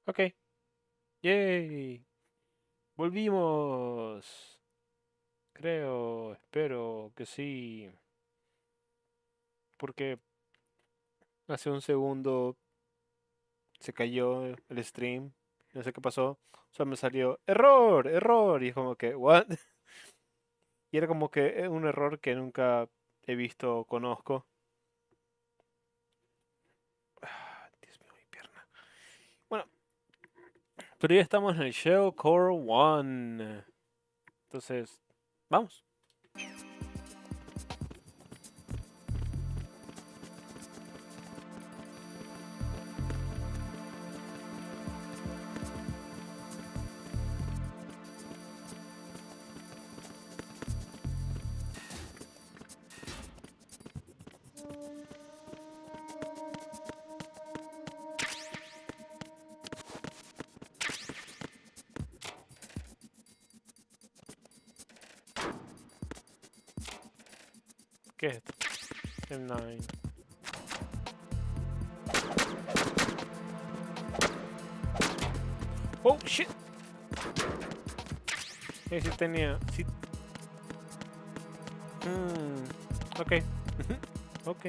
Ok. Yay. Volvimos. Creo, espero que sí. Porque hace un segundo se cayó el stream. No sé qué pasó. O sea, me salió error, error. Y es como que, ¿what? Y era como que un error que nunca he visto o conozco. Dios mío, mi pierna. Bueno, pero ya estamos en el Shell Core 1. Entonces, vamos. ¿Qué es esto? M9. Oh, shit. Sí tenía. Sí. Ok. Ok.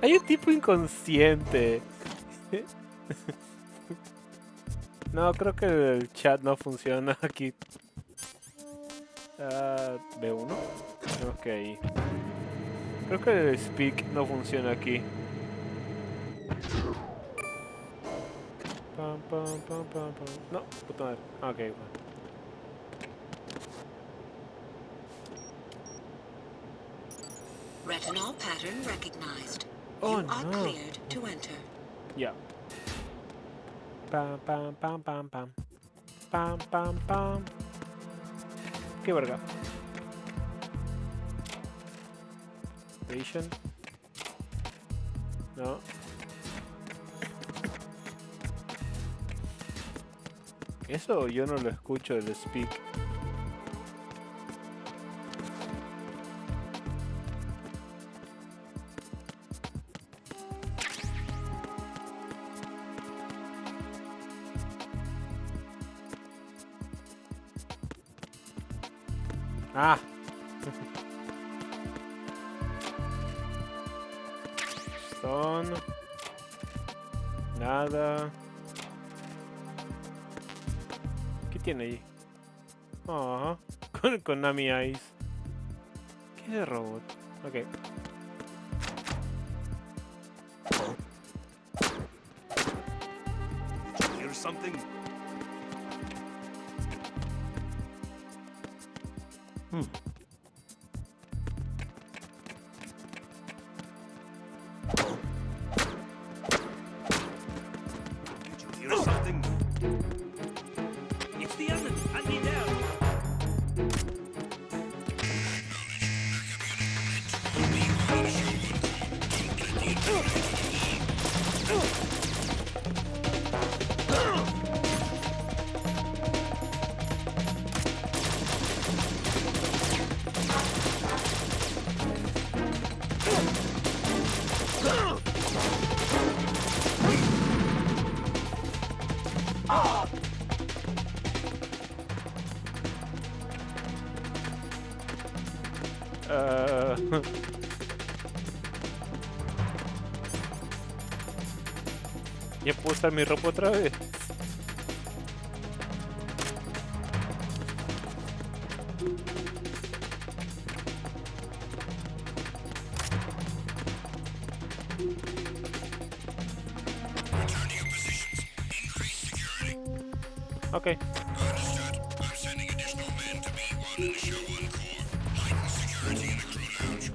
Hay un tipo inconsciente. No, creo que el chat no funciona aquí. B1. Ok. Creo que el speak no funciona aquí. Pam, pam, pam, pam, pam. No, puta madre. Ok, bueno. Retinol pattern recognized. Oh You are no. cleared to enter. Ya. Pam, pam, pam, pam, pam. Pam, pam, pam. Qué verga. Station. No. Eso yo no lo escucho del speak. Ah. Stone. Nada. ¿Qué tiene ahí? Ah, con Nami Ice. ¿Qué de robot? Ok. Here's something. Did you hear something? It's the oven. Hand me down. ¿Ya puedo usar mi ropa otra vez? Return to your positions. Increase security. Ok. Understood. I'm sending additional men to B1 and Show 1 Core. Heighten security in the crew lounge.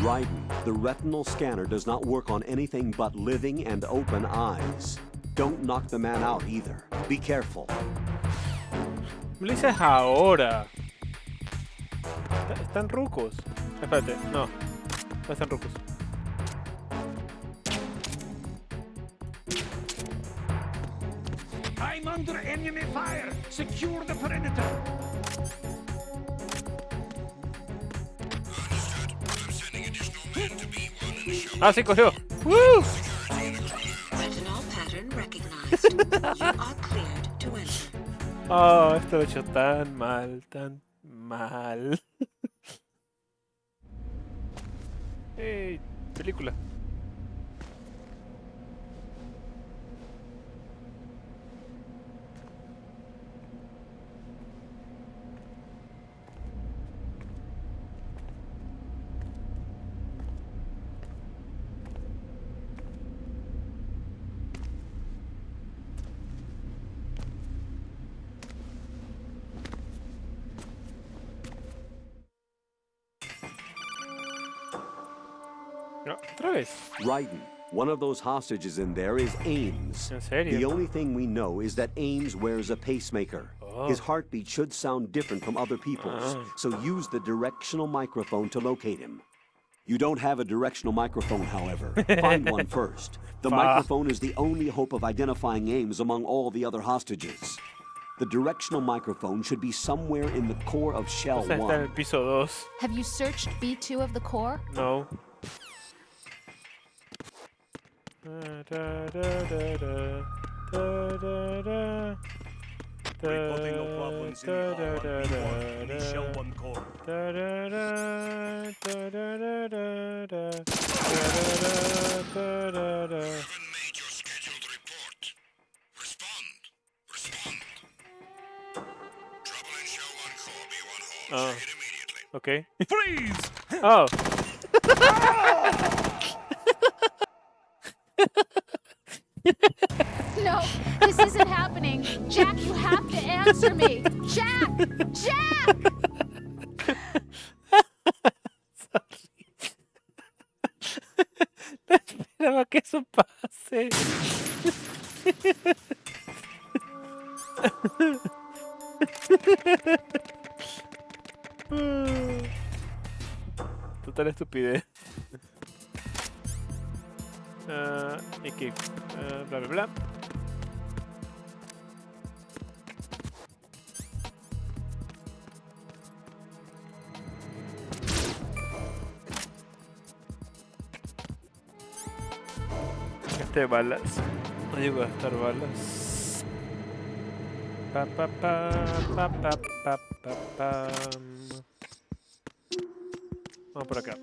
Raiden, the retinal scanner does not work on anything but living and open eyes. Don't knock the man out either. Be careful. Me lo dices ahora. Están rucos. Espérate, no. No están rucos. I'm under enemy fire. Secure the perimeter. Understood. I'm sending additional men to B1 and Show Ah, sí, cogió. ¡Woo! security in the crew lounge. Retinol pattern recognized. You are cleared to enter. Oh, esto lo he hecho tan mal, tan mal. Hey, película. No, otra vez. Raiden, one of those hostages in there is Ames. ¿En serio? The only thing we know is that Ames wears a pacemaker. Oh. His heartbeat should sound different from other people's, so use the directional microphone to locate him. You don't have a directional microphone, however. Find one first. The microphone is the only hope of identifying Ames among all the other hostages. The directional microphone should be somewhere in the core of Shell Esta está en el 1. piso 2. Have you searched B2 of the core? No. Reporting no problems in the hall on B1 and Show 1 Core. Haven't made your scheduled report. Respond. Respond. Trouble in Show 1 Core B1 hall. Oh. Check it immediately. Ok. Freeze! Oh. No, this isn't happening. Jack, you have to answer me. Jack! Jack! No esperaba que eso pase. Total estupidez. Aquí. Bla bla bla. Gasté balas. No llego a gastar balas. Pa pa pa pa pa pa pa pam. Vamos por acá.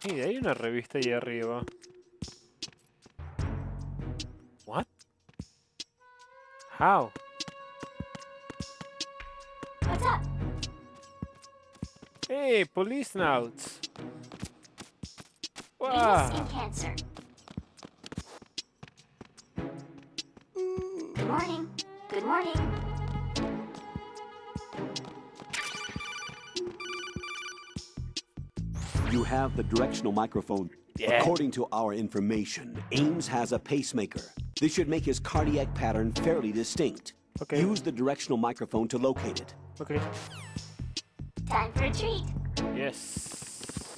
Mira, hay una revista ahí arriba. What? How? What's up? Hey, police notes. Venus Wow. in Cancer. Good morning. Good morning. You have the directional microphone. Yeah. According to our information, Ames has a pacemaker. This should make his cardiac pattern fairly distinct. Okay. Use the directional microphone to locate it. Okay. Time for a treat. Yes.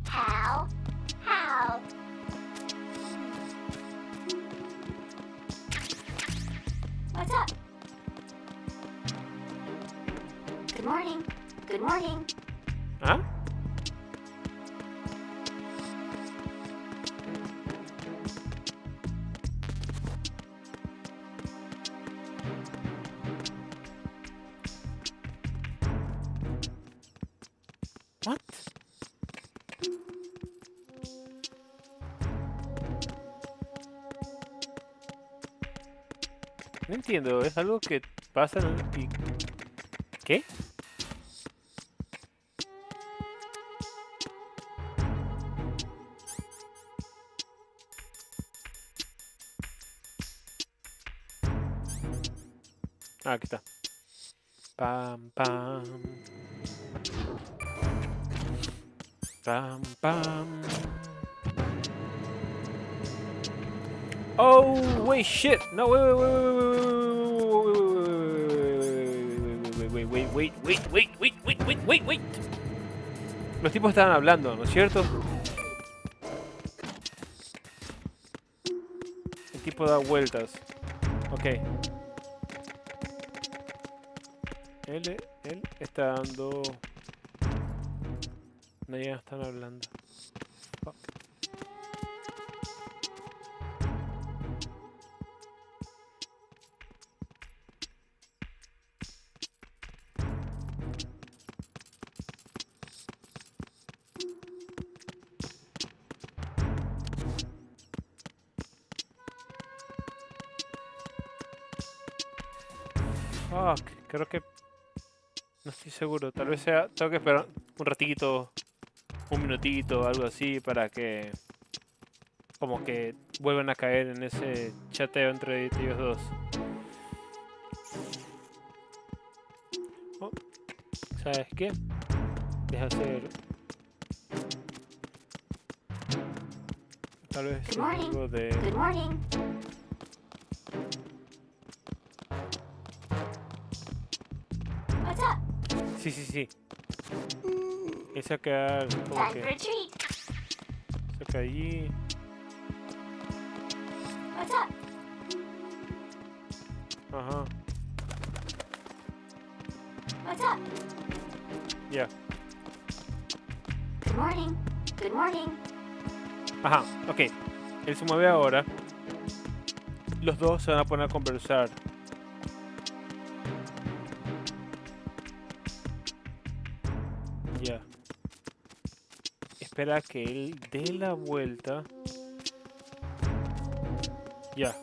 How? How? What's up? Good morning. ¿Ah? What? No entiendo, es algo que pasa y... ¿Qué? Ah, aquí está. Pam, pam. Pam, pam. Oh, wait, shit. No, wait, wait. Los tipos estaban hablando, ¿no es cierto? El tipo da vueltas. Ok. Él está dando... No, ya están hablando. Fuck. Fuck, creo que... No estoy seguro, tal vez sea... Tengo que esperar un ratito, un minutito, algo así, para que... Como que vuelvan a caer en ese chateo entre ellos dos. Oh, ¿sabes qué? Deja hacer... Tal vez Good morning. algo de... Good morning. What's up? Sí. Y sacar como Time for que... a treat. Saca allí... What's up? Ajá, What's up? ya. Good morning. Good morning. Ajá, ok. Él se mueve ahora. Los dos se van a poner a conversar. Ya. Espera que él dé la vuelta. Ya.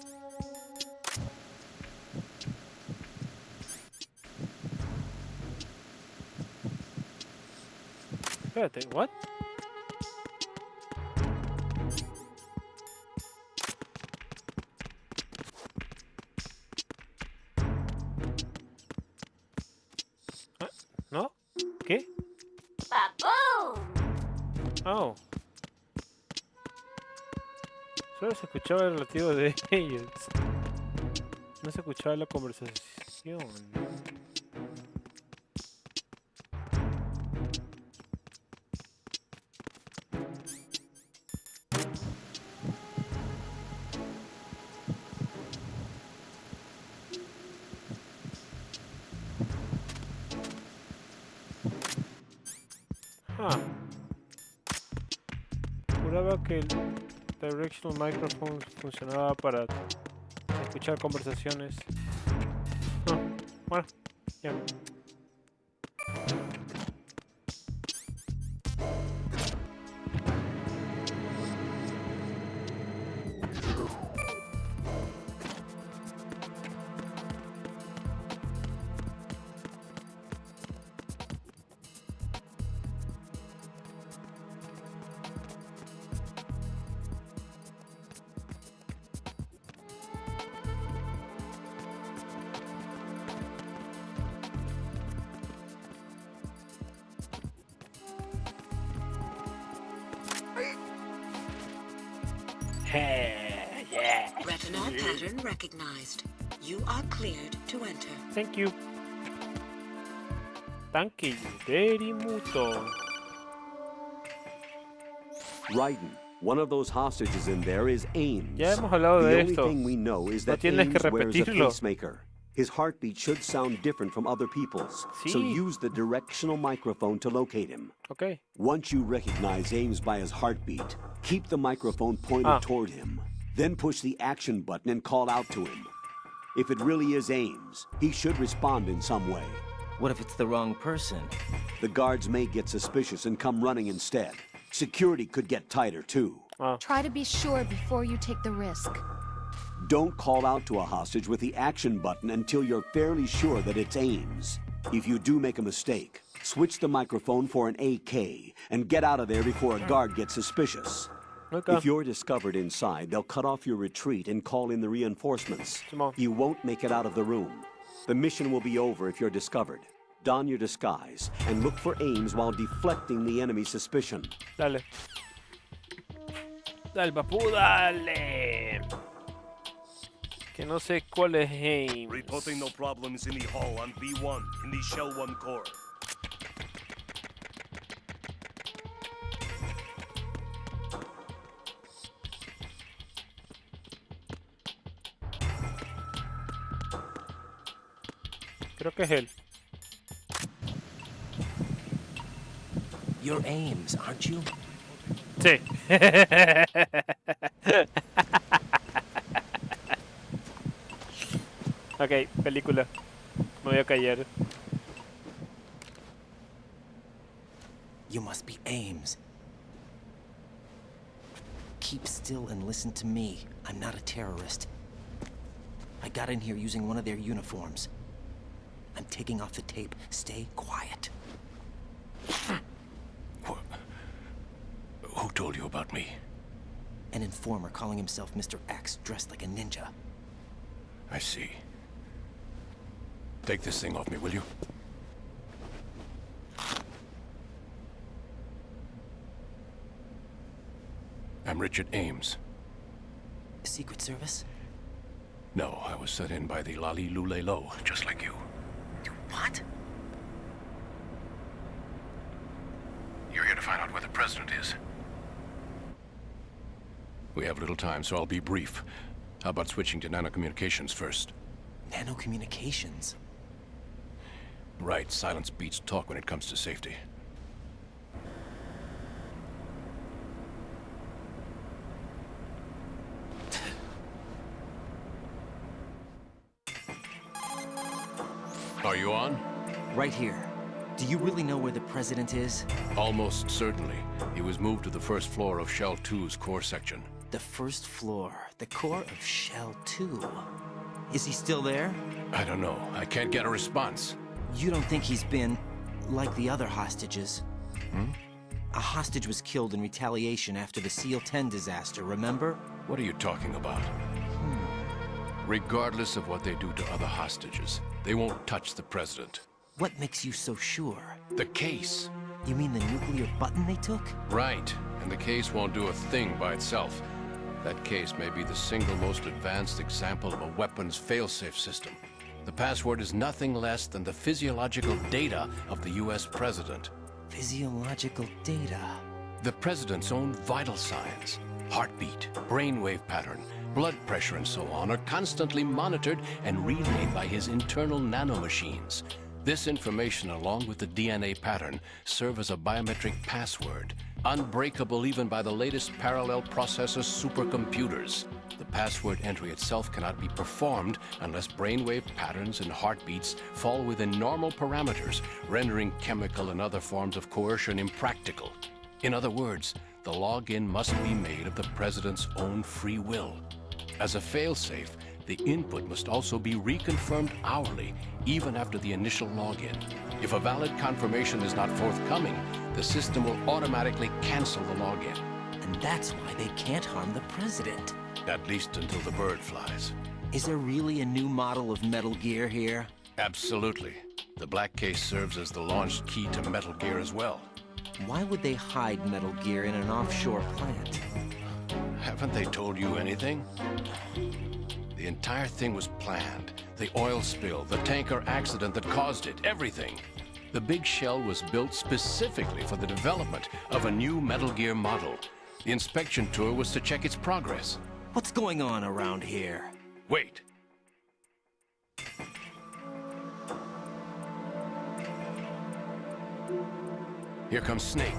Espérate, what? Ah, ¿no? ¿Qué? Ba-boom! Oh. Solo se escuchaba el latido de ellos. No se escuchaba la conversación. Ah. Juraba que el directional microphone funcionaba para escuchar conversaciones. Ah, bueno, ya. Yeah. Retinal pattern recognized. You are cleared to enter. Thank you. Thank you very mucho. Raiden, one of those hostages in there is Ames. Ya hemos hablado The de only esto. thing we know is No that tienes que Ames wears a repetirlo. pacemaker. His heartbeat should sound different from other people's, so Sí. use the directional microphone to locate him. Ok. Once you recognize Ames by his heartbeat, keep the microphone pointed toward him. Then push the action button and call out to him. If it really is Ames, he should respond in some way. What if it's the wrong person? The guards may get suspicious and come running instead. Security could get tighter, too. Try to be sure before you take the risk. Don't call out to a hostage with the action button until you're fairly sure that it's Ames. If you do make a mistake, switch the microphone for an AK and get out of there before a guard gets suspicious. Ok. If you're discovered inside, they'll cut off your retreat and call in the reinforcements. Simón. You won't make it out of the room. The mission will be over if you're discovered. Don your disguise and look for Ames while deflecting the enemy's suspicion. Dale. Dale, papu, dale. Que no sé cuál es Ames. Reporting no problems in the hall on B1 in the Shell 1 core. Creo que es él. You're Ames, aren't you? Sí. Ok, película. Me voy a callar. You must be Ames. Keep still and listen to me. I'm not a terrorist. I got in here using one of their uniforms. I'm taking off the tape. Stay quiet. Who told you about me? An informer calling himself Mr. X, dressed like a ninja. I see. Take this thing off me, will you? I'm Richard Ames. Secret Service? No, I was sent in by the Lali Lule Lo, just like you. You what? You're here to find out where the president is. We have little time, so I'll be brief. How about switching to nanocommunications first? Nanocommunications? Right, silence beats talk when it comes to safety. Are you on? Right here. Do you really know where the president is? Almost certainly. He was moved to the first floor of Shell 2's core section. The first floor. The core of Shell 2. Is he still there? I don't know. I can't get a response. You don't think he's been like the other hostages? Hmm? A hostage was killed in retaliation after the SEAL 10 disaster, remember? What are you talking about? Regardless of what they do to other hostages, they won't touch the president. What makes you so sure? The case. You mean the nuclear button they took? Right. And the case won't do a thing by itself. That case may be the single most advanced example of a weapons failsafe system. The password is nothing less than the physiological data of the US president. Physiological data. The president's own vital signs, heartbeat, brainwave pattern, blood pressure and so on are constantly monitored and relayed by his internal nanomachines. This information, along with the DNA pattern, serve as a biometric password, unbreakable even by the latest parallel processor supercomputers. The password entry itself cannot be performed unless brainwave patterns and heartbeats fall within normal parameters, rendering chemical and other forms of coercion impractical. In other words, the login must be made of the president's own free will. As a failsafe, the input must also be reconfirmed hourly, even after the initial login. If a valid confirmation is not forthcoming, the system will automatically cancel the login. And that's why they can't harm the president. At least until the bird flies. Is there really a new model of Metal Gear here? Absolutely. The black case serves as the launch key to Metal Gear as well. Why would they hide Metal Gear in an offshore plant? Haven't they told you anything? The entire thing was planned. The oil spill, the tanker accident that caused it, everything. The big shell was built specifically for the development of a new Metal Gear model. The inspection tour was to check its progress. What's going on around here? Wait. Here comes Snake.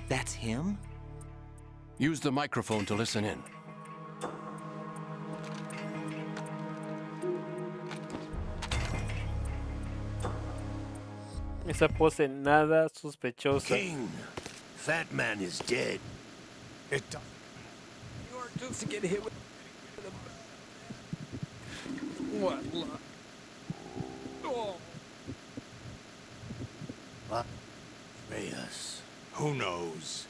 That's him? Use the microphone to listen in. Esa pose nada sospechosa. King, Fat Man is dead. It does. Your dukes to get hit with what? Oh. What? Betray us. Who knows?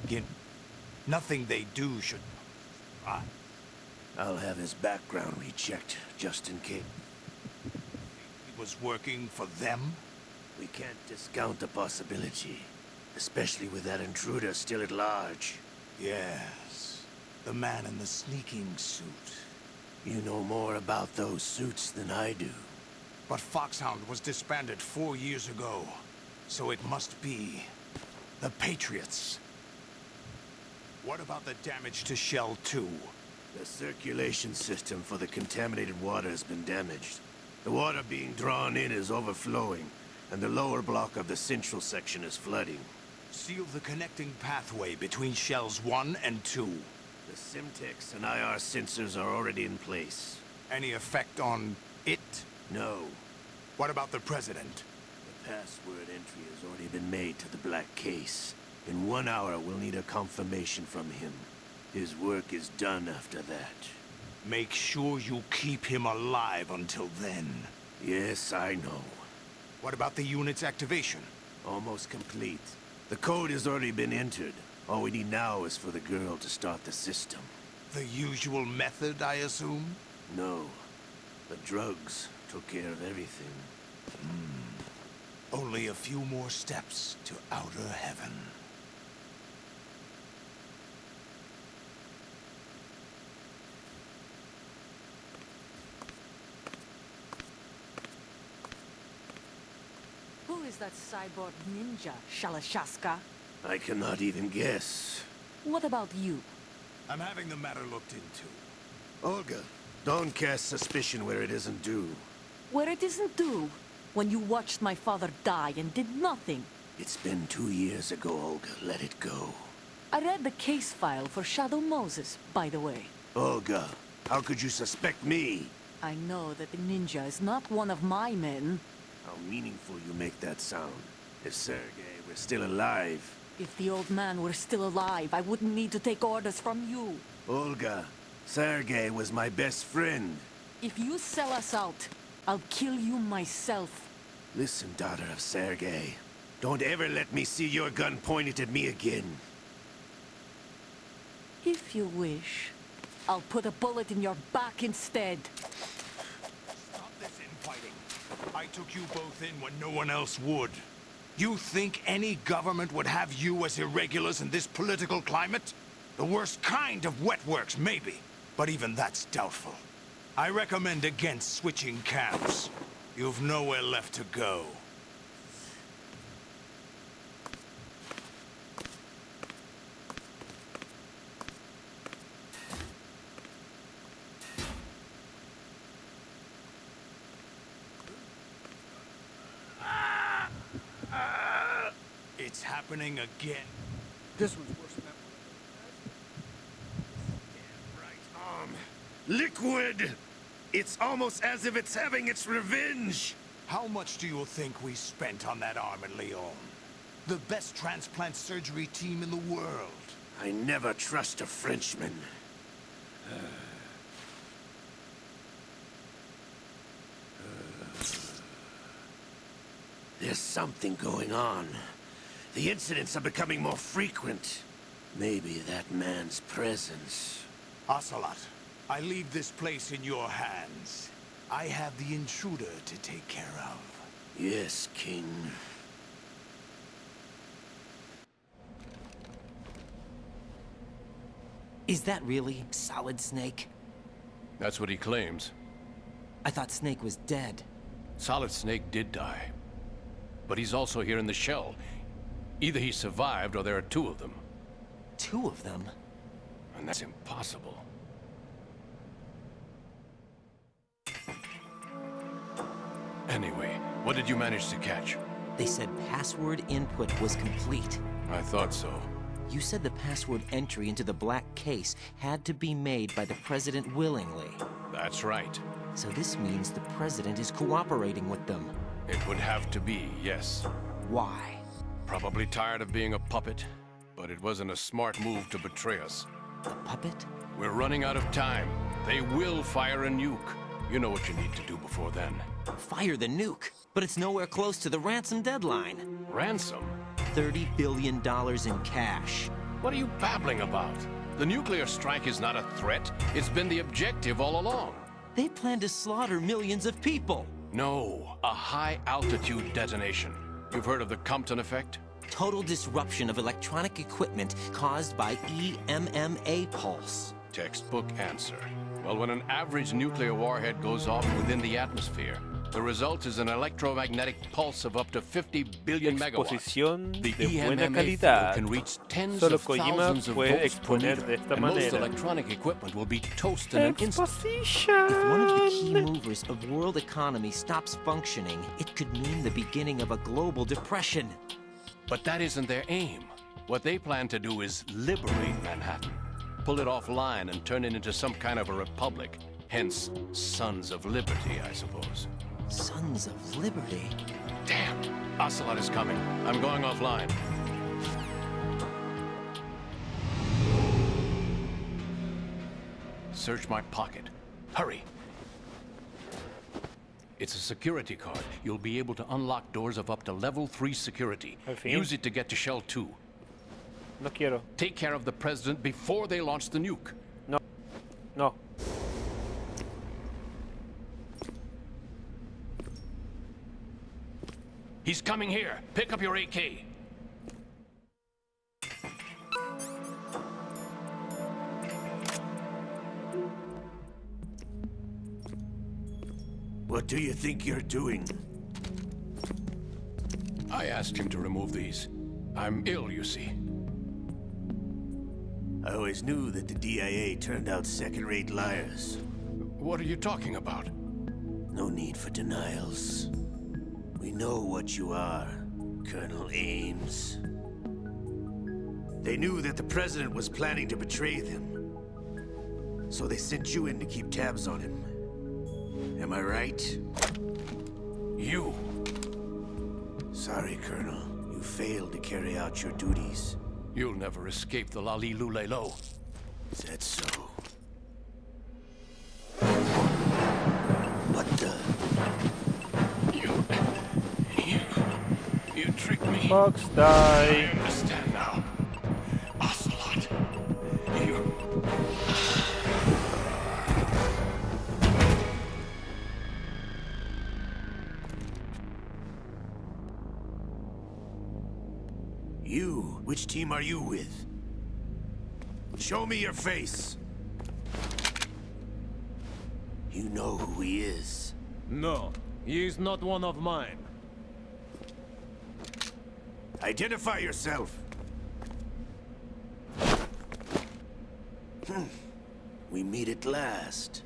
Again, nothing they do should. I'll have his background rechecked, just in case. He was working for them? We can't discount the possibility, especially with that intruder still at large. Yes. The man in the sneaking suit. You know more about those suits than I do. But Foxhound was disbanded 4 years ago. So it must be the Patriots. What about the damage to Shell 2? The circulation system for the contaminated water has been damaged. The water being drawn in is overflowing, and the lower block of the central section is flooding. Seal the connecting pathway between Shells 1 and 2. The Simtex and IR sensors are already in place. Any effect on it? No. What about the President? The password entry has already been made to the black case. In 1 hour, we'll need a confirmation from him. His work is done after that. Make sure you keep him alive until then. Yes, I know. What about the unit's activation? Almost complete. The code has already been entered. All we need now is for the girl to start the system. The usual method, I assume? No. The drugs took care of everything. Only a few more steps to outer heaven. Who is that cyborg ninja, Shalashaska? I cannot even guess. What about you? I'm having the matter looked into. Olga, don't cast suspicion where it isn't due. Where it isn't due, when you watched my father die and did nothing. It's been 2 years ago, Olga. Let it go. I read the case file for Shadow Moses, by the way. Olga, how could you suspect me? I know that the ninja is not one of my men. How meaningful you make that sound. If Sergei were still alive... If the old man were still alive, I wouldn't need to take orders from you. Olga, Sergei was my best friend. If you sell us out, I'll kill you myself. Listen, daughter of Sergei. Don't ever let me see your gun pointed at me again. If you wish, I'll put a bullet in your back instead. Stop this infighting. I took you both in when no one else would. You think any government would have you as irregulars in this political climate? The worst kind of wet works, maybe. But even that's doubtful. I recommend against switching camps. You've nowhere left to go. It's happening again. This one's worse than that one. Liquid! It's almost as if it's having its revenge! How much do you think we spent on that arm in Lyon? The best transplant surgery team in the world. I never trust a Frenchman. There's something going on. The incidents are becoming more frequent. Maybe that man's presence. Ocelot, I leave this place in your hands. I have the intruder to take care of. Yes, King. Is that really Solid Snake? That's what he claims. I thought Snake was dead. Solid Snake did die. But he's also here in the shell. Either he survived or there are two of them. Two of them? And that's impossible. Anyway, What did you manage to catch? They said password input was complete. I thought so. You said the password entry into the black case had to be made by the president willingly. That's right. So this means the president is cooperating with them. It would have to be, yes. Why? Probably tired of being a puppet, but it wasn't a smart move to betray us. A puppet? We're running out of time. They will fire a nuke. You know what you need to do before then. Fire the nuke, but it's nowhere close to the ransom deadline. Ransom? $30 billion in cash. What are you babbling about? The nuclear strike is not a threat. It's been the objective all along. They plan to slaughter millions of people. No, a high-altitude detonation. You've heard of the Compton effect? Total disruption of electronic equipment caused by EMMA pulse. Textbook answer. Well, when an average nuclear warhead goes off within the atmosphere, the result is an electromagnetic pulse of up to 50 billion megawatts. Exposición The de buena EMMA field calidad. can reach tens Solo of Kojima thousands of puede volts per exponer meter, de esta and most manera. electronic equipment will be toast in an instant. If one of the key movers of world economy stops functioning, it could mean the beginning of a global depression. But that isn't their aim. What they plan to do is liberate Manhattan. Pull it offline and turn it into some kind of a republic. Hence, Sons of Liberty, I suppose. Sons of Liberty? Damn! Ocelot is coming. I'm going offline. Search my pocket. Hurry! It's a security card. You'll be able to unlock doors of up to level 3 security. Al fin. Use it to get to Shell 2. No quiero. Take care of the president before they launch the nuke. No. No. He's coming here. Pick up your AK. What do you think you're doing? I asked him to remove these. I'm ill, you see. I always knew that the DIA turned out second-rate liars. What are you talking about? No need for denials. We know what you are, Colonel Ames. They knew that the president was planning to betray them. So they sent you in to keep tabs on him. Am I right? You. Sorry, Colonel. You failed to carry out your duties. You'll never escape the Lali Lulelo. Is that so? What the? You tricked me. Fox I die. understand now. Ocelot. You... You? Which team are you with? Show me your face. You know who he is. No, he is not one of mine. Identify yourself. We meet at last.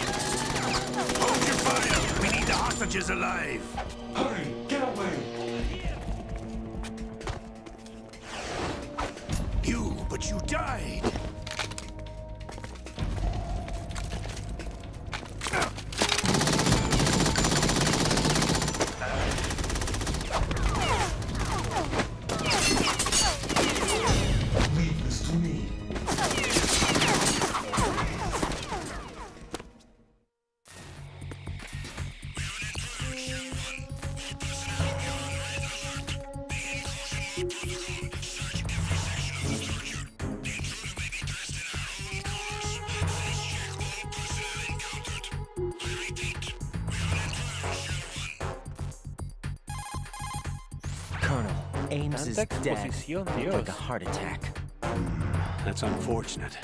Hold your fire! We need the hostages alive! Hurry, get away! But you died! Leave this to me. Colonel, Ames is Tanta dead. exposición, Like Dios. a heart attack. That's unfortunate.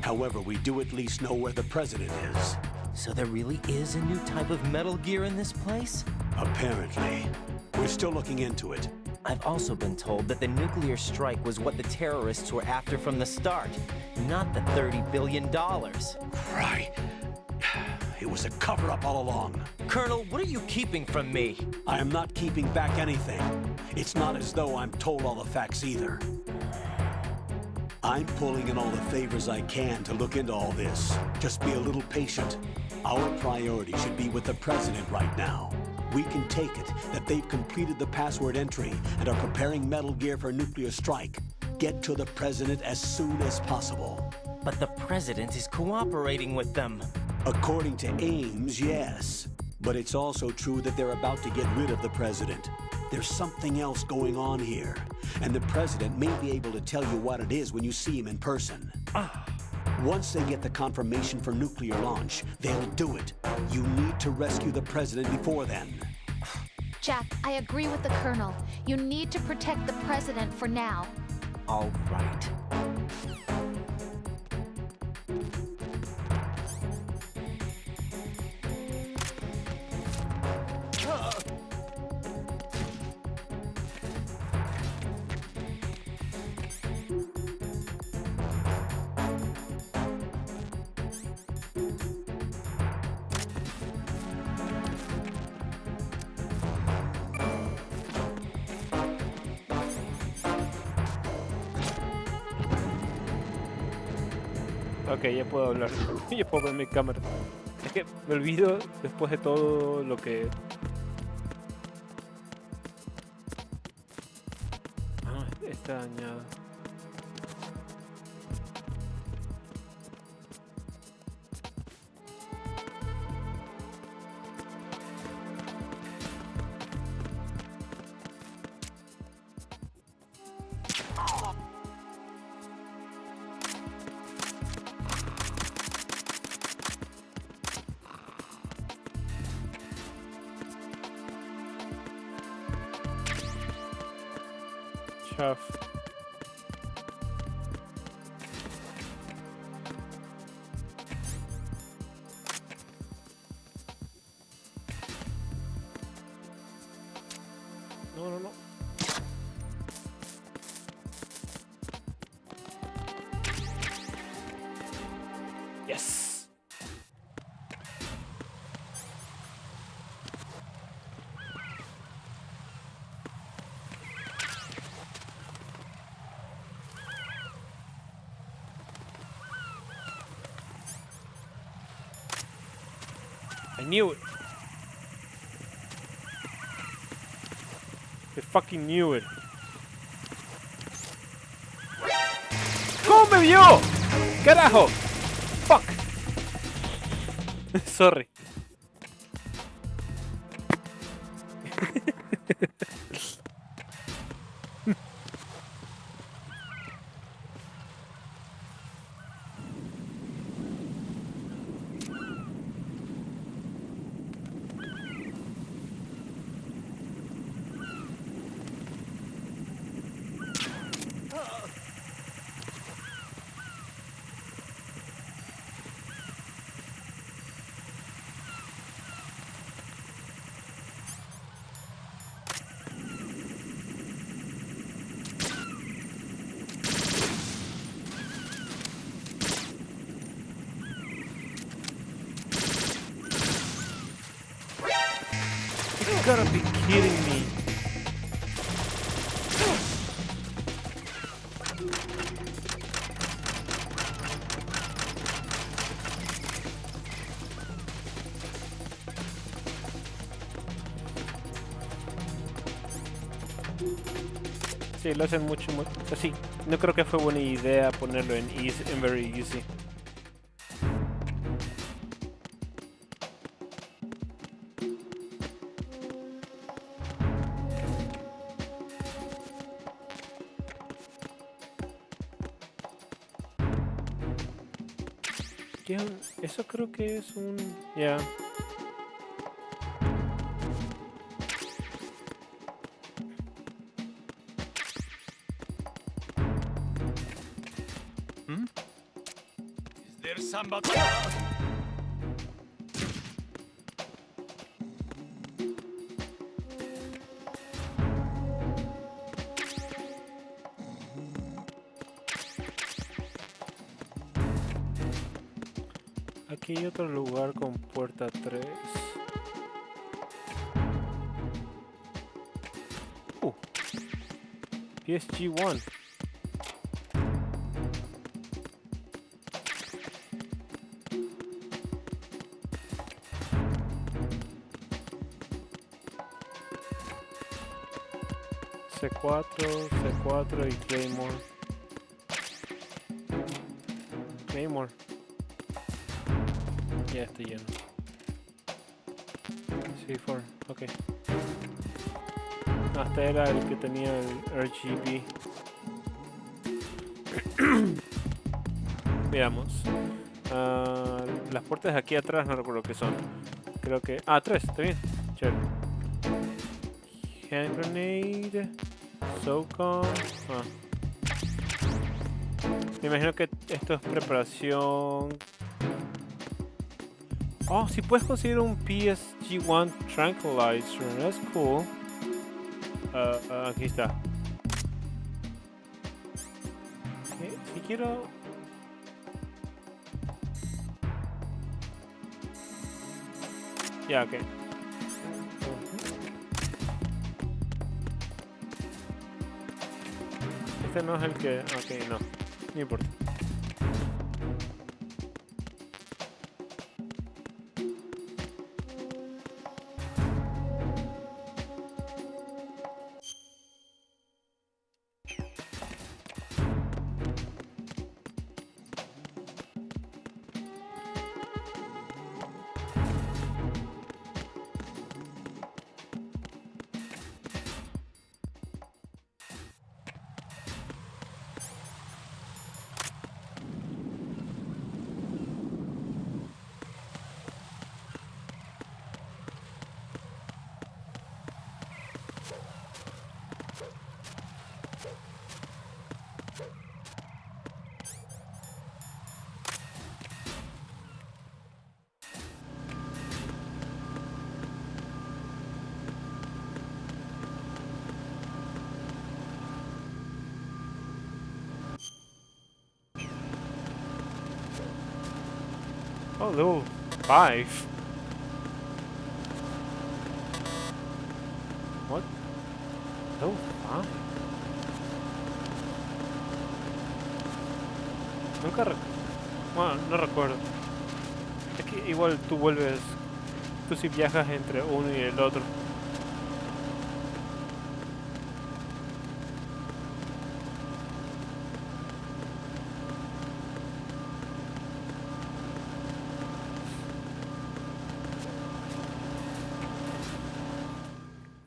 However, we do at least know where the president is. So there really is a new type of Metal Gear in this place? Apparently. We're still looking into it. I've also been told that the nuclear strike was what the terrorists were after from the start, not the $30 billion. Right. It was a cover-up all along. Colonel, what are you keeping from me? I am not keeping back anything. It's not as though I'm told all the facts either. I'm pulling in all the favors I can to look into all this. Just be a little patient. Our priority should be with the President right now. We can take it that they've completed the password entry and are preparing Metal Gear for a nuclear strike. Get to the President as soon as possible. But the President is cooperating with them. According to Ames, yes. But it's also true that they're about to get rid of the President. There's something else going on here, and the President may be able to tell you what it is when you see him in person. Once they get the confirmation for nuclear launch, they'll do it. You need to rescue the President before then. Jack, I agree with the Colonel. You need to protect the President for now. All right. Ok, ya puedo hablar. Ya puedo ver mi cámara. Es que me olvido después de todo lo que... Ah, está dañado. Chaf. No, no, no. Yes. I knew it. I fucking knew it. ¿Cómo me vio? ¡Carajo! Fuck. Sorry. You gotta be kidding me. Sí, lo hacen mucho, así. No creo que fue buena idea ponerlo en easy, en very easy. Eso creo que es un... Ya. Is there somebody? Aquí hay otro lugar con puerta 3. PSG-1. C4 y Claymore. Ya estoy lleno. C4, ok. Hasta era el que tenía el RGB. Veamos. Las puertas de aquí atrás no recuerdo qué son. Creo que... Ah, 3, está bien. Chévere. Hand grenade. SOCOM. Me imagino que esto es preparación. Oh, si puedes conseguir un PSG-1 Tranquilizer. That's cool. Aquí está. Si quiero... Ya, ok. Este no es el que... Ok, no importa. Oh, level 5. What? Level 5. Bueno, no recuerdo. Es que igual tú vuelves... Tú sí viajas entre uno y el otro.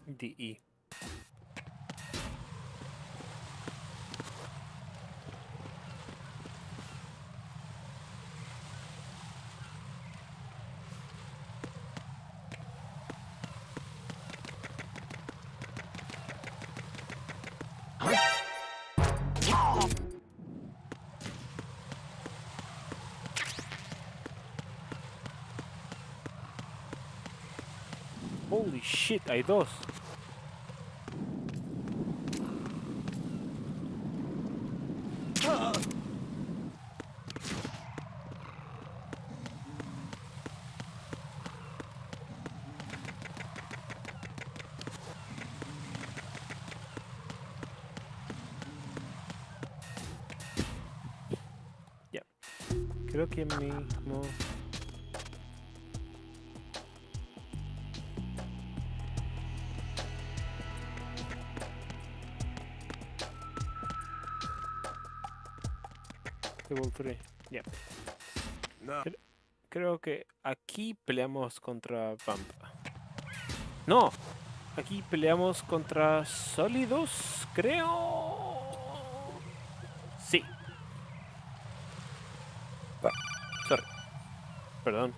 DE. Holy shit, hay dos. Ya. Creo que mismo... Level 3. Ya. No. Creo que aquí peleamos contra Pampa. No. Aquí peleamos contra Sólidos, creo. Sí. Sorry. Perdón.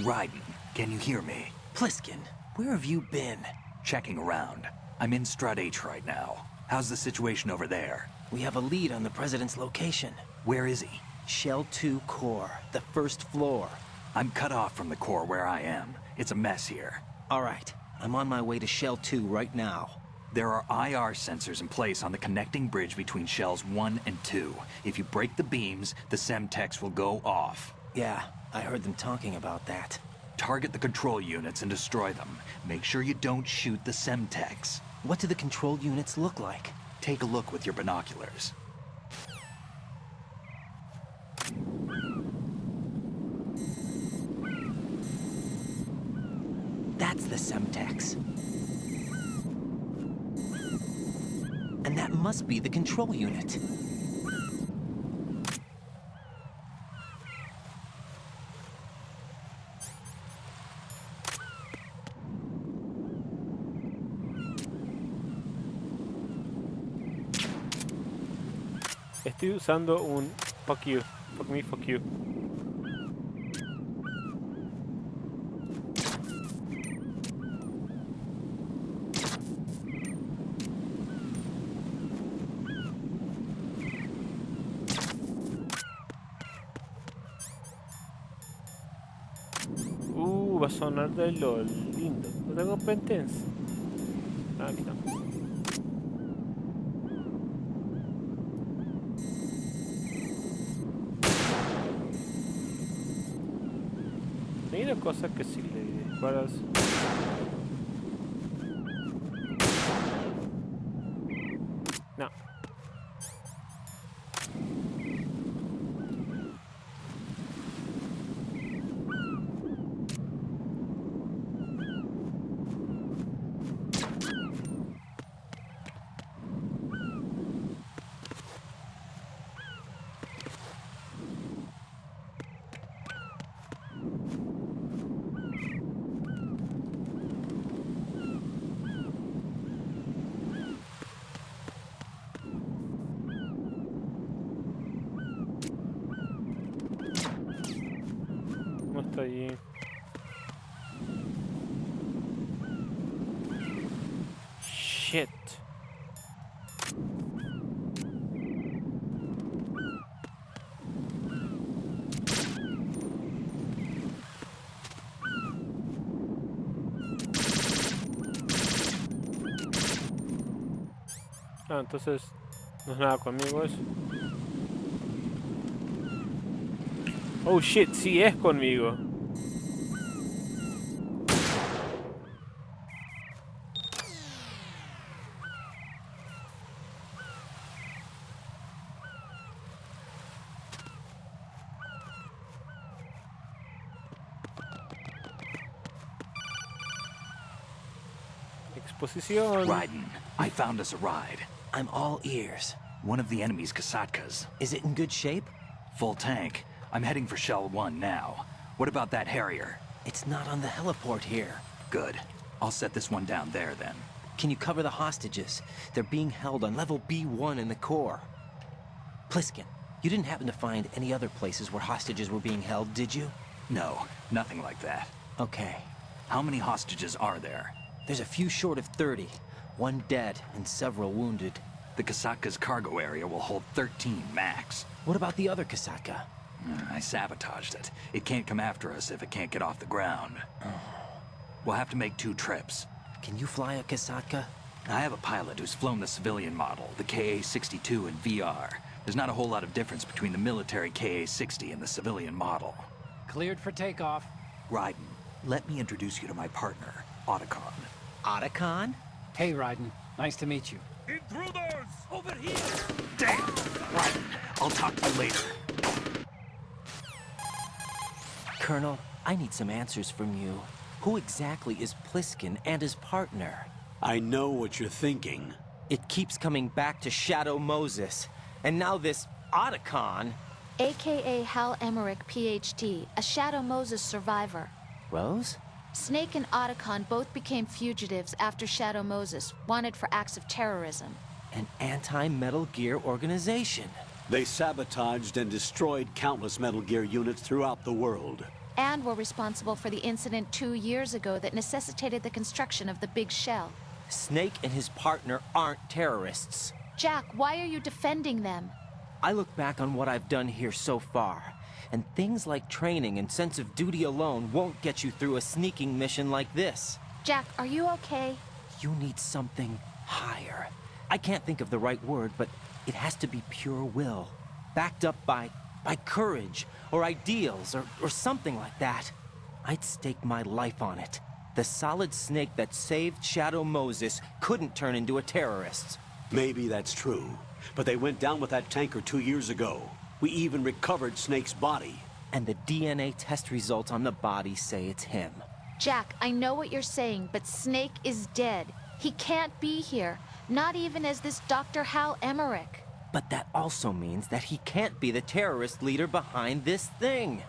Raiden, can you hear me? Pliskin, where have you been? Checking around. I'm in Strut H right now. How's the situation over there? We have a lead on the president's location. Where is he? Shell 2 core, the first floor. I'm cut off from the core where I am. It's a mess here. All right, I'm on my way to Shell 2 right now. There are IR sensors in place on the connecting bridge between Shells 1 and 2. If you break the beams, the Semtex will go off. Yeah, I heard them talking about that. Target the control units and destroy them. Make sure you don't shoot the Semtex. What do the control units look like? Take a look with your binoculars. That's the Semtex. And that must be the control unit. Estoy usando un fuck you. Fuck me, fuck you. Va a sonar de lo lindo. No tengo pentens. Ah, aquí está. Hay una cosa que si le disparas. No. No está allí. Shit. Ah, entonces no es nada conmigo eso. Oh shit, sí es conmigo. Exposición. Raiden, I found us a ride. I'm all ears. One of the enemy's Kasatkas. Is it in good shape? Full tank. I'm heading for Shell 1 now. What about that Harrier? It's not on the heliport here. Good. I'll set this one down there then. Can you cover the hostages? They're being held on level B1 in the core. Pliskin, you didn't happen to find any other places where hostages were being held, did you? No, nothing like that. Okay. How many hostages are there? There's a few short of 30. One dead and several wounded. The Kasatka's cargo area will hold 13 max. What about the other Kasatka? I sabotaged it. It can't come after us if it can't get off the ground. We'll have to make 2 trips. Can you fly a Kasatka? I have a pilot who's flown the civilian model, the KA-62 in VR. There's not a whole lot of difference between the military KA-60 and the civilian model. Cleared for takeoff. Raiden, let me introduce you to my partner, Otacon. Otacon? Hey, Raiden. Nice to meet you. Intruders! Over here! Damn! Raiden, I'll talk to you later. Colonel, I need some answers from you. Who exactly is Pliskin and his partner? I know what you're thinking. It keeps coming back to Shadow Moses. And now this Otacon. AKA Hal Emmerich, PhD, a Shadow Moses survivor. Rose? Snake and Otacon both became fugitives after Shadow Moses, wanted for acts of terrorism. An anti-Metal Gear organization. They sabotaged and destroyed countless Metal Gear units throughout the world. And were responsible for the incident 2 years ago that necessitated the construction of the Big Shell. Snake and his partner aren't terrorists. Jack, why are you defending them? I look back on what I've done here so far, and things like training and sense of duty alone won't get you through a sneaking mission like this. Jack, are you okay? You need something higher. I can't think of the right word, but it has to be pure will, backed up by by courage, or ideals, or something like that, I'd stake my life on it. The solid snake that saved Shadow Moses couldn't turn into a terrorist. Maybe that's true, but they went down with that tanker 2 years ago. We even recovered Snake's body. And the DNA test results on the body say it's him. Jack, I know what you're saying, but Snake is dead. He can't be here, not even as this Dr. Hal Emmerich. But that also means that he can't be the terrorist leader behind this thing.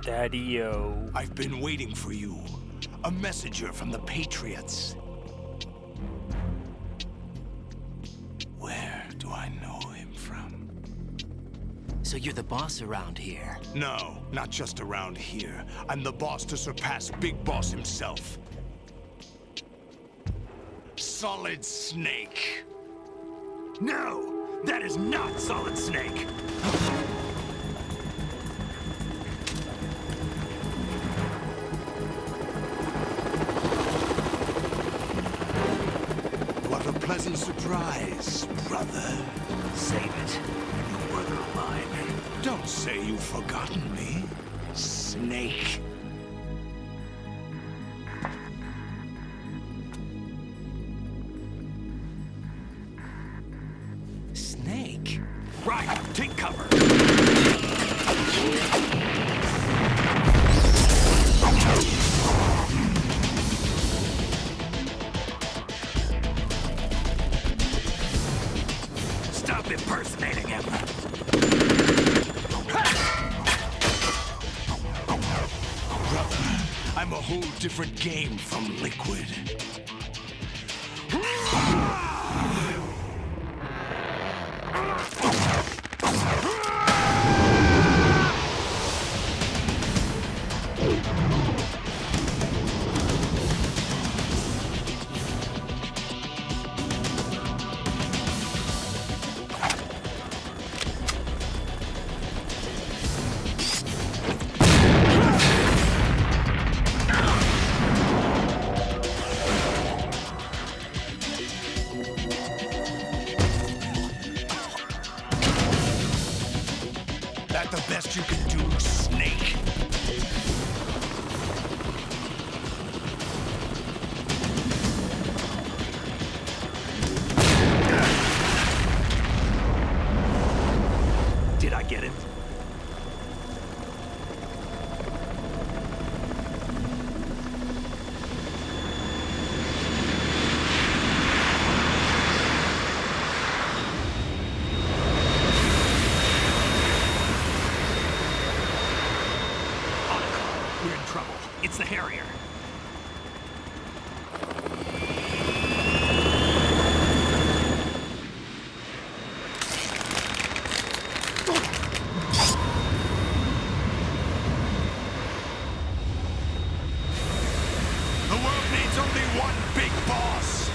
Daddy-o. I've been waiting for you. A messenger from the Patriots. Where do I know him from? So you're the boss around here? No, not just around here. I'm the boss to surpass Big Boss himself. Solid Snake. No! That is not Solid Snake! What a pleasant surprise, brother. Save it. You brother of mine. Don't say you've forgotten me, Snake. Snake? Right, take cover. Stop impersonating him. Brother, I'm a whole different game from Liquid. That the best you can do, Snake? Did I get it? We're in trouble. It's the Harrier. The world needs only one big boss.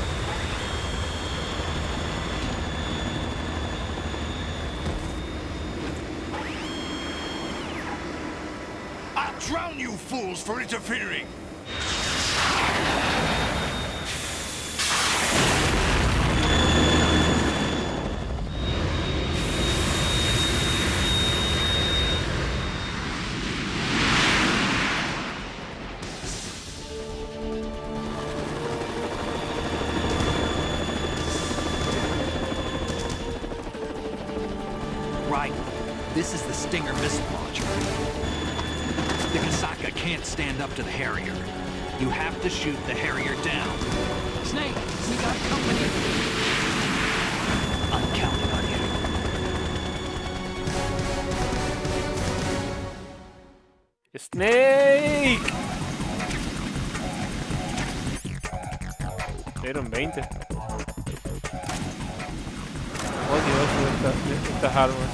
I'll drown you fools for interfering. Right. This is the Stinger missile launcher. The Kasaka can't stand up to the Harrier. You have to shoot the Harrier down. Snake, we got company. I'm counting on you. Snake! Dieron 20. Odio eso de estas armas.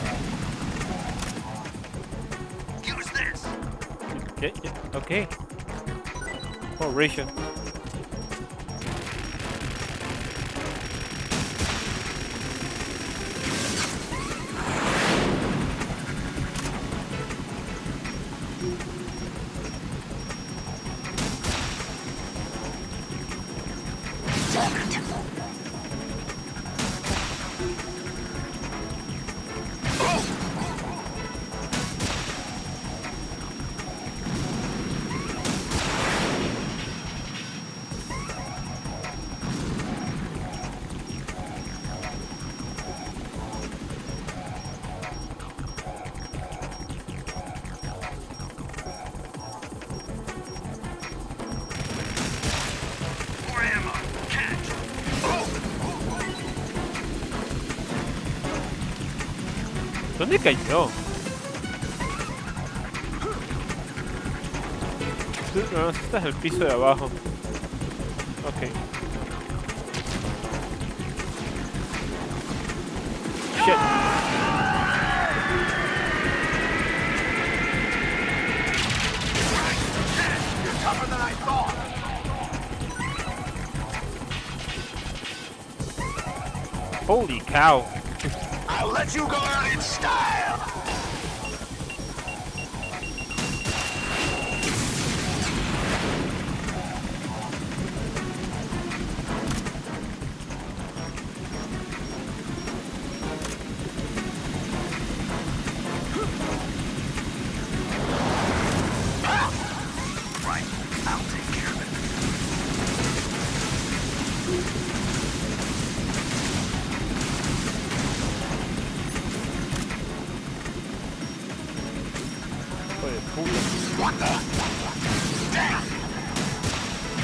Use this. Yeah, okay. Oh, ration. ¿Dónde cayó? No, este es el piso de abajo. Ok. Shit. You're tougher than I thought. Holy cow. I'll let you go out in style. Right, I'll take care of it. What the? Damn!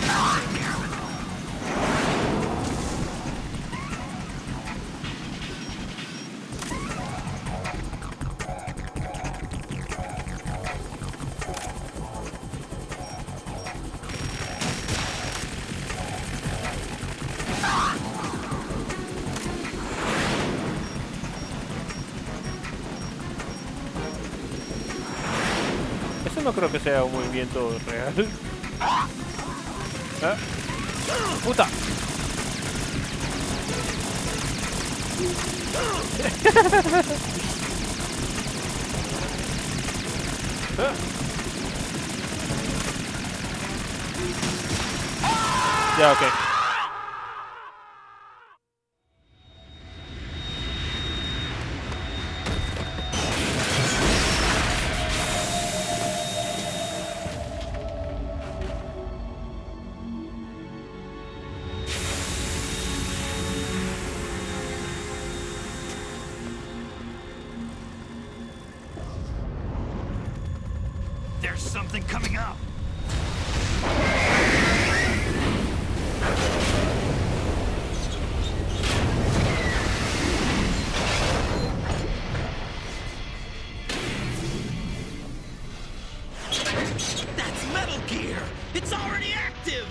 I'll take care of it. Eso no creo que sea un movimiento real. ¿Ah? ¡Puta! Ya, ok. There's something coming up. That's Metal Gear! It's already active!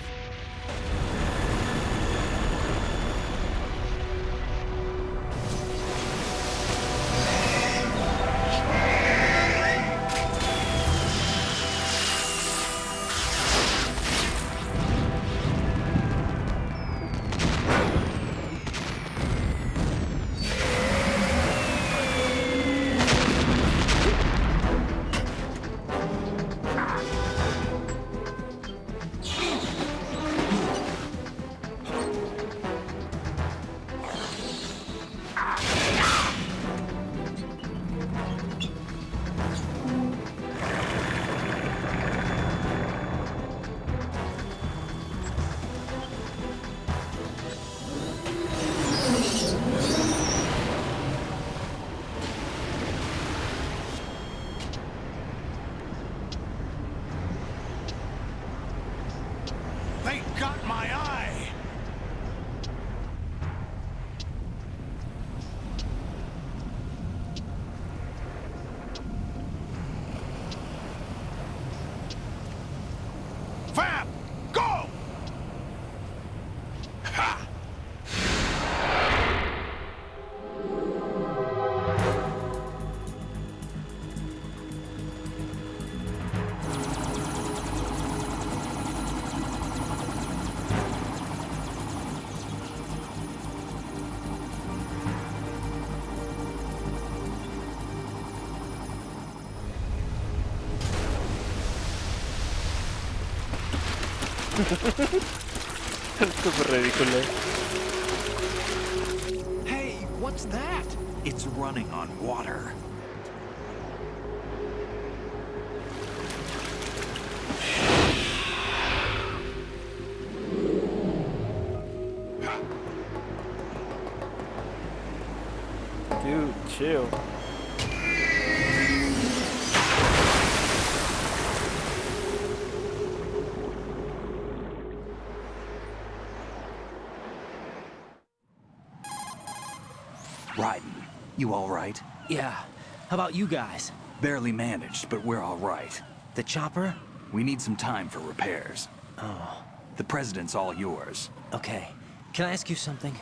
Súper ridículo. Hey, what's that? It's running on water. Dude, chill. Raiden, you all right? Yeah. How about you guys? Barely managed, but we're all right. The chopper? We need some time for repairs. Oh. The president's all yours. Okay. Can I ask you something?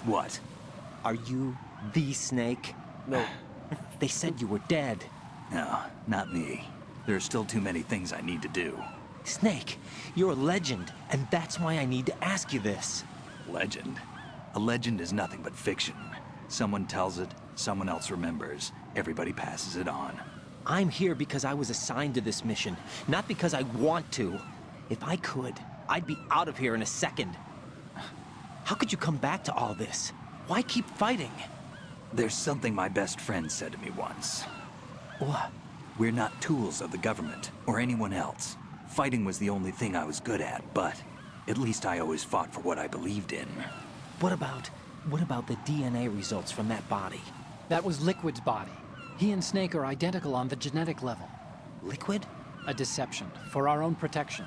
What? Are you the Snake? No. They said you were dead. No, not me. There are still too many things I need to do. Snake, you're a legend, and that's why I need to ask you this. Legend? A legend is nothing but fiction. Someone tells it, someone else remembers. Everybody passes it on. I'm here because I was assigned to this mission, not because I want to. If I could, I'd be out of here in a second. How could you come back to all this? Why keep fighting? There's something my best friend said to me once. What? We're not tools of the government or anyone else. Fighting was the only thing I was good at, but at least I always fought for what I believed in. What about the DNA results from that body? That was Liquid's body. He and Snake are identical on the genetic level. Liquid? A deception, for our own protection.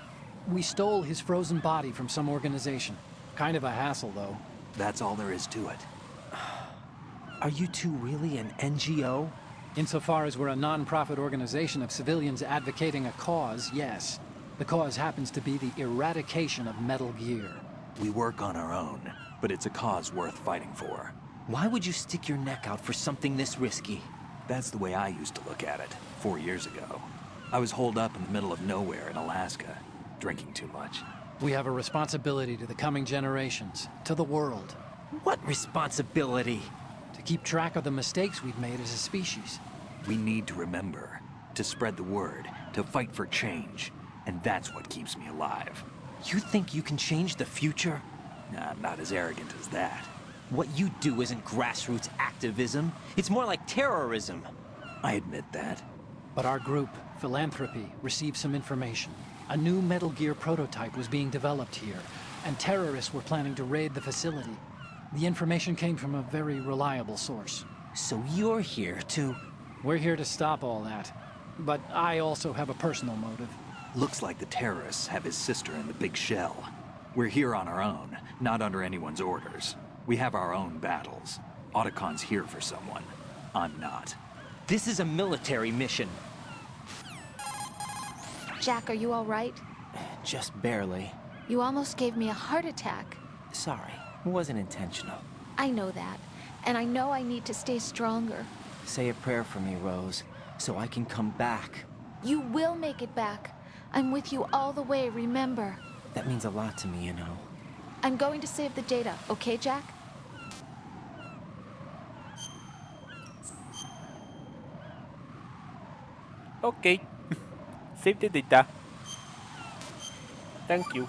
We stole his frozen body from some organization. Kind of a hassle, though. That's all there is to it. Are you two really an NGO? Insofar as we're a non-profit organization of civilians advocating a cause, yes. The cause happens to be the eradication of Metal Gear. We work on our own, but it's a cause worth fighting for. Why would you stick your neck out for something this risky? That's the way I used to look at it, 4 years ago. I was holed up in the middle of nowhere in Alaska, drinking too much. We have a responsibility to the coming generations, to the world. What responsibility? To keep track of the mistakes we've made as a species. We need to remember, to spread the word, to fight for change. And that's what keeps me alive. You think you can change the future? Nah, I'm not as arrogant as that. What you do isn't grassroots activism. It's more like terrorism. I admit that. But our group, Philanthropy, received some information. A new Metal Gear prototype was being developed here, and terrorists were planning to raid the facility. The information came from a very reliable source. So you're here to... We're here to stop all that. But I also have a personal motive. Looks like the terrorists have his sister in the big shell. We're here on our own, not under anyone's orders. We have our own battles. Otacon's here for someone. I'm not. This is a military mission. Jack, are you all right? Just barely. You almost gave me a heart attack. Sorry, it wasn't intentional. I know that. And I know I need to stay stronger. Say a prayer for me, Rose, so I can come back. You will make it back. I'm with you all the way, remember? That means a lot to me, you know. I'm going to save the data, okay, Jack? Okay. Save the data. Thank you.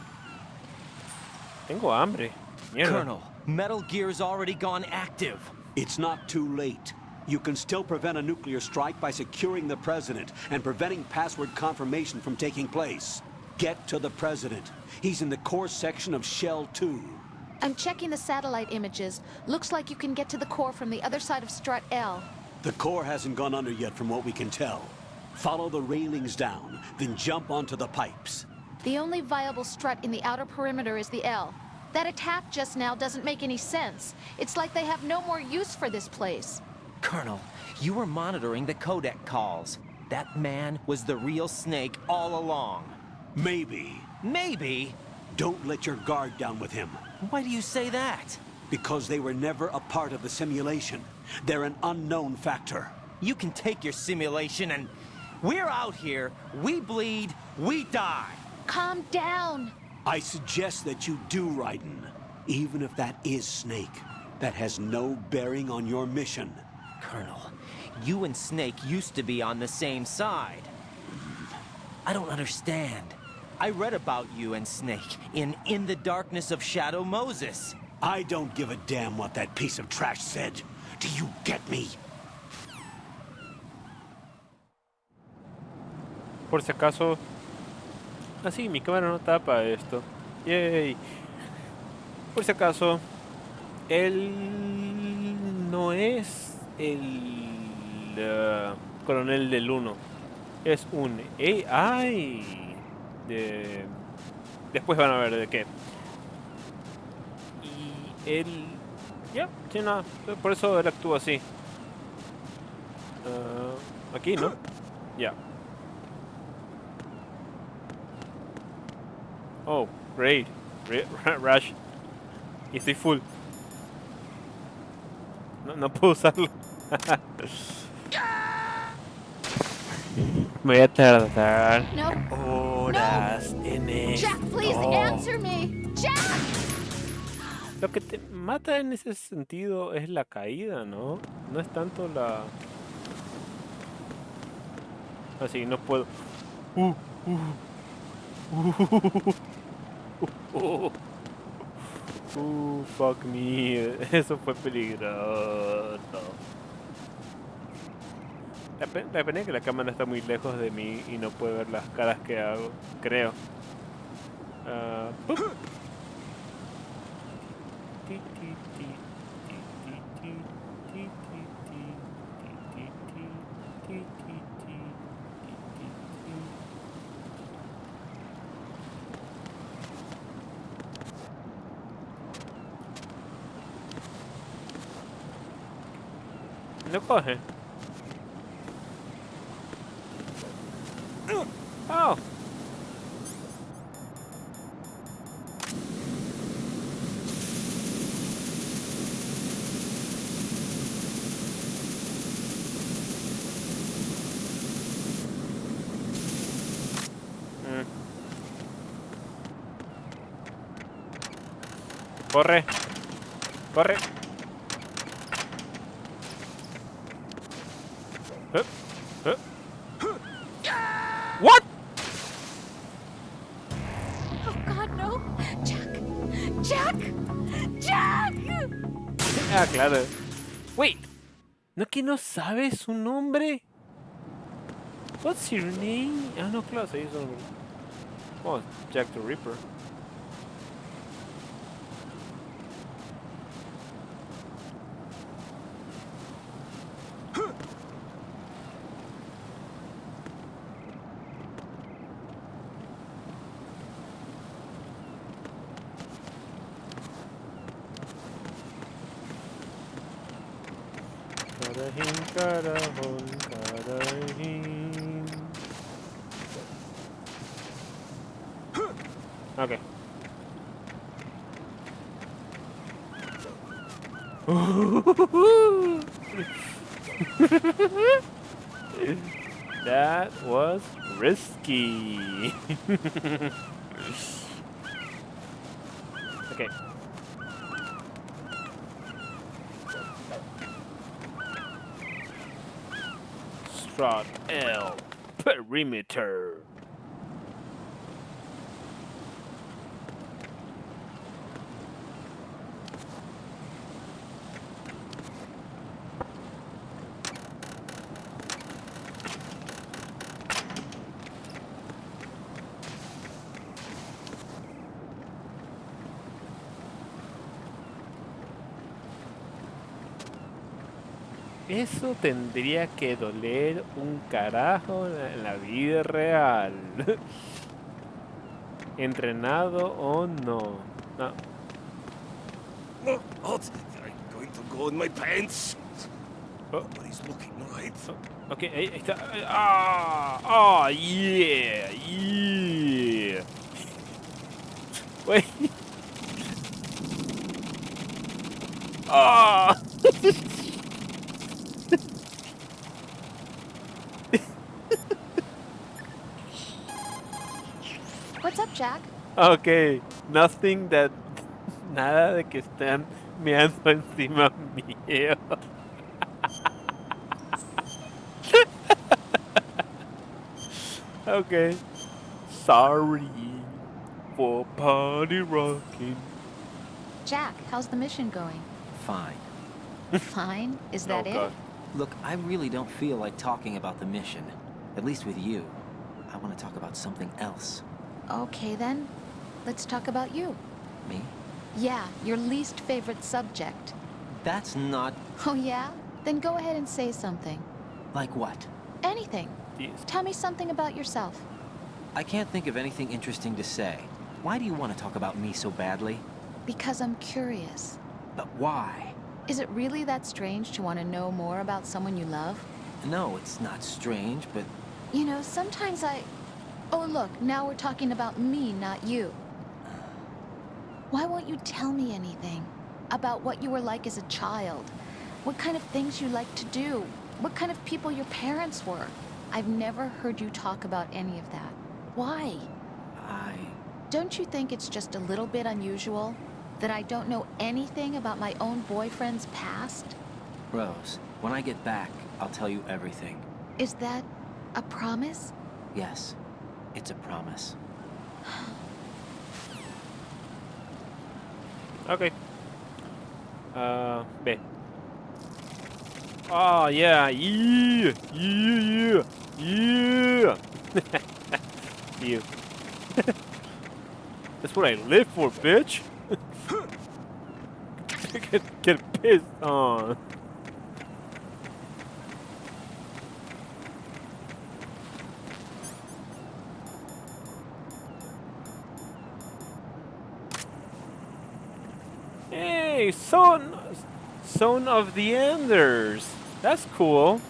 Tengo hambre. Mierda. Colonel, Metal Gear's already gone active. It's not too late. You can still prevent a nuclear strike by securing the president and preventing password confirmation from taking place. Get to the president. He's in the core section of Shell 2. I'm checking the satellite images. Looks like you can get to the core from the other side of Strut L. The core hasn't gone under yet from what we can tell. Follow the railings down, then jump onto the pipes. The only viable strut in the outer perimeter is the L. That attack just now doesn't make any sense. It's like they have no more use for this place. Colonel, you were monitoring the codec calls. That man was the real Snake all along. Maybe. Maybe? Don't let your guard down with him. Why do you say that? Because they were never a part of the simulation. They're an unknown factor. You can take your simulation and... We're out here, we bleed, we die. Calm down. I suggest that you do, Raiden. Even if that is Snake, that has no bearing on your mission. Colonel, you and Snake used to be on the same side. I don't understand. I read about you and Snake in the Darkness of Shadow Moses. I don't give a damn what that piece of trash said. Do you get me? Por si acaso... Ah, sí, mi cámara no tapa esto. Yay. Por si acaso, él no es el coronel del 1. Es un AI. Después van a ver de qué. Y él... Ya, sí, nada. Por eso él actúa así. Aquí, ¿no? Ya. Oh, Raid. Rush. Y estoy full. No puedo usarlo. Me voy a tardar horas en esto. Jack, please answer me. Jack! Lo que te mata en ese sentido es la caída, ¿no? No es tanto la... Así, no puedo... Fuck me. Eso fue peligroso. La pena es que la cámara está muy lejos de mí y no puede ver las caras que hago, creo. No coge. Oh. Corre. Corre. What? Oh God, no! Jack! Jack! Jack! Ah, claro. Wait. ¿No que no sabes su nombre? What's your name? Ah, no, claro, se hizo un... Oh, Jack the Ripper. Carajón, carajín. Okay. That was risky. Okay. Strut L perimeter. Eso tendría que doler un carajo en la vida real. Entrenado o no. No. What? I'm going to go in my pants. Nobody's looking, right? Ok, ahí está. Ah, yeah, yeah. Wait. Ah. What's up, Jack? Ok, nothing that... Nada de que están meando encima mío. Ok. Sorry. for party rocking. Jack, how's the mission going? Fine. Fine? Is that it? Look, I really don't feel like talking about the mission. At least with you. I want to talk about something else. Okay then. Let's talk about you. Me? Yeah, your least favorite subject. That's not... Oh yeah? Then go ahead and say something. Like what? Anything. Yes. Tell me something about yourself. I can't think of anything interesting to say. Why do you want to talk about me so badly? Because I'm curious. But why? Is it really that strange to want to know more about someone you love? No, it's not strange, but... You know, sometimes I... Oh look, now we're talking about me, not you. Why won't you tell me anything? About what you were like as a child? What kind of things you liked to do? What kind of people your parents were? I've never heard you talk about any of that. Why? Don't you think it's just a little bit unusual? That I don't know anything about my own boyfriend's past? Rose, when I get back, I'll tell you everything. Is that a promise? Yes, it's a promise. Okay. B. Oh yeah, yeah, yeah, yeah. You. That's what I live for, bitch. Get pissed on. Hey, son of the Enders. That's cool.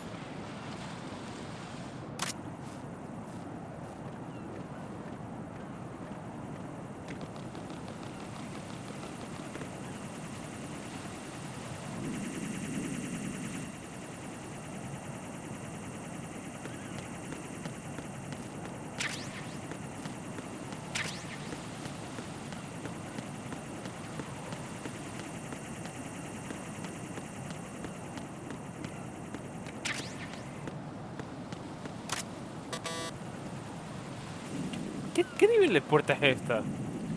¿Qué nivel de puerta es esta?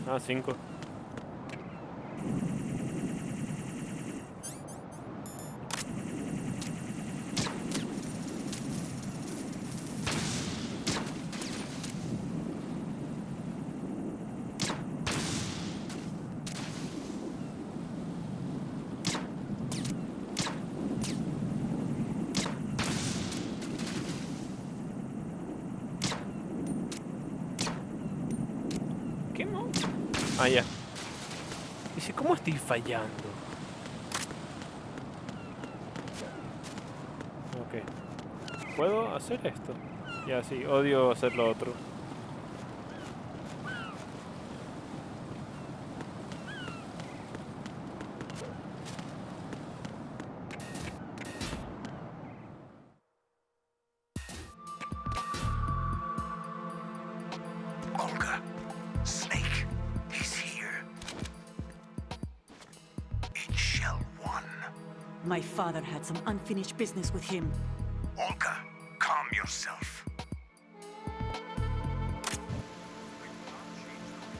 Ah, 5. Ah, ya. Dice, ¿cómo estoy fallando? Ok. ¿Puedo hacer esto? Ya, sí, odio hacer lo otro. Olga, Snake, he's here. In Shell 1. My father had some unfinished business with him. Olga, calm yourself.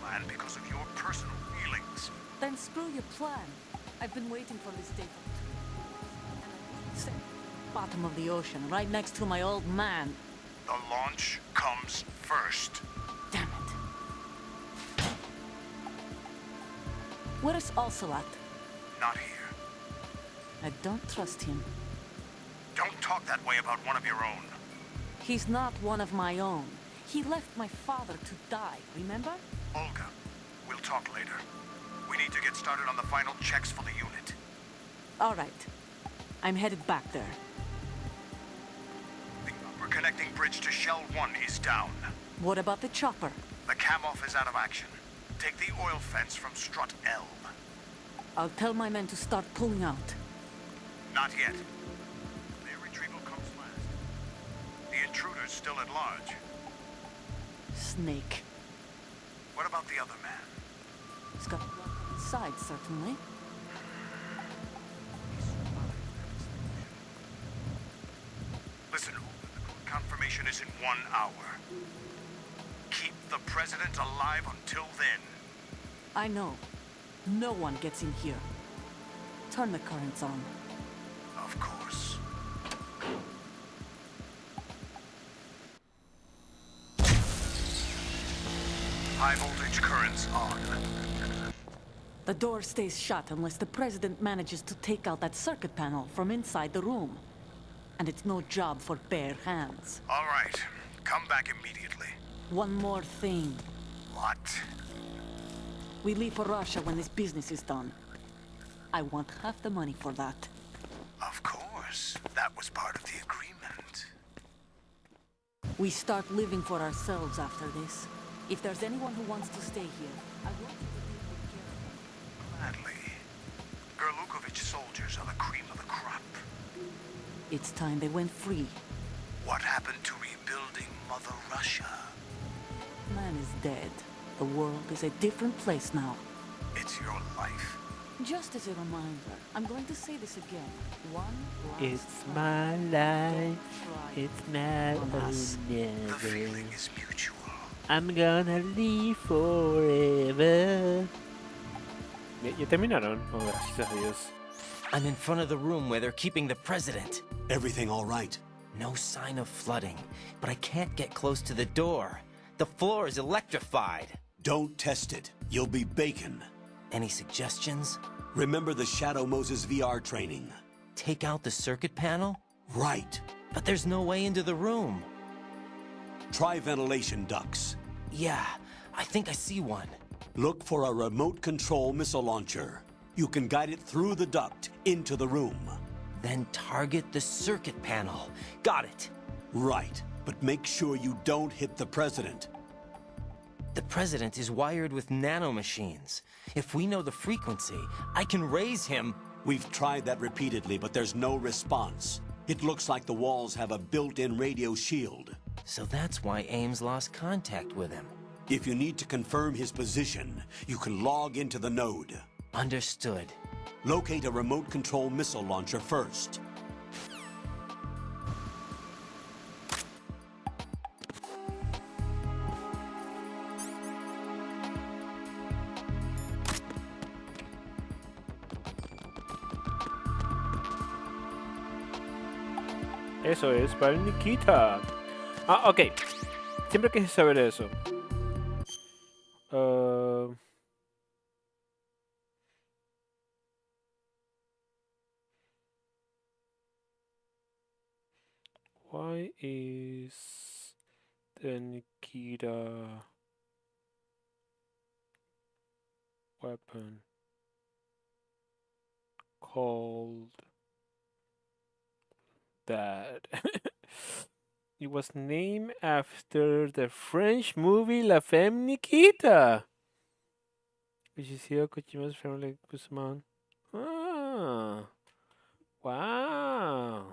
Plan because of your personal feelings. Then spill your plan. I've been waiting for this day for 2 years. Bottom of the ocean, right next to my old man. The launch comes first. Damn it. Where's Ocelot? Not here. I don't trust him. Don't talk that way about one of your own. He's not one of my own. He left my father to die, remember? Olga, we'll talk later. We need to get started on the final checks for the unit. All right. I'm headed back there. The upper connecting bridge to Shell 1 is down. What about the chopper? The cam-off is out of action. Take the oil fence from strut L. I'll tell my men to start pulling out. Not yet. Their retrieval comes last. The intruder's still at large. Snake. What about the other man? He's got blood on his side, certainly. Listen, the confirmation is in 1 hour. Keep the president alive until then. I know. No one gets in here. Turn the currents on. Of course. High voltage currents on. The door stays shut unless the president manages to take out that circuit panel from inside the room. And it's no job for bare hands. All right. Come back immediately. One more thing. What? We leave for Russia when this business is done. I want half the money for that. Of course. That was part of the agreement. We start living for ourselves after this. If there's anyone who wants to stay here, I want you to deal with Girafa. Gladly. Gerlukovich soldiers are the cream of the crop. It's time they went free. What happened to rebuilding Mother Russia? Man is dead. The world is a different place now. It's your life. Just as a reminder, I'm going to say this again. One last It's time. my life. Try It's not on us. The feeling is mutual. I'm gonna live forever. ¿Ya terminaron? Oh, gracias a Dios. I'm in front of the room where they're keeping the president. Everything all right? No sign of flooding, but I can't get close to the door. The floor is electrified. Don't test it. You'll be bacon. Any suggestions? Remember the Shadow Moses VR training. Take out the circuit panel? Right. But there's no way into the room. Try ventilation ducts. Yeah, I think I see one. Look for a remote control missile launcher. You can guide it through the duct into the room. Then target the circuit panel. Got it. Right, but make sure you don't hit the president. The president is wired with nanomachines. If we know the frequency, I can raise him. We've tried that repeatedly, but there's no response. It looks like the walls have a built-in radio shield. So that's why Ames lost contact with him. If you need to confirm his position, you can log into the node. Understood. Locate a remote control missile launcher first. Eso es para el Nikita. Ah, ok. Siempre quise saber eso. Why is the Nikita weapon called that? It was named after the French movie La Femme Nikita, which is here Kojima's family Guzman. Ah, wow.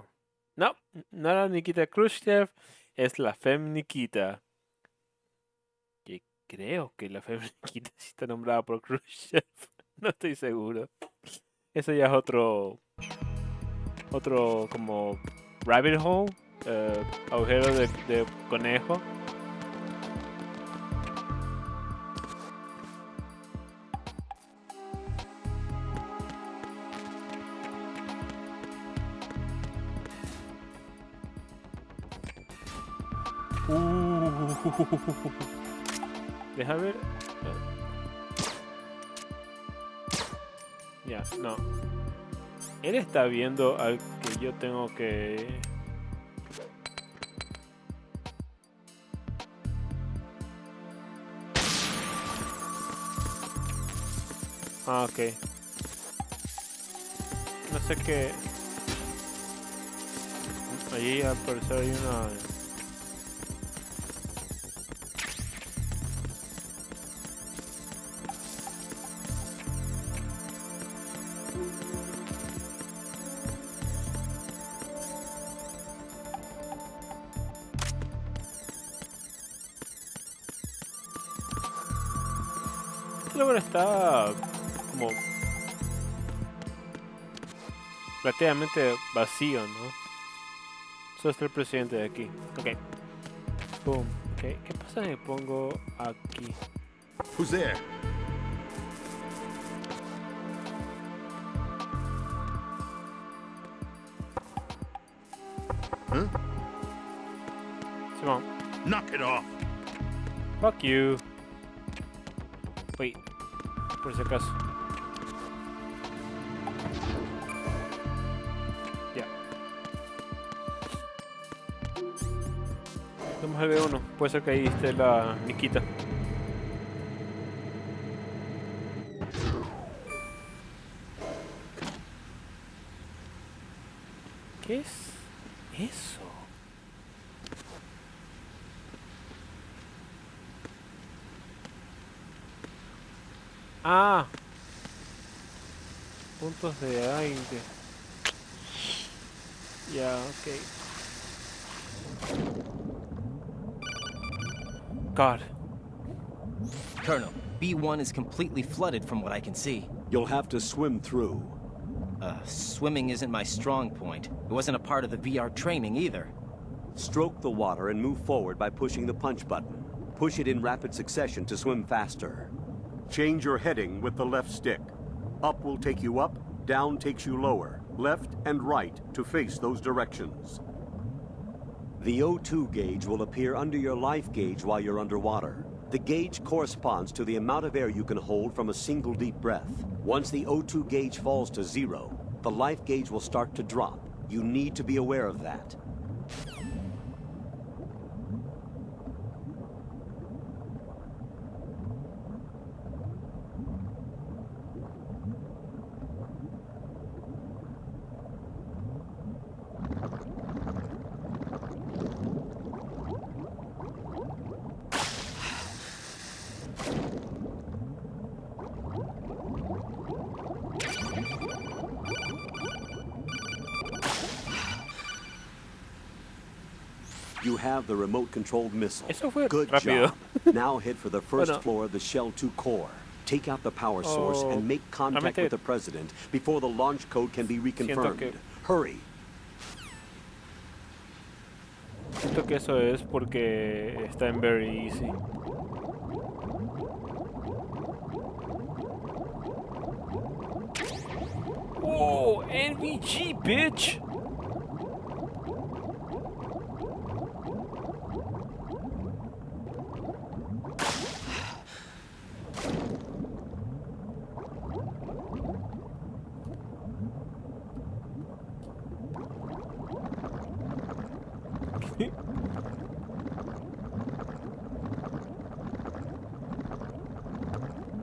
No, no era Nikita Khrushchev, es la Femme Nikita. Que creo que la Femme Nikita sí está nombrada por Khrushchev. No estoy seguro. Eso ya es otro como rabbit hole, agujero de conejo. Deja ver. Ya, no. Él está viendo al que yo tengo que... Ah, ok. No sé qué... Allí al parecer hay una... Este lugar está como relativamente vacío, ¿no? Solo está el presidente de aquí. Ok. Boom. Ok. ¿Qué pasa si me pongo aquí? Who's there? Huh? Simón. Knock it off. Fuck you. Wait. Por si acaso. Ya. Vamos al B1. Puede ser que ahí esté la Nikita. ¿Qué es eso? Ah. Puntos de aire. Ya, ok. God. Colonel, B1 is completely flooded from what I can see. You'll have to swim through. Swimming isn't my strong point. It wasn't a part of the VR training either. Stroke the water and move forward by pushing the punch button. Push it in rapid succession to swim faster. Change your heading with the left stick. Up will take you up, down takes you lower, left and right to face those directions. The O2 gauge will appear under your life gauge while you're underwater. The gauge corresponds to the amount of air you can hold from a single deep breath. Once the O2 gauge falls to 0, the life gauge will start to drop. You need to be aware of that. You have the remote-controlled missile. Eso fue Good rápido. job. Now head for the first floor of the Shell 2 core. Take out the power source and make contact with the President before the launch code can be reconfirmed. Hurry. Siento que eso es porque está en very easy. Whoa, NVG, bitch!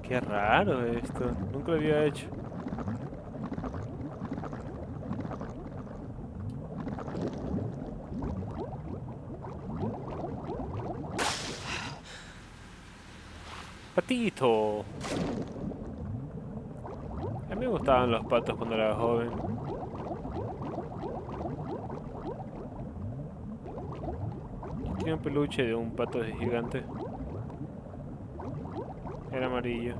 Qué raro esto, nunca lo había hecho. Patito. A mí me gustaban los patos cuando era joven. Yo tenía un peluche de un pato gigante. Era amarillo.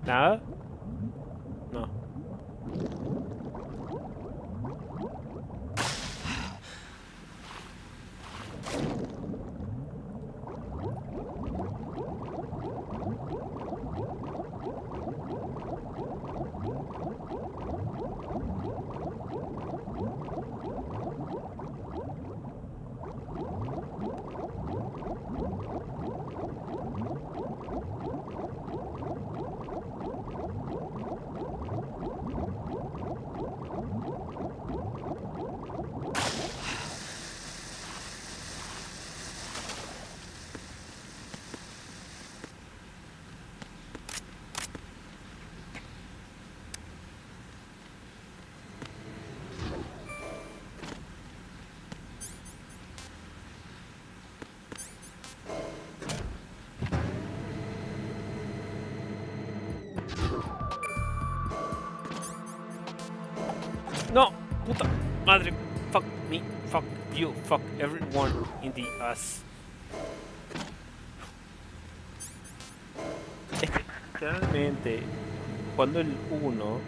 ¿Nada? No. No, puta madre. Fuck me, fuck you, fuck everyone in the ass. Es que realmente cuando el 1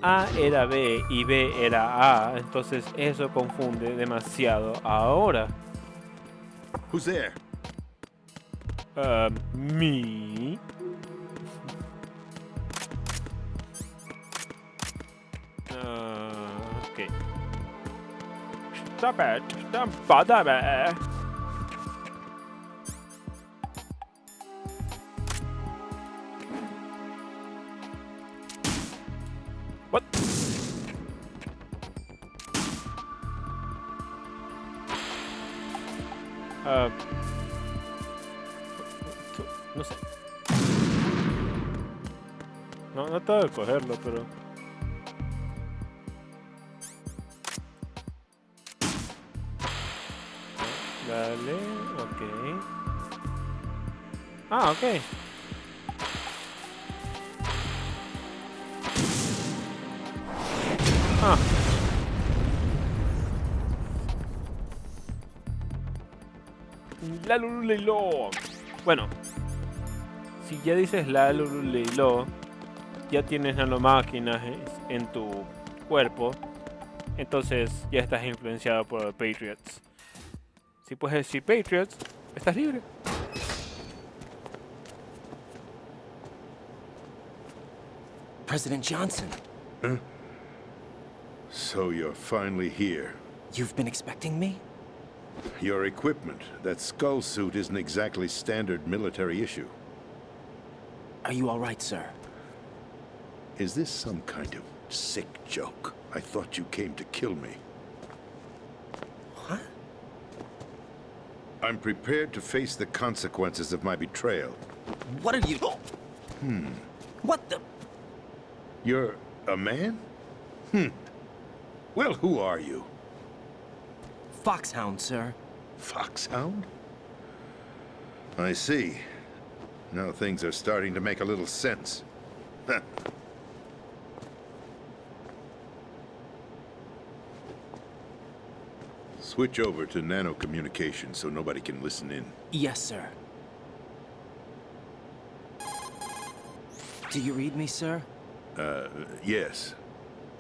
A era B y B era A, entonces eso confunde demasiado. Ahora, Who's there? me. Okay. Stop it. Don't bother me. What? No sé. No estaba de cogerlo, pero... Dale, ok. Ah, ok. Ah. La Lululeilo. Bueno, si ya dices la Lululeilo, ya tienes nanomáquinas en tu cuerpo, entonces ya estás influenciado por los Patriots. Si puedes decir Patriots, estás libre. President Johnson. Huh? So you're finally here. You've been expecting me? Your equipment, that skull suit isn't exactly standard military issue. Are you all right, sir? Is this some kind of sick joke? I thought you came to kill me. What? I'm prepared to face the consequences of my betrayal. What are you... What the... You're a man? Well, who are you? Foxhound, sir. Foxhound? I see. Now things are starting to make a little sense. Switch over to nano-communication so nobody can listen in. Yes, sir. Do you read me, sir? Yes.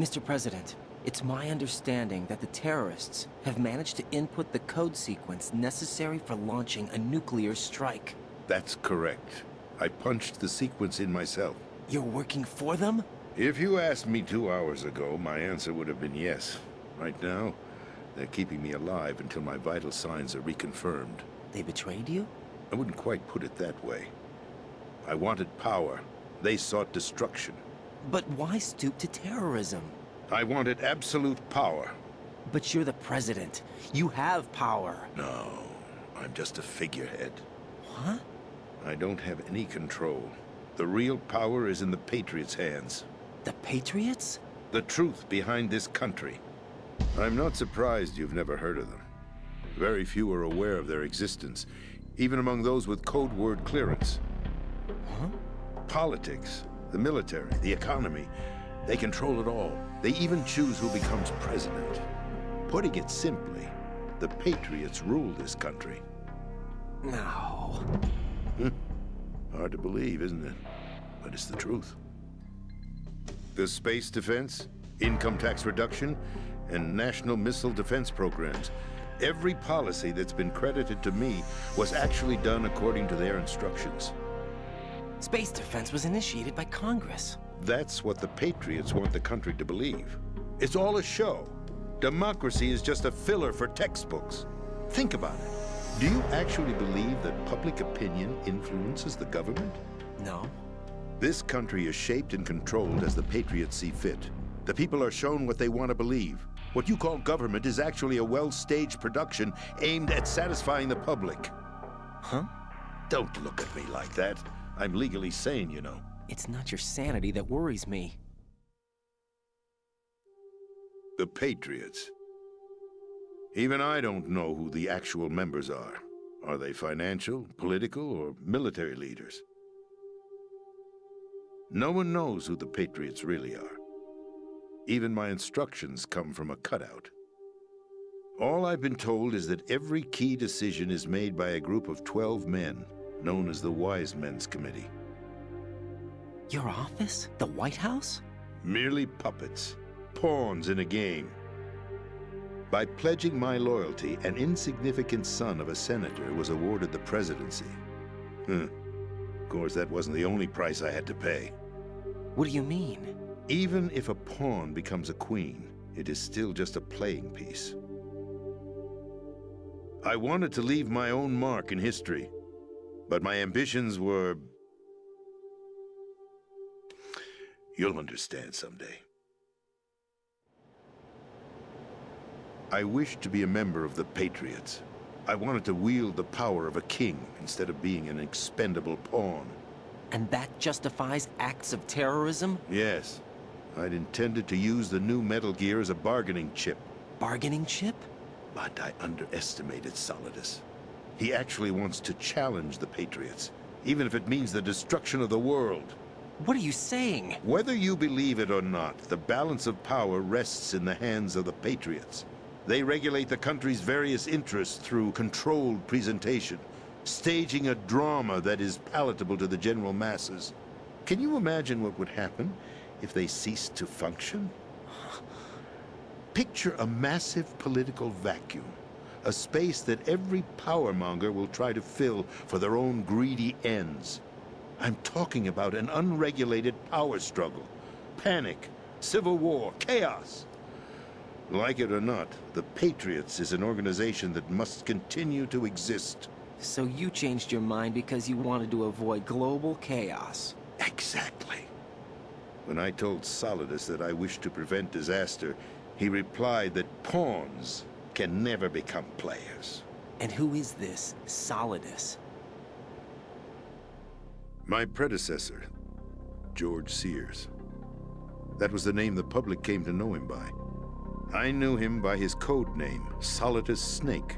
Mr. President, it's my understanding that the terrorists have managed to input the code sequence necessary for launching a nuclear strike. That's correct. I punched the sequence in myself. You're working for them? If you asked me 2 hours ago, my answer would have been yes. Right now, they're keeping me alive until my vital signs are reconfirmed. They betrayed you? I wouldn't quite put it that way. I wanted power. They sought destruction. But why stoop to terrorism? I wanted absolute power. But you're the president. You have power. No, I'm just a figurehead. What? I don't have any control. The real power is in the Patriots' hands. The Patriots? The truth behind this country. I'm not surprised you've never heard of them. Very few are aware of their existence, even among those with code word clearance. Huh? Politics, the military, the economy, they control it all. They even choose who becomes president. Putting it simply, the Patriots rule this country. No. Hard to believe, isn't it? But it's the truth. The space defense, income tax reduction, and national missile defense programs. Every policy that's been credited to me was actually done according to their instructions. Space defense was initiated by Congress. That's what the Patriots want the country to believe. It's all a show. Democracy is just a filler for textbooks. Think about it. Do you actually believe that public opinion influences the government? No. This country is shaped and controlled as the Patriots see fit. The people are shown what they want to believe. What you call government is actually a well-staged production aimed at satisfying the public. Huh? Don't look at me like that. I'm legally sane, you know. It's not your sanity that worries me. The Patriots. Even I don't know who the actual members are. Are they financial, political, or military leaders? No one knows who the Patriots really are. Even my instructions come from a cutout. All I've been told is that every key decision is made by a group of 12 men, known as the Wise Men's Committee. Your office? The White House? Merely puppets, pawns in a game. By pledging my loyalty, an insignificant son of a senator was awarded the presidency. Of course, that wasn't the only price I had to pay. What do you mean? Even if a pawn becomes a queen, it is still just a playing piece. I wanted to leave my own mark in history, but my ambitions were... You'll understand someday. I wished to be a member of the Patriots. I wanted to wield the power of a king instead of being an expendable pawn. And that justifies acts of terrorism? Yes. I'd intended to use the new Metal Gear as a bargaining chip. Bargaining chip? But I underestimated Solidus. He actually wants to challenge the Patriots, even if it means the destruction of the world. What are you saying? Whether you believe it or not, the balance of power rests in the hands of the Patriots. They regulate the country's various interests through controlled presentation, staging a drama that is palatable to the general masses. Can you imagine what would happen if they ceased to function? Picture a massive political vacuum, a space that every powermonger will try to fill for their own greedy ends. I'm talking about an unregulated power struggle, panic, civil war, chaos. Like it or not, the Patriots is an organization that must continue to exist. So you changed your mind because you wanted to avoid global chaos. Exactly. When I told Solidus that I wished to prevent disaster, he replied that pawns can never become players. And who is this Solidus? My predecessor, George Sears. That was the name the public came to know him by. I knew him by his code name, Solidus Snake.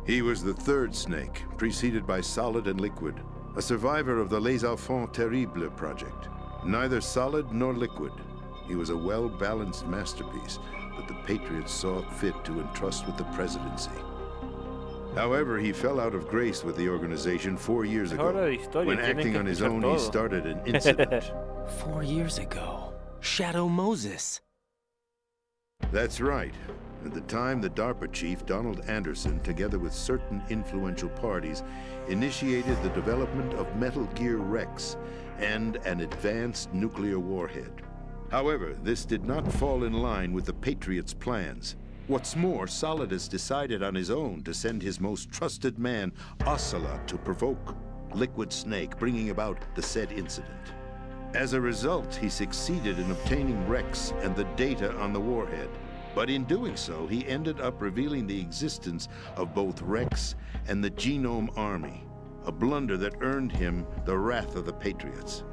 He was the third Snake, preceded by Solid and Liquid, a survivor of the Les Enfants Terribles project. Neither solid nor liquid. He was a well-balanced masterpiece that the Patriots saw fit to entrust with the presidency. However, he fell out of grace with the organization 4 years ago. When acting on his own, he started an incident. 4 years ago. Shadow Moses. That's right. At the time, the DARPA chief, Donald Anderson, together with certain influential parties, initiated the development of Metal Gear Rex and an advanced nuclear warhead. However, this did not fall in line with the Patriots' plans. What's more, Solidus decided on his own to send his most trusted man, Ocelot, to provoke Liquid Snake, bringing about the said incident. As a result, he succeeded in obtaining Rex and the data on the warhead. But in doing so, he ended up revealing the existence of both Rex and the Genome Army, a blunder that earned him the wrath of the Patriots.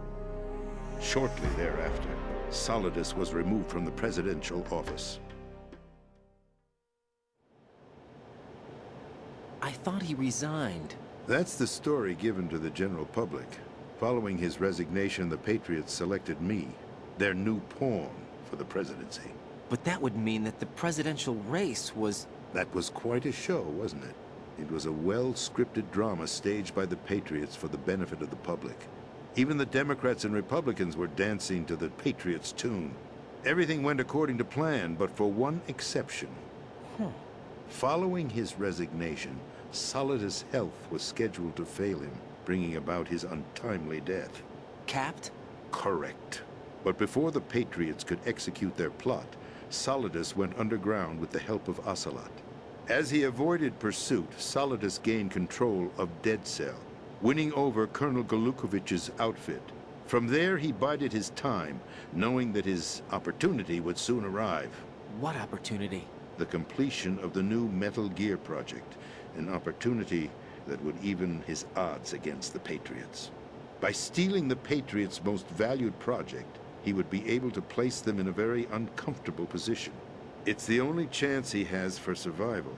Shortly thereafter, Solidus was removed from the presidential office. I thought he resigned. That's the story given to the general public. Following his resignation, the Patriots selected me, their new pawn, for the presidency. But that would mean that the presidential race was... That was quite a show, wasn't it? It was a well-scripted drama staged by the Patriots for the benefit of the public. Even the Democrats and Republicans were dancing to the Patriots' tune. Everything went according to plan, but for one exception. Following his resignation, Solidus' health was scheduled to fail him, bringing about his untimely death. Capped? Correct. But before the Patriots could execute their plot, Solidus went underground with the help of Ocelot. As he avoided pursuit, Solidus gained control of Dead Cell, winning over Colonel Golukovich's outfit. From there, he bided his time, knowing that his opportunity would soon arrive. What opportunity? The completion of the new Metal Gear project, an opportunity that would even his odds against the Patriots. By stealing the Patriots' most valued project, he would be able to place them in a very uncomfortable position. It's the only chance he has for survival.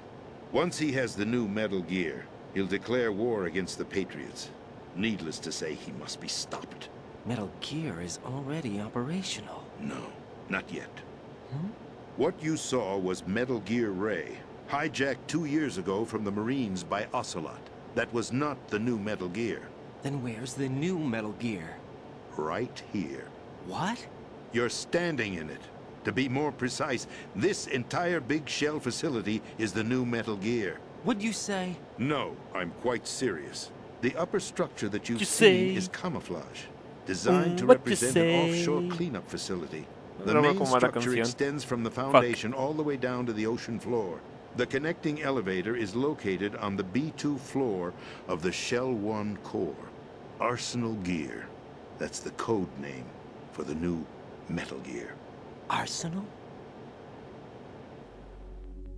Once he has the new Metal Gear, he'll declare war against the Patriots. Needless to say, he must be stopped. Metal Gear is already operational. No, not yet. What you saw was Metal Gear Ray, hijacked 2 years ago from the Marines by Ocelot. That was not the new Metal Gear. Then where's the new Metal Gear? Right here. What? You're standing in it. To be more precise, this entire big shell facility is the new Metal Gear. What'd you say? No, I'm quite serious. The upper structure that you've seen is camouflage, designed to represent an offshore cleanup facility. The main structure extends from the foundation all the way down to the ocean floor. The connecting elevator is located on the B2 floor of the Shell 1 core. Arsenal Gear. That's the code name for the new Metal Gear. Arsenal?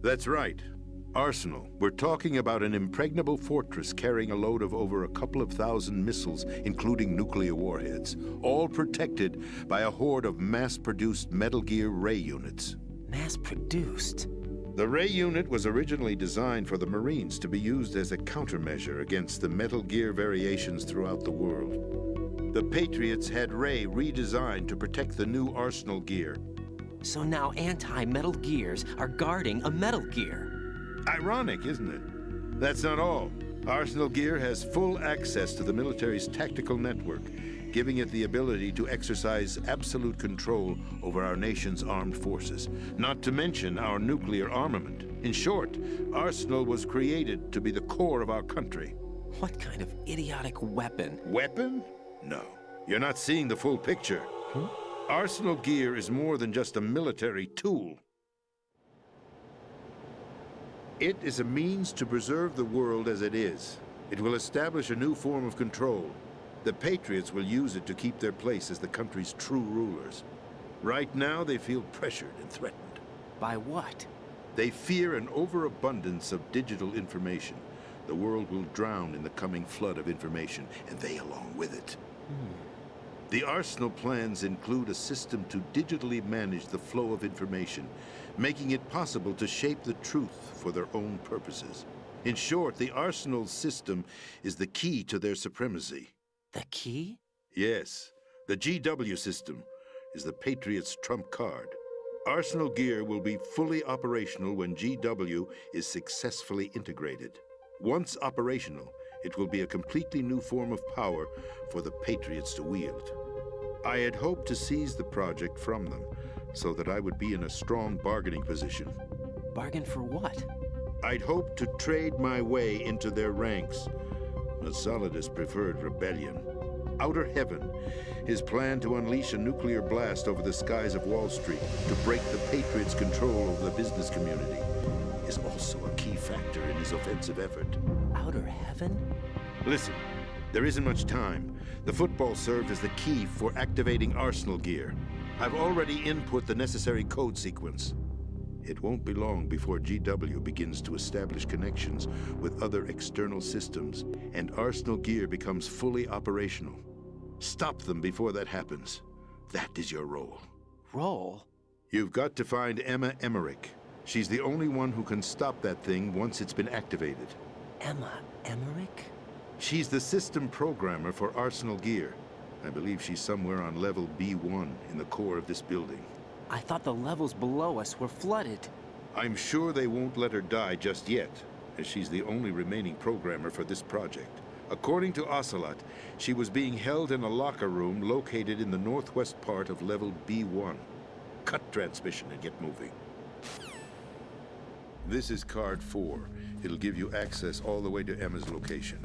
That's right. Arsenal. We're talking about an impregnable fortress carrying a load of over a couple of thousand missiles, including nuclear warheads, all protected by a horde of mass-produced Metal Gear Ray units. Mass-produced? The Ray unit was originally designed for the Marines to be used as a countermeasure against the Metal Gear variations throughout the world. The Patriots had Ray redesigned to protect the new Arsenal Gear. So now anti-Metal Gears are guarding a Metal Gear. Ironic, isn't it? That's not all. Arsenal Gear has full access to the military's tactical network, giving it the ability to exercise absolute control over our nation's armed forces, not to mention our nuclear armament. In short, Arsenal was created to be the core of our country. What kind of idiotic weapon? Weapon? No. You're not seeing the full picture. Arsenal Gear is more than just a military tool. It is a means to preserve the world as it is. It will establish a new form of control. The Patriots will use it to keep their place as the country's true rulers. Right now, they feel pressured and threatened. By what? They fear an overabundance of digital information. The world will drown in the coming flood of information, and they along with it. The Arsenal plans include a system to digitally manage the flow of information, making it possible to shape the truth for their own purposes. In short, the Arsenal system is the key to their supremacy. The key? Yes. The GW system is the Patriots' trump card. Arsenal Gear will be fully operational when GW is successfully integrated. Once operational, it will be a completely new form of power for the Patriots to wield. I had hoped to seize the project from them, so that I would be in a strong bargaining position. Bargain for what? I'd hoped to trade my way into their ranks, but Solidus preferred rebellion. Outer Heaven, his plan to unleash a nuclear blast over the skies of Wall Street to break the Patriots' control over the business community, is also a key factor in his offensive effort. Outer Heaven? Listen, there isn't much time. The football served as the key for activating Arsenal Gear. I've already input the necessary code sequence. It won't be long before GW begins to establish connections with other external systems, and Arsenal Gear becomes fully operational. Stop them before that happens. That is your role. Role? You've got to find Emma Emmerich. She's the only one who can stop that thing once it's been activated. Emma Emmerich? She's the system programmer for Arsenal Gear. I believe she's somewhere on level B1 in the core of this building. I thought the levels below us were flooded. I'm sure they won't let her die just yet, as she's the only remaining programmer for this project. According to Ocelot, she was being held in a locker room located in the northwest part of level B1. Cut transmission and get moving. This is card 4. It'll give you access all the way to Emma's location.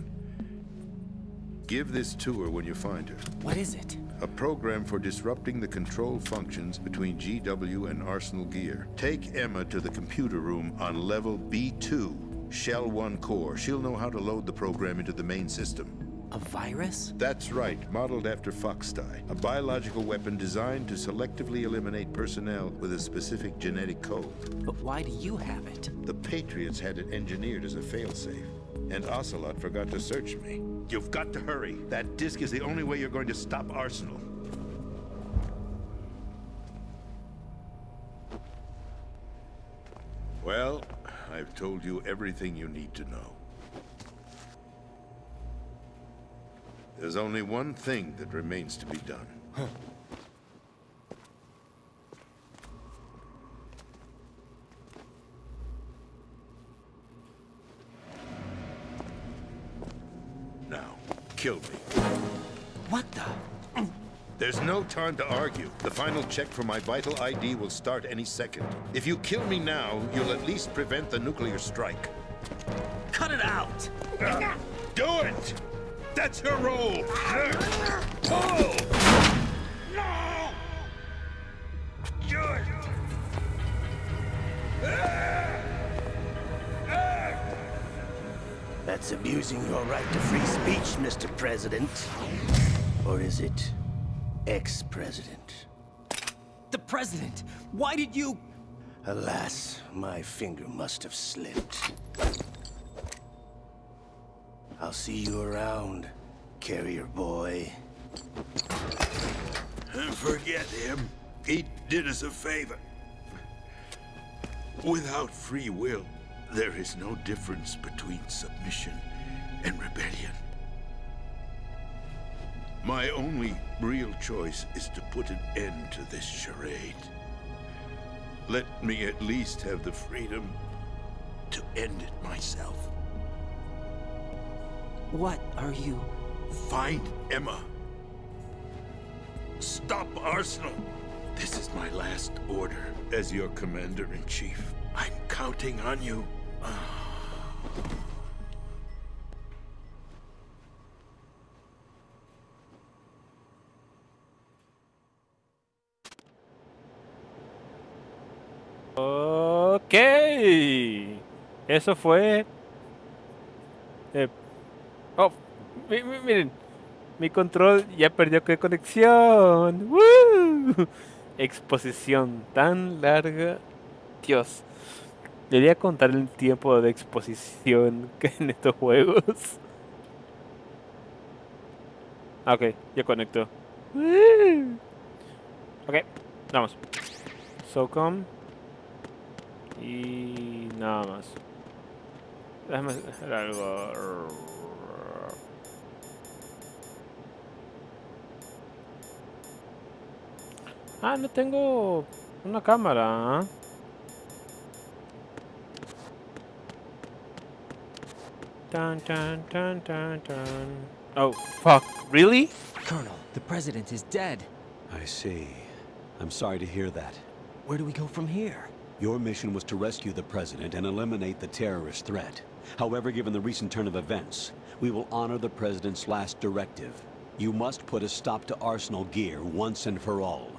Give this to her when you find her. What is it? A program for disrupting the control functions between GW and Arsenal Gear. Take Emma to the computer room on level B2, Shell 1 core. She'll know how to load the program into the main system. A virus? That's right, modeled after Foxdie. A biological weapon designed to selectively eliminate personnel with a specific genetic code. But why do you have it? The Patriots had it engineered as a failsafe, and Ocelot forgot to search me. You've got to hurry. That disk is the only way you're going to stop Arsenal. Well, I've told you everything you need to know. There's only one thing that remains to be done. kill me. What the? There's no time to argue. The final check for my vital ID will start any second. If you kill me now, you'll at least prevent the nuclear strike. Cut it out! Do it! That's your role! Pull! No! Do it! That's abusing your right to free speech, Mr. President. Or is it ex-president? The president! Why did you... Alas, my finger must have slipped. I'll see you around, carrier boy. Forget him. He did us a favor. Without free will, there is no difference between submission and rebellion. My only real choice is to put an end to this charade. Let me at least have the freedom to end it myself. What are you... Find Emma. Stop Arsenal. This is my last order as your commander-in-chief. I'm counting on you. Ok. Eso fue... Oh, miren. Mi control ya perdió conexión. ¡Woo! Exposición tan larga. Dios. Debería contar el tiempo de exposición que en estos juegos. Ah, ok, ya conectó. ¡Woo! Ok, vamos. SOCOM. Y nada más. Déjame hacer algo. Ah, no tengo una cámara. ¿Eh? Dun, dun, dun, dun, dun. Oh, fuck. Really? Colonel, the president is dead. I see. I'm sorry to hear that. Where do we go from here? Your mission was to rescue the president and eliminate the terrorist threat. However, given the recent turn of events, we will honor the president's last directive. You must put a stop to Arsenal Gear once and for all.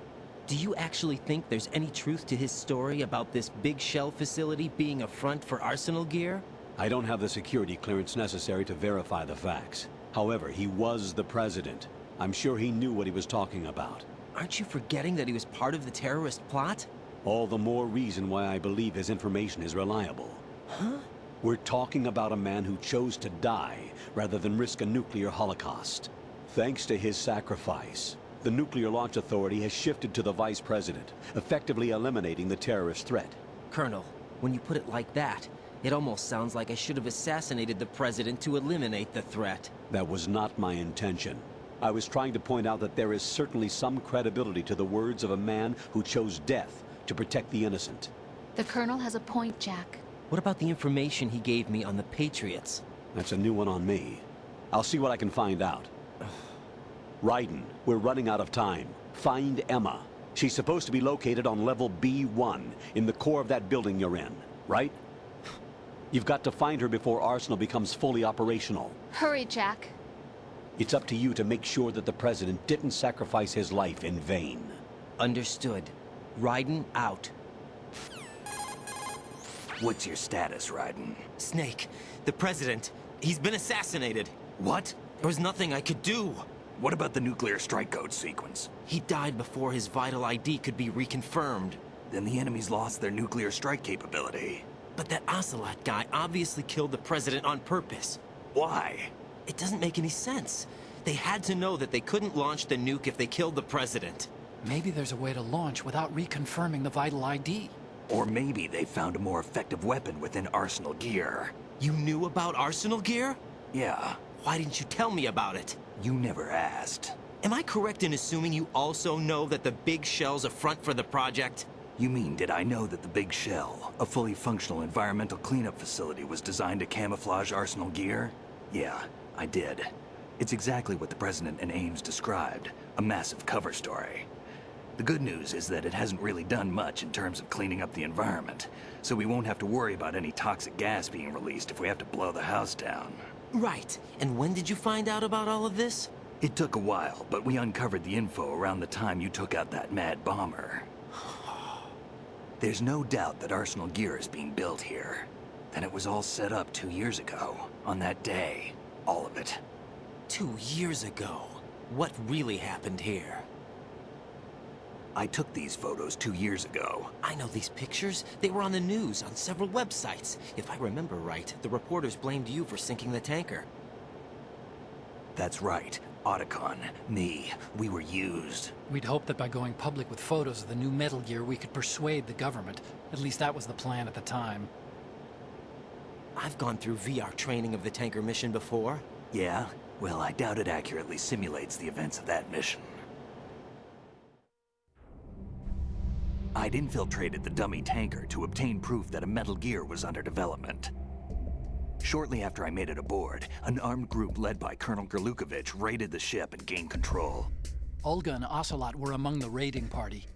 Do you actually think there's any truth to his story about this big shell facility being a front for Arsenal Gear? I don't have the security clearance necessary to verify the facts. However, he was the president. I'm sure he knew what he was talking about. Aren't you forgetting that he was part of the terrorist plot? All the more reason why I believe his information is reliable. Huh? We're talking about a man who chose to die rather than risk a nuclear holocaust. Thanks to his sacrifice, the Nuclear Launch Authority has shifted to the Vice President, effectively eliminating the terrorist threat. Colonel, when you put it like that, it almost sounds like I should have assassinated the President to eliminate the threat. That was not my intention. I was trying to point out that there is certainly some credibility to the words of a man who chose death to protect the innocent. The Colonel has a point, Jack. What about the information he gave me on the Patriots? That's a new one on me. I'll see what I can find out. Raiden, we're running out of time. Find Emma. She's supposed to be located on level B1, in the core of that building you're in, right? You've got to find her before Arsenal becomes fully operational. Hurry, Jack. It's up to you to make sure that the President didn't sacrifice his life in vain. Understood. Raiden out. What's your status, Raiden? Snake, the President, he's been assassinated. What? There was nothing I could do. What about the nuclear strike code sequence? He died before his vital ID could be reconfirmed. Then the enemy's lost their nuclear strike capability. But that Ocelot guy obviously killed the President on purpose. Why? It doesn't make any sense. They had to know that they couldn't launch the nuke if they killed the President. Maybe there's a way to launch without reconfirming the vital ID. Or maybe they found a more effective weapon within Arsenal Gear. You knew about Arsenal Gear? Yeah. Why didn't you tell me about it? You never asked. Am I correct in assuming you also know that the Big Shell's a front for the project? You mean, did I know that the Big Shell, a fully functional environmental cleanup facility, was designed to camouflage Arsenal Gear? Yeah, I did. It's exactly what the President and Ames described, a massive cover story. The good news is that it hasn't really done much in terms of cleaning up the environment, so we won't have to worry about any toxic gas being released if we have to blow the house down. Right. And when did you find out about all of this? It took a while, but we uncovered the info around the time you took out that mad bomber. There's no doubt that Arsenal gear is being built here. Then it was all set up 2 years ago, on that day. All of it. 2 years ago? What really happened here? I took these photos 2 years ago. I know these pictures. They were on the news, on several websites. If I remember right, the reporters blamed you for sinking the tanker. That's right. Otacon, me, we were used. We'd hoped that by going public with photos of the new Metal Gear, we could persuade the government. At least that was the plan at the time. I've gone through VR training of the tanker mission before. Yeah? Well, I doubt it accurately simulates the events of that mission. I'd infiltrated the dummy tanker to obtain proof that a Metal Gear was under development. Shortly after I made it aboard, an armed group led by Colonel Gerlukovich raided the ship and gained control. Olga and Ocelot were among the raiding party.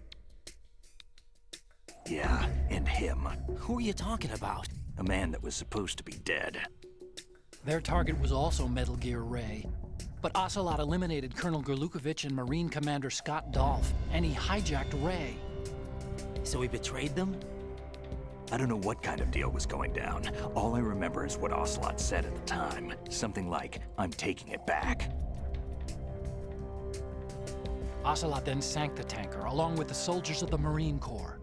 Yeah, and him. Who are you talking about? A man that was supposed to be dead. Their target was also Metal Gear Ray. But Ocelot eliminated Colonel Gerlukovich and Marine Commander Scott Dolph, and he hijacked Ray. So he betrayed them? I don't know what kind of deal was going down. All I remember is what Ocelot said at the time. Something like, "I'm taking it back." Ocelot then sank the tanker, along with the soldiers of the Marine Corps.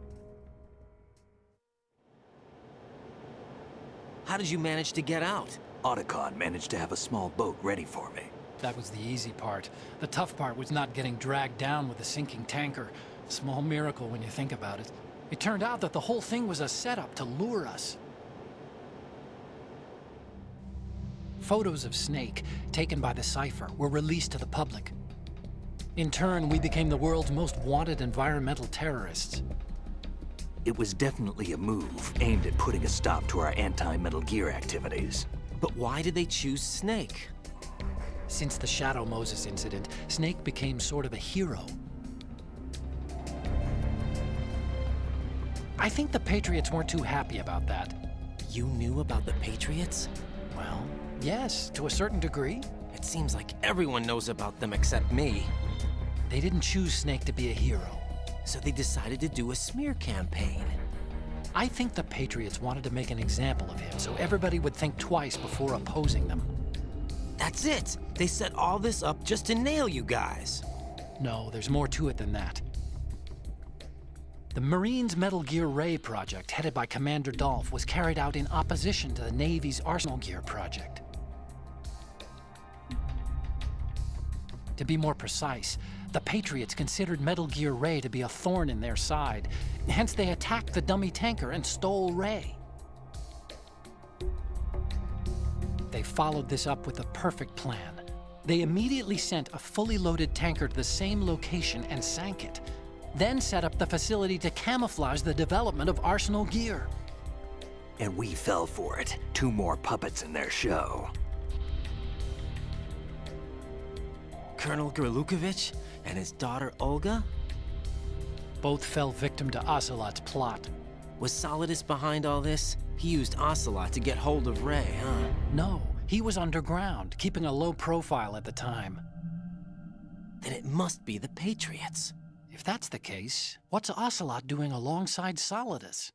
How did you manage to get out? Otacon managed to have a small boat ready for me. That was the easy part. The tough part was not getting dragged down with the sinking tanker. Small miracle when you think about it. It turned out that the whole thing was a setup to lure us. Photos of Snake, taken by the Cypher, were released to the public. In turn, we became the world's most wanted environmental terrorists. It was definitely a move aimed at putting a stop to our anti-Metal Gear activities. But why did they choose Snake? Since the Shadow Moses incident, Snake became sort of a hero. I think the Patriots weren't too happy about that. You knew about the Patriots? Well, yes, to a certain degree. It seems like everyone knows about them except me. They didn't choose Snake to be a hero. So they decided to do a smear campaign. I think the Patriots wanted to make an example of him so everybody would think twice before opposing them. That's it! They set all this up just to nail you guys. No, there's more to it than that. The Marines' Metal Gear Ray project, headed by Commander Dolph, was carried out in opposition to the Navy's Arsenal Gear project. To be more precise, the Patriots considered Metal Gear Ray to be a thorn in their side. Hence, they attacked the dummy tanker and stole Ray. They followed this up with a perfect plan. They immediately sent a fully loaded tanker to the same location and sank it. Then set up the facility to camouflage the development of Arsenal Gear. And we fell for it. 2 more puppets in their show. Colonel Gerlukovich and his daughter Olga? Both fell victim to Ocelot's plot. Was Solidus behind all this? He used Ocelot to get hold of Ray, huh? No, he was underground, keeping a low profile at the time. Then it must be the Patriots. If that's the case, what's Ocelot doing alongside Solidus?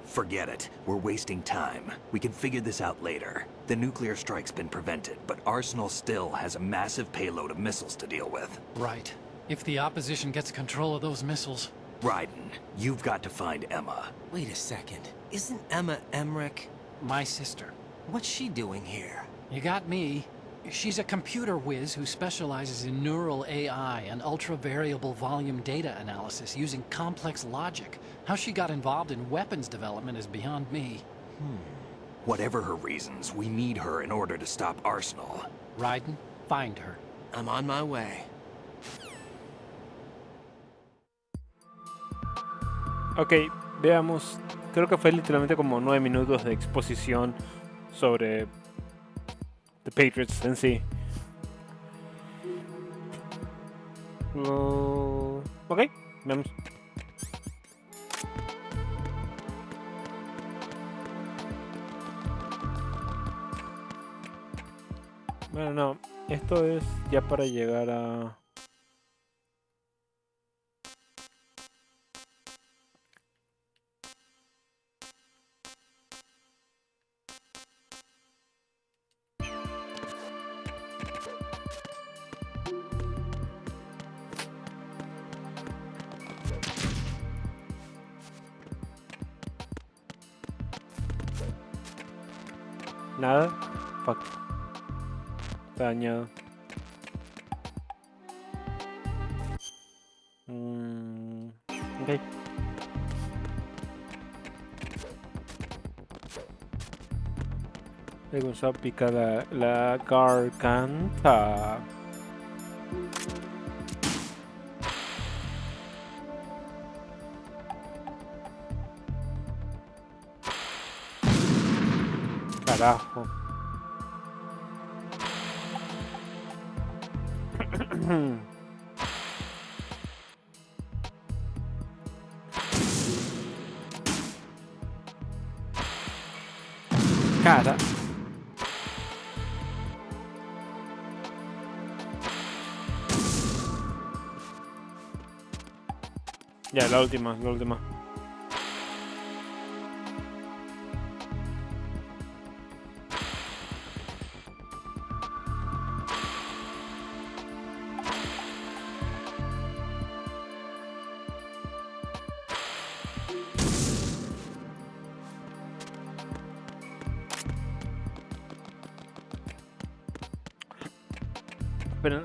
Forget it. We're wasting time. We can figure this out later. The nuclear strike's been prevented, but Arsenal still has a massive payload of missiles to deal with. Right. If the opposition gets control of those missiles... Raiden, you've got to find Emma. Wait a second. Isn't Emma Emmerich... my sister? What's she doing here? You got me. She's a computer whiz who specializes in neural AI and ultra-variable volume data analysis using complex logic. How she got involved in weapons development is beyond me. Whatever her reasons, we need her in order to stop Arsenal. Raiden, find her. I'm on my way. Ok, veamos. Creo que fue literalmente como 9 minutos de exposición sobre The Patriots en sí. Ok, veamos. Bueno, no, esto es ya para llegar a... Nada. Fuck. Está dañado. Ok. Le comenzó a picar la garganta. Carajo. Cara. Ya, la última, la última. Pero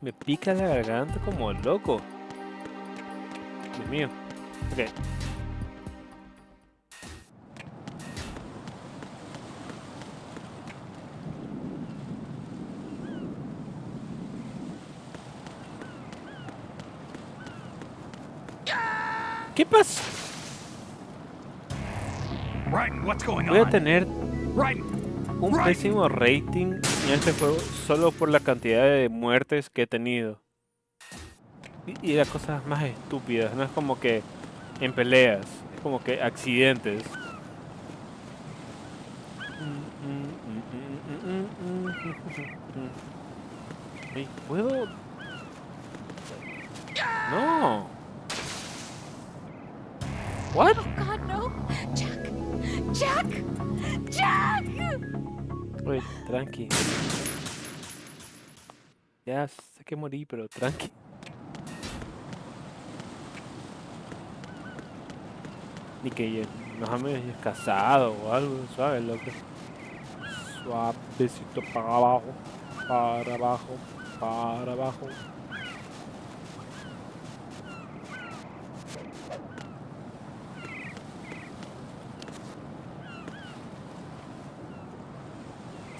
me pica la garganta como loco. Dios mío. Ok. ¿Qué pasa? Raiden, what's going Voy a on? tener Raiden, un pésimo rating en este juego solo por la cantidad de muertes que he tenido. Y las cosas más estúpidas, no es como que en peleas, es como que accidentes. Ay, ¿puedo? No. What? Oh God, no! Jack! Jack! Jack! Oye, tranqui. Ya sé que morí, pero tranqui. Ni que nos hayamos casado o algo, suave, loco. Suavecito para abajo, para abajo, para abajo.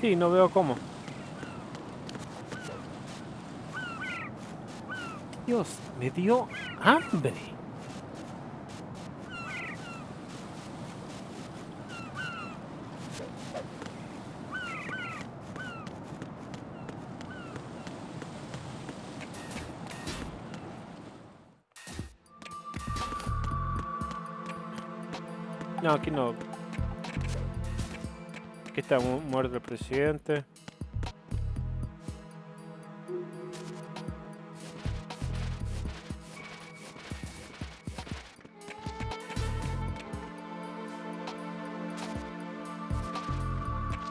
Sí, no veo cómo. Dios, me dio hambre. No, aquí no. Aquí está muerto el presidente.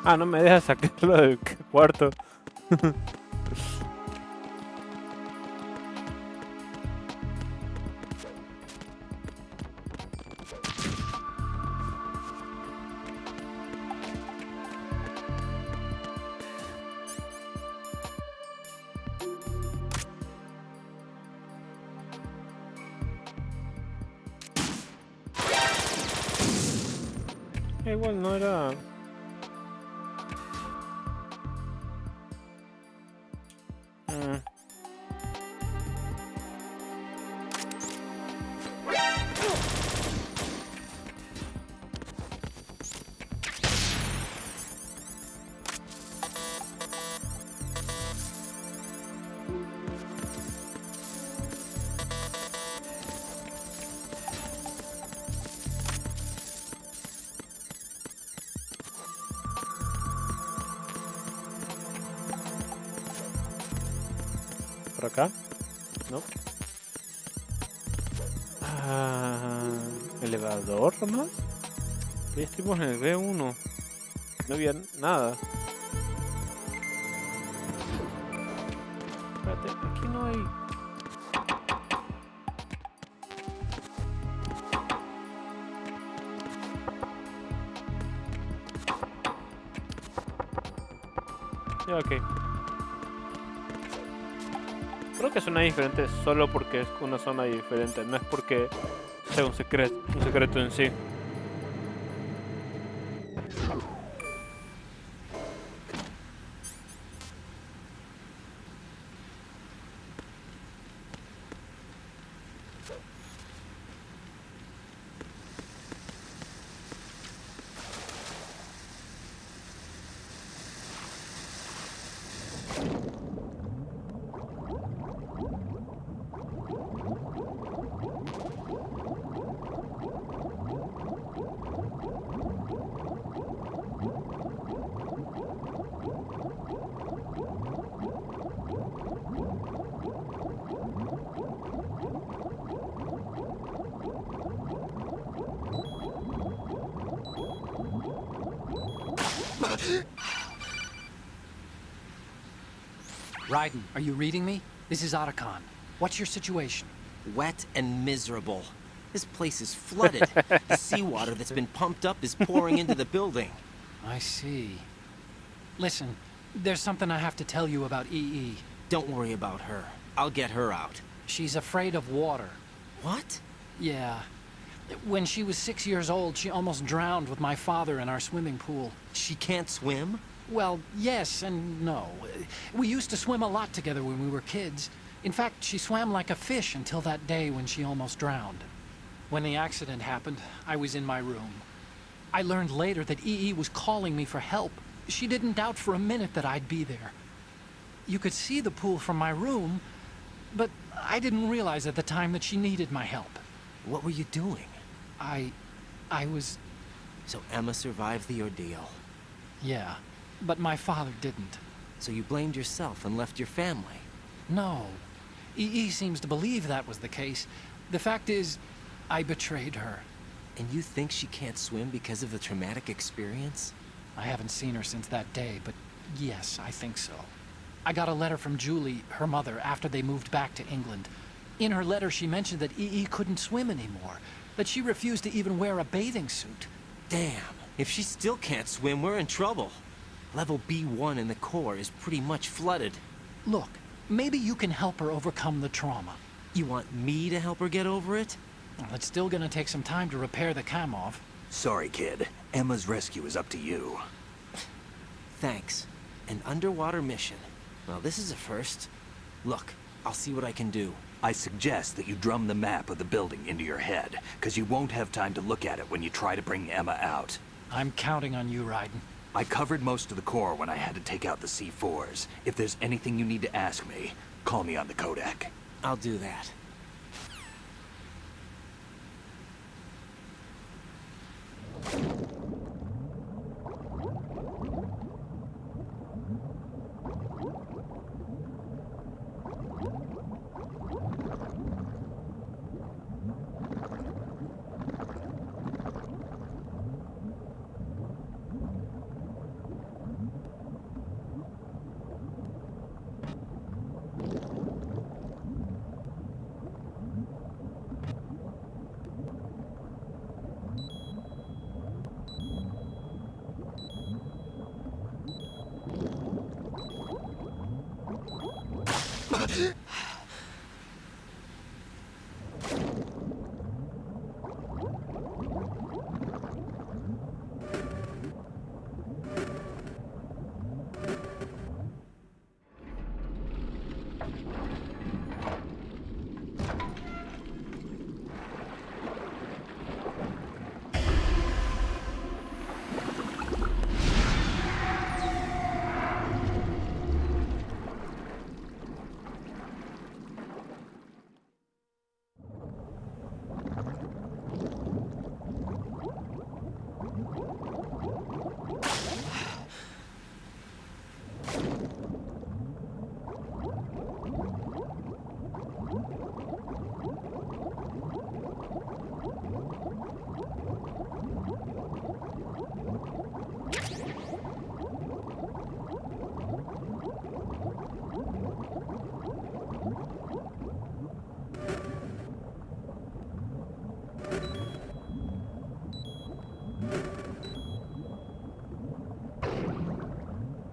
Ah, no me deja sacarlo del cuarto. Igual no era... ¿Por acá? No. ¿Elevador nomás? Ya estuvimos en el B1. No había nada. Espérate, aquí no hay... Ya, ok. Creo que suena diferente solo porque es una zona diferente, no es porque sea un secreto en sí. Raiden, are you reading me? This is Otacon. What's your situation? Wet and miserable. This place is flooded. The seawater that's been pumped up is pouring into the building. I see. Listen, there's something I have to tell you about EE. Don't worry about her. I'll get her out. She's afraid of water. What? Yeah. When she was 6 years old, she almost drowned with my father in our swimming pool. She can't swim? Well, yes and no. We used to swim a lot together when we were kids. In fact, she swam like a fish until that day when she almost drowned. When the accident happened, I was in my room. I learned later that EE was calling me for help. She didn't doubt for a minute that I'd be there. You could see the pool from my room, but I didn't realize at the time that she needed my help. What were you doing? I was... So Emma survived the ordeal. Yeah, but my father didn't. So you blamed yourself and left your family? No. EE seems to believe that was the case. The fact is, I betrayed her. And you think she can't swim because of the traumatic experience? I haven't seen her since that day, but yes, I think so. I got a letter from Julie, her mother, after they moved back to England. In her letter, she mentioned that EE couldn't swim anymore, that she refused to even wear a bathing suit. Damn, if she still can't swim, we're in trouble. Level B1 in the core is pretty much flooded. Look, maybe you can help her overcome the trauma. You want me to help her get over it? Well, it's still gonna take some time to repair the Kamov. Sorry, kid. Emma's rescue is up to you. Thanks. An underwater mission. Well, this is a first. Look, I'll see what I can do. I suggest that you drum the map of the building into your head, because you won't have time to look at it when you try to bring Emma out. I'm counting on you, Raiden. I covered most of the core when I had to take out the C4s. If there's anything you need to ask me, call me on the Kodak. I'll do that.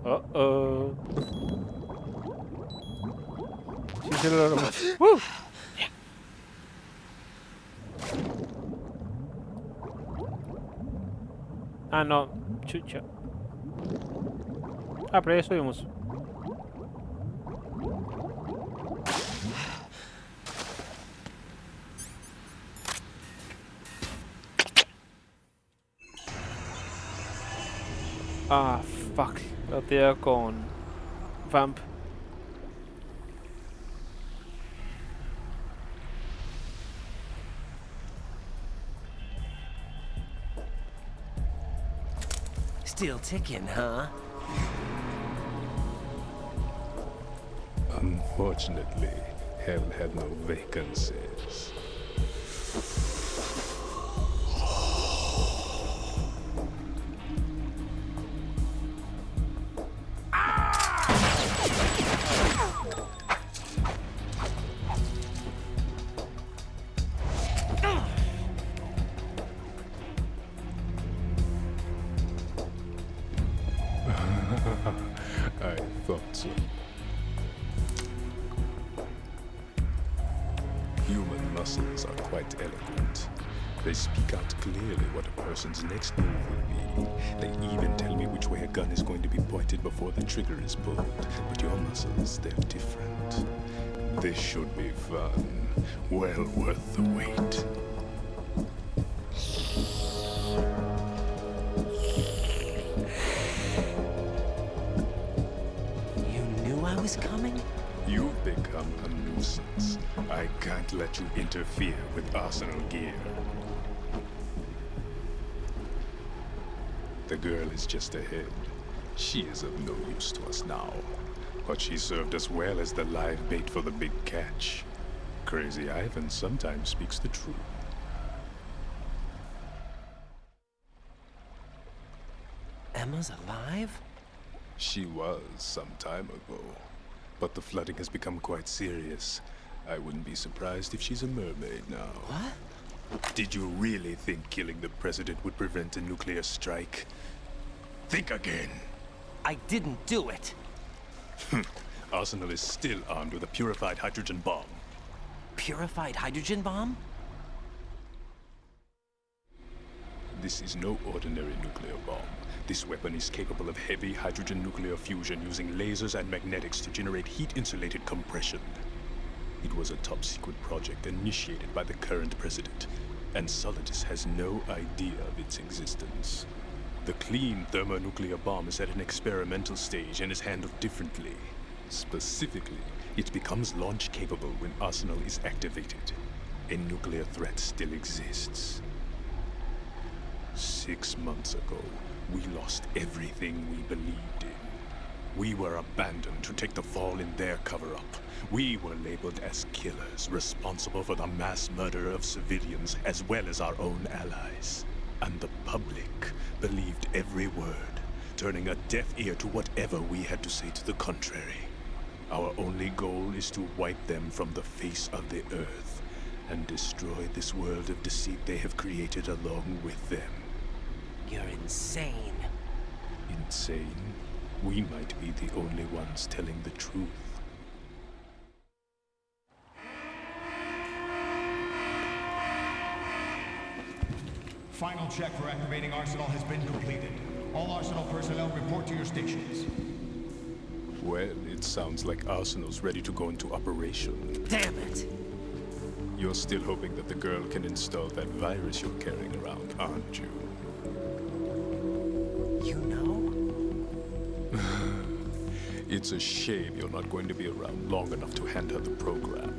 Uh-oh. Sí, sí lo logramos. ¡Woo! Ah, no. Chucha. Ah, pero ya subimos. Ah, fuck. La tía con Vamp. Still ticking, huh? Unfortunately, hell had no vacancies. I thought so. Human muscles are quite eloquent. They speak out clearly what a person's next move will be. They even tell me which way a gun is going to be pointed before the trigger is pulled. But your muscles, they're different. This should be fun. Well worth the wait. Coming? You've become a nuisance. I can't let you interfere with Arsenal gear. The girl is just ahead. She is of no use to us now. But she served us well as the live bait for the big catch. Crazy Ivan sometimes speaks the truth. Emma's alive? She was some time ago. But the flooding has become quite serious. I wouldn't be surprised if she's a mermaid now. What? Did you really think killing the president would prevent a nuclear strike? Think again. I didn't do it. Arsenal is still armed with a purified hydrogen bomb. Purified hydrogen bomb? This is no ordinary nuclear bomb. This weapon is capable of heavy hydrogen nuclear fusion using lasers and magnetics to generate heat-insulated compression. It was a top-secret project initiated by the current president, and Solidus has no idea of its existence. The clean thermonuclear bomb is at an experimental stage and is handled differently. Specifically, it becomes launch-capable when Arsenal is activated. A nuclear threat still exists. 6 months ago, we lost everything we believed in. We were abandoned to take the fall in their cover-up. We were labeled as killers, responsible for the mass murder of civilians as well as our own allies. And the public believed every word, turning a deaf ear to whatever we had to say to the contrary. Our only goal is to wipe them from the face of the earth and destroy this world of deceit they have created along with them. You're insane. Insane? We might be the only ones telling the truth. Final check for activating Arsenal has been completed. All Arsenal personnel report to your stations. Well, it sounds like Arsenal's ready to go into operation. Damn it! You're still hoping that the girl can install that virus you're carrying around, aren't you? You know? It's a shame you're not going to be around long enough to hand her the program.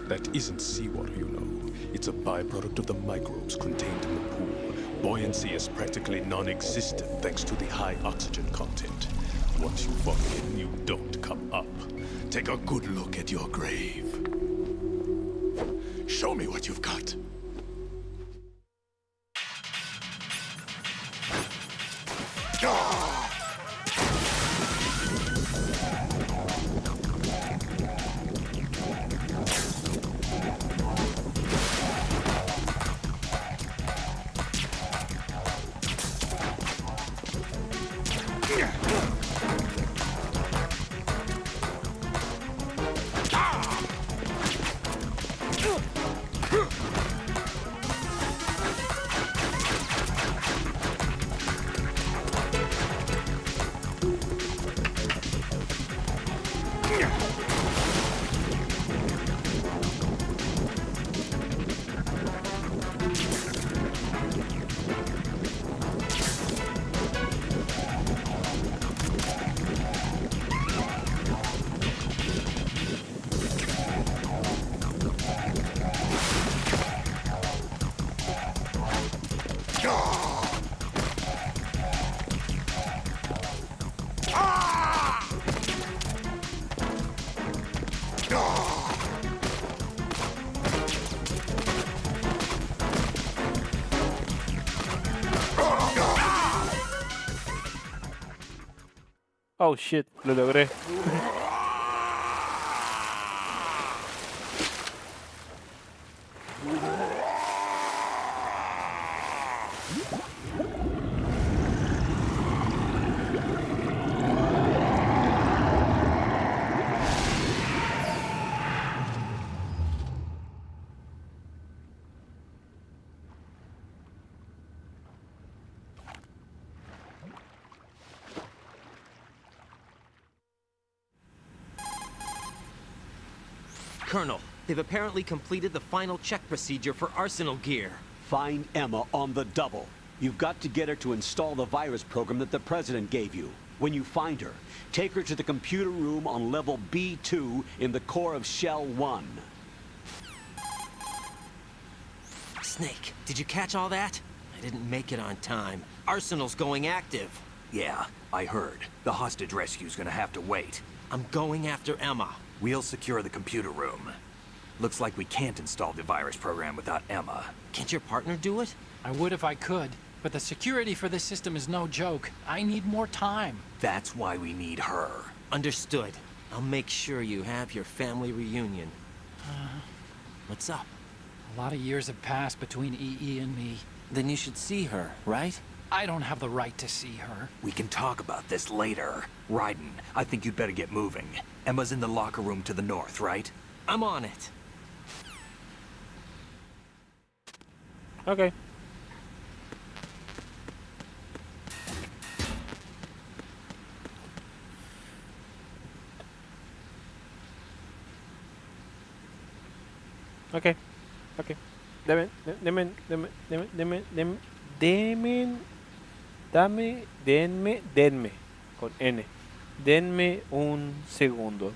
That isn't seawater, you know. It's a byproduct of the microbes contained in the pool. Buoyancy is practically non-existent thanks to the high oxygen content. Once you fall in, you don't come up. Take a good look at your grave. Show me what you've got. Oh shit, lo logré. Colonel, they've apparently completed the final check procedure for arsenal gear. Find Emma on the double. You've got to get her to install the virus program that the President gave you. When you find her, take her to the computer room on level B2 in the core of Shell 1. Snake, did you catch all that? I didn't make it on time. Arsenal's going active. Yeah, I heard. The hostage rescue's gonna have to wait. I'm going after Emma. We'll secure the computer room. Looks like we can't install the virus program without Emma. Can't your partner do it? I would if I could, but the security for this system is no joke. I need more time. That's why we need her. Understood. I'll make sure you have your family reunion. What's up? A lot of years have passed between EE and me. Then you should see her, right? I don't have the right to see her. We can talk about this later. Raiden, I think you'd better get moving. Emma's in the locker room to the north, right? I'm on it. Okay. Okay. Okay. Denme con N. Denme un segundo.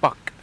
Fuck.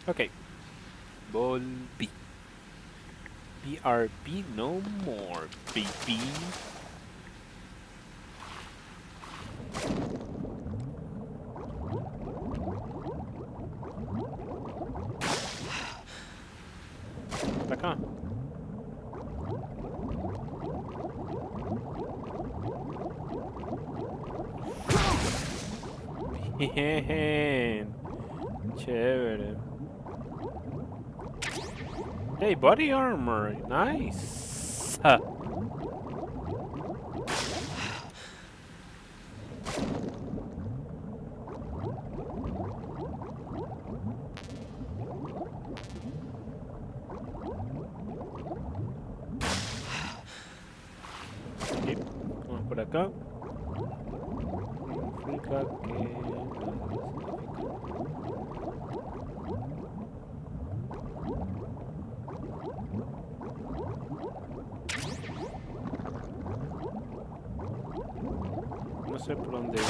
Ok. Volví. BRB no more, baby. Acá. Bien. Chévere. Hey, body armor. Nice. Ok, vamos por acá. Significa que... No sé por dónde ir.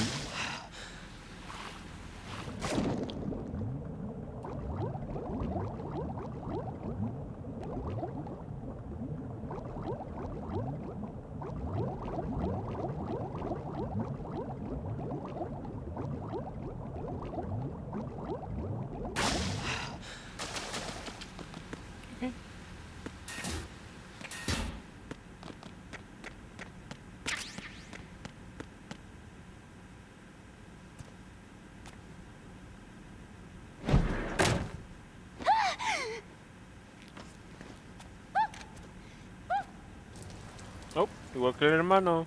Oh, igual que el hermano.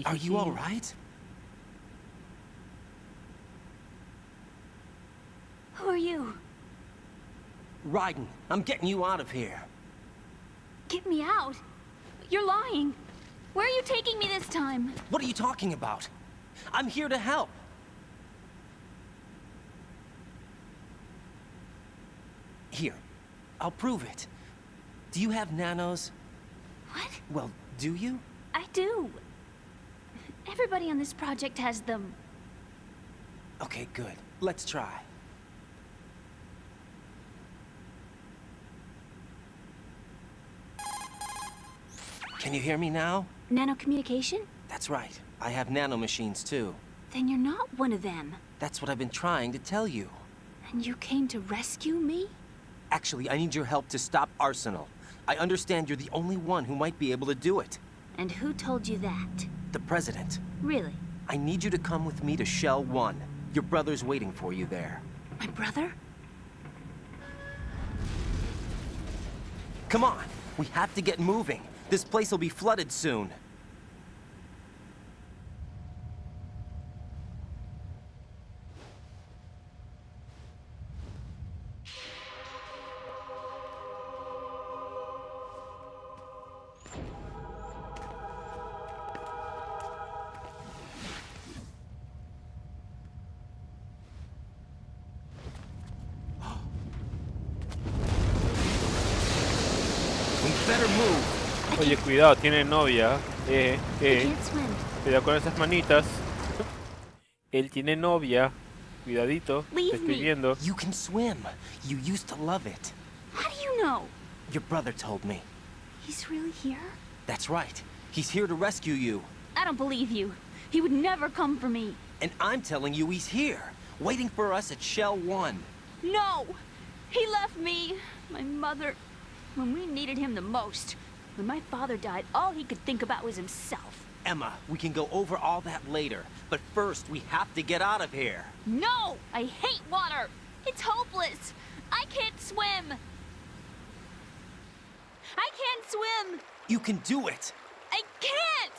Are you all right? Who are you? Raiden, I'm getting you out of here. Get me out? You're lying. Where are you taking me this time? What are you talking about? I'm here to help. Here, I'll prove it. Do you have nanos? What? Well, do you? I do. Everybody on this project has them. Okay, good. Let's try. Can you hear me now? Nanocommunication? That's right. I have nanomachines too. Then you're not one of them. That's what I've been trying to tell you. And you came to rescue me? Actually, I need your help to stop Arsenal. I understand you're the only one who might be able to do it. And who told you that? The President. Really? I need you to come with me to Shell 1. Your brother's waiting for you there. My brother? Come on! We have to get moving. This place will be flooded soon. Oye, cuidado, tiene novia. I can't swim. Cuidado con esas manitas. Él tiene novia. Cuidadito. Leave Te estoy me. viendo. You can swim. You used to love it. How do you know? Your brother told me. He's really here? That's right. He's here to rescue you. I don't believe you. He would never come for me. And I'm telling you he's here, waiting for us at Shell 1. No! He left me, my mother, when we needed him the most. When my father died, all he could think about was himself. Emma, we can go over all that later, but first we have to get out of here. No! I hate water! It's hopeless! I can't swim! I can't swim! You can do it! I can't!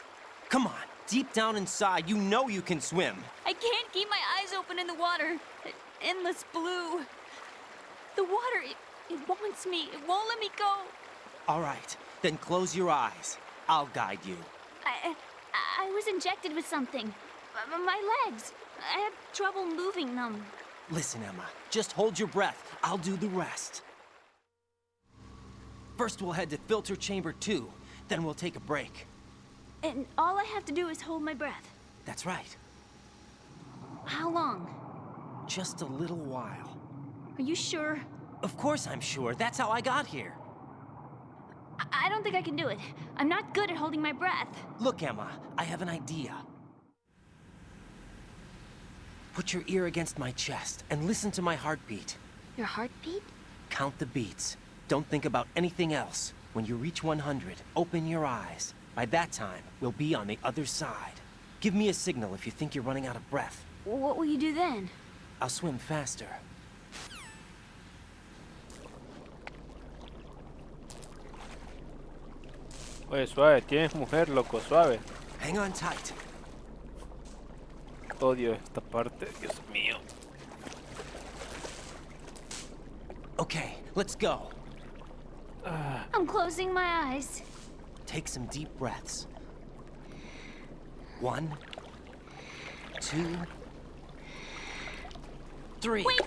Come on, deep down inside, you know you can swim. I can't keep my eyes open in the water. Endless blue. The water, it wants me. It won't let me go. All right, then close your eyes. I'll guide you. I was injected with something. My legs. I have trouble moving them. Listen, Emma, just hold your breath. I'll do the rest. First, we'll head to filter chamber 2. Then we'll take a break. And all I have to do is hold my breath. That's right. How long? Just a little while. Are you sure? Of course I'm sure. That's how I got here. I don't think I can do it. I'm not good at holding my breath. Look, Emma, I have an idea. Put your ear against my chest and listen to my heartbeat. Your heartbeat? Count the beats. Don't think about anything else. When you reach 100, open your eyes. By that time, we'll be on the other side. Give me a signal if you think you're running out of breath. What will you do then? I'll swim faster. Oye, suave, tienes mujer, loco, suave. Hang on tight. Odio esta parte, Dios mío. Okay, let's go. I'm closing my eyes. Take some deep breaths. 1, 2, 3. Wait!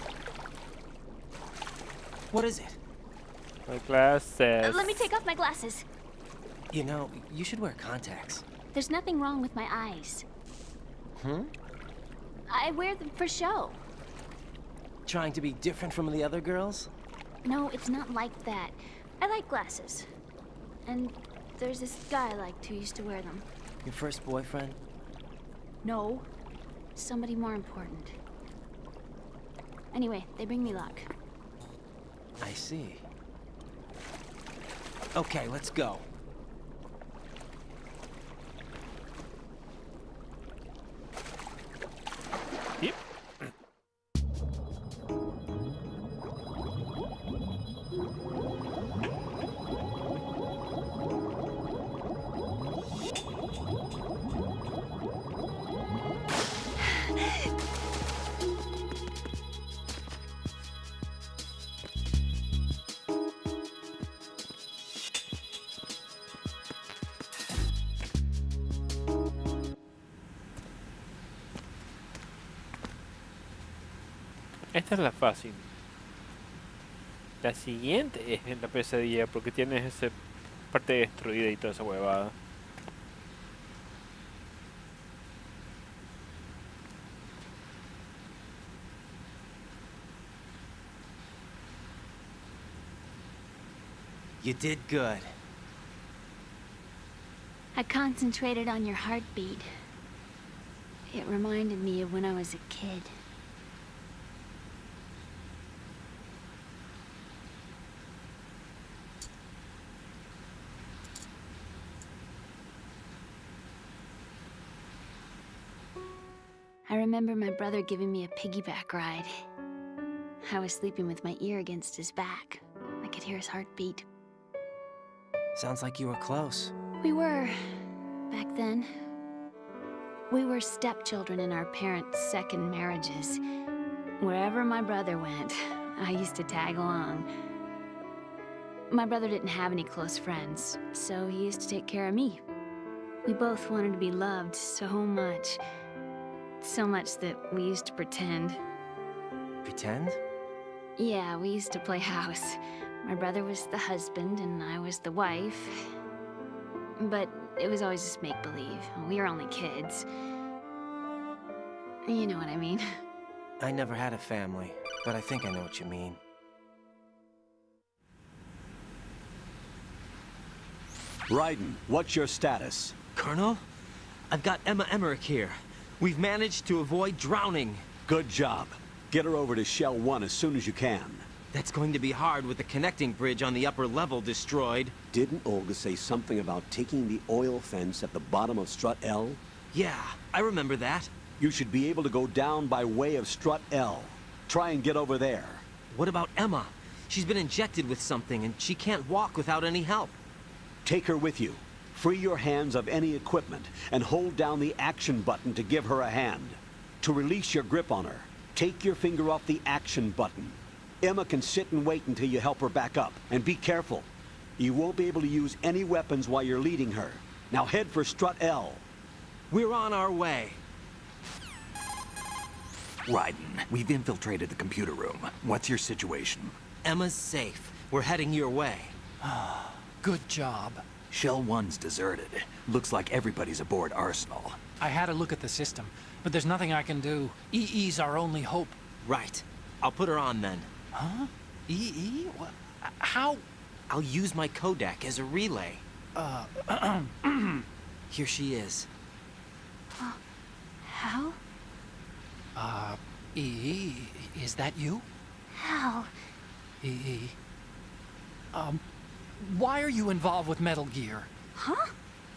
What is it? My glasses. Let me take off my glasses. You know, you should wear contacts. There's nothing wrong with my eyes. I wear them for show. Trying to be different from the other girls? No, it's not like that. I like glasses. And there's this guy I liked who used to wear them. Your first boyfriend? No. Somebody more important. Anyway, they bring me luck. I see. Okay, let's go. Yep. Esta es la fácil. La siguiente es la pesadilla porque tienes esa parte destruida y toda esa huevada. You did good. I concentrated on your heartbeat. It reminded me of when I was a kid. I remember my brother giving me a piggyback ride. I was sleeping with my ear against his back. I could hear his heartbeat. Sounds like you were close. We were, back then. We were stepchildren in our parents' second marriages. Wherever my brother went, I used to tag along. My brother didn't have any close friends, so he used to take care of me. We both wanted to be loved so much. So much that we used to pretend. Pretend? Yeah, we used to play house. My brother was the husband and I was the wife. But it was always just make-believe. We were only kids. You know what I mean. I never had a family, but I think I know what you mean. Raiden, what's your status? Colonel? I've got Emma Emmerich here. We've managed to avoid drowning. Good job. Get her over to Shell 1 as soon as you can. That's going to be hard with the connecting bridge on the upper level destroyed. Didn't Olga say something about taking the oil fence at the bottom of Strut L? Yeah, I remember that. You should be able to go down by way of Strut L. Try and get over there. What about Emma? She's been injected with something and she can't walk without any help. Take her with you. Free your hands of any equipment and hold down the action button to give her a hand. To release your grip on her, take your finger off the action button. Emma can sit and wait until you help her back up. And be careful. You won't be able to use any weapons while you're leading her. Now head for Strut L. We're on our way. Raiden, we've infiltrated the computer room. What's your situation? Emma's safe. We're heading your way. Good job. Shell 1's deserted. Looks like everybody's aboard Arsenal. I had a look at the system, but there's nothing I can do. EE's our only hope. Right. I'll put her on then. Huh? EE? What? How? I'll use my Kodak as a relay. Here she is. Hal? EE, is that you? Hal. EE. Why are you involved with Metal Gear? Huh?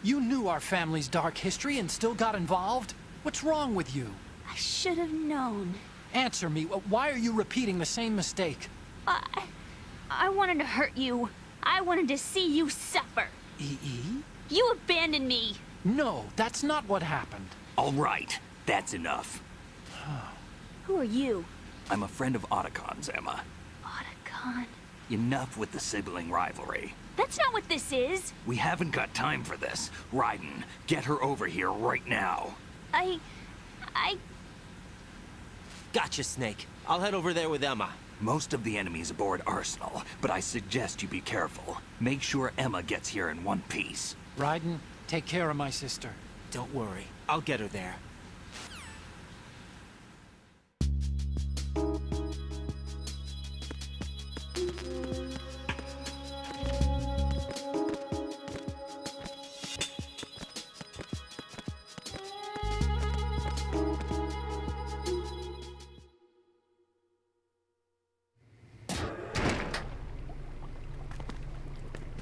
You knew our family's dark history and still got involved? What's wrong with you? I should have known. Answer me. Why are you repeating the same mistake? I wanted to hurt you. I wanted to see you suffer. EE? You abandoned me. No, that's not what happened. All right, that's enough. Who are you? I'm a friend of Otacon's, Emma. Otacon? Enough with the sibling rivalry. That's not what this is. We haven't got time for this. Raiden, get her over here right now. I... Gotcha, Snake. I'll head over there with Emma. Most of the enemy's aboard Arsenal, but I suggest you be careful. Make sure Emma gets here in one piece. Raiden, take care of my sister. Don't worry. I'll get her there.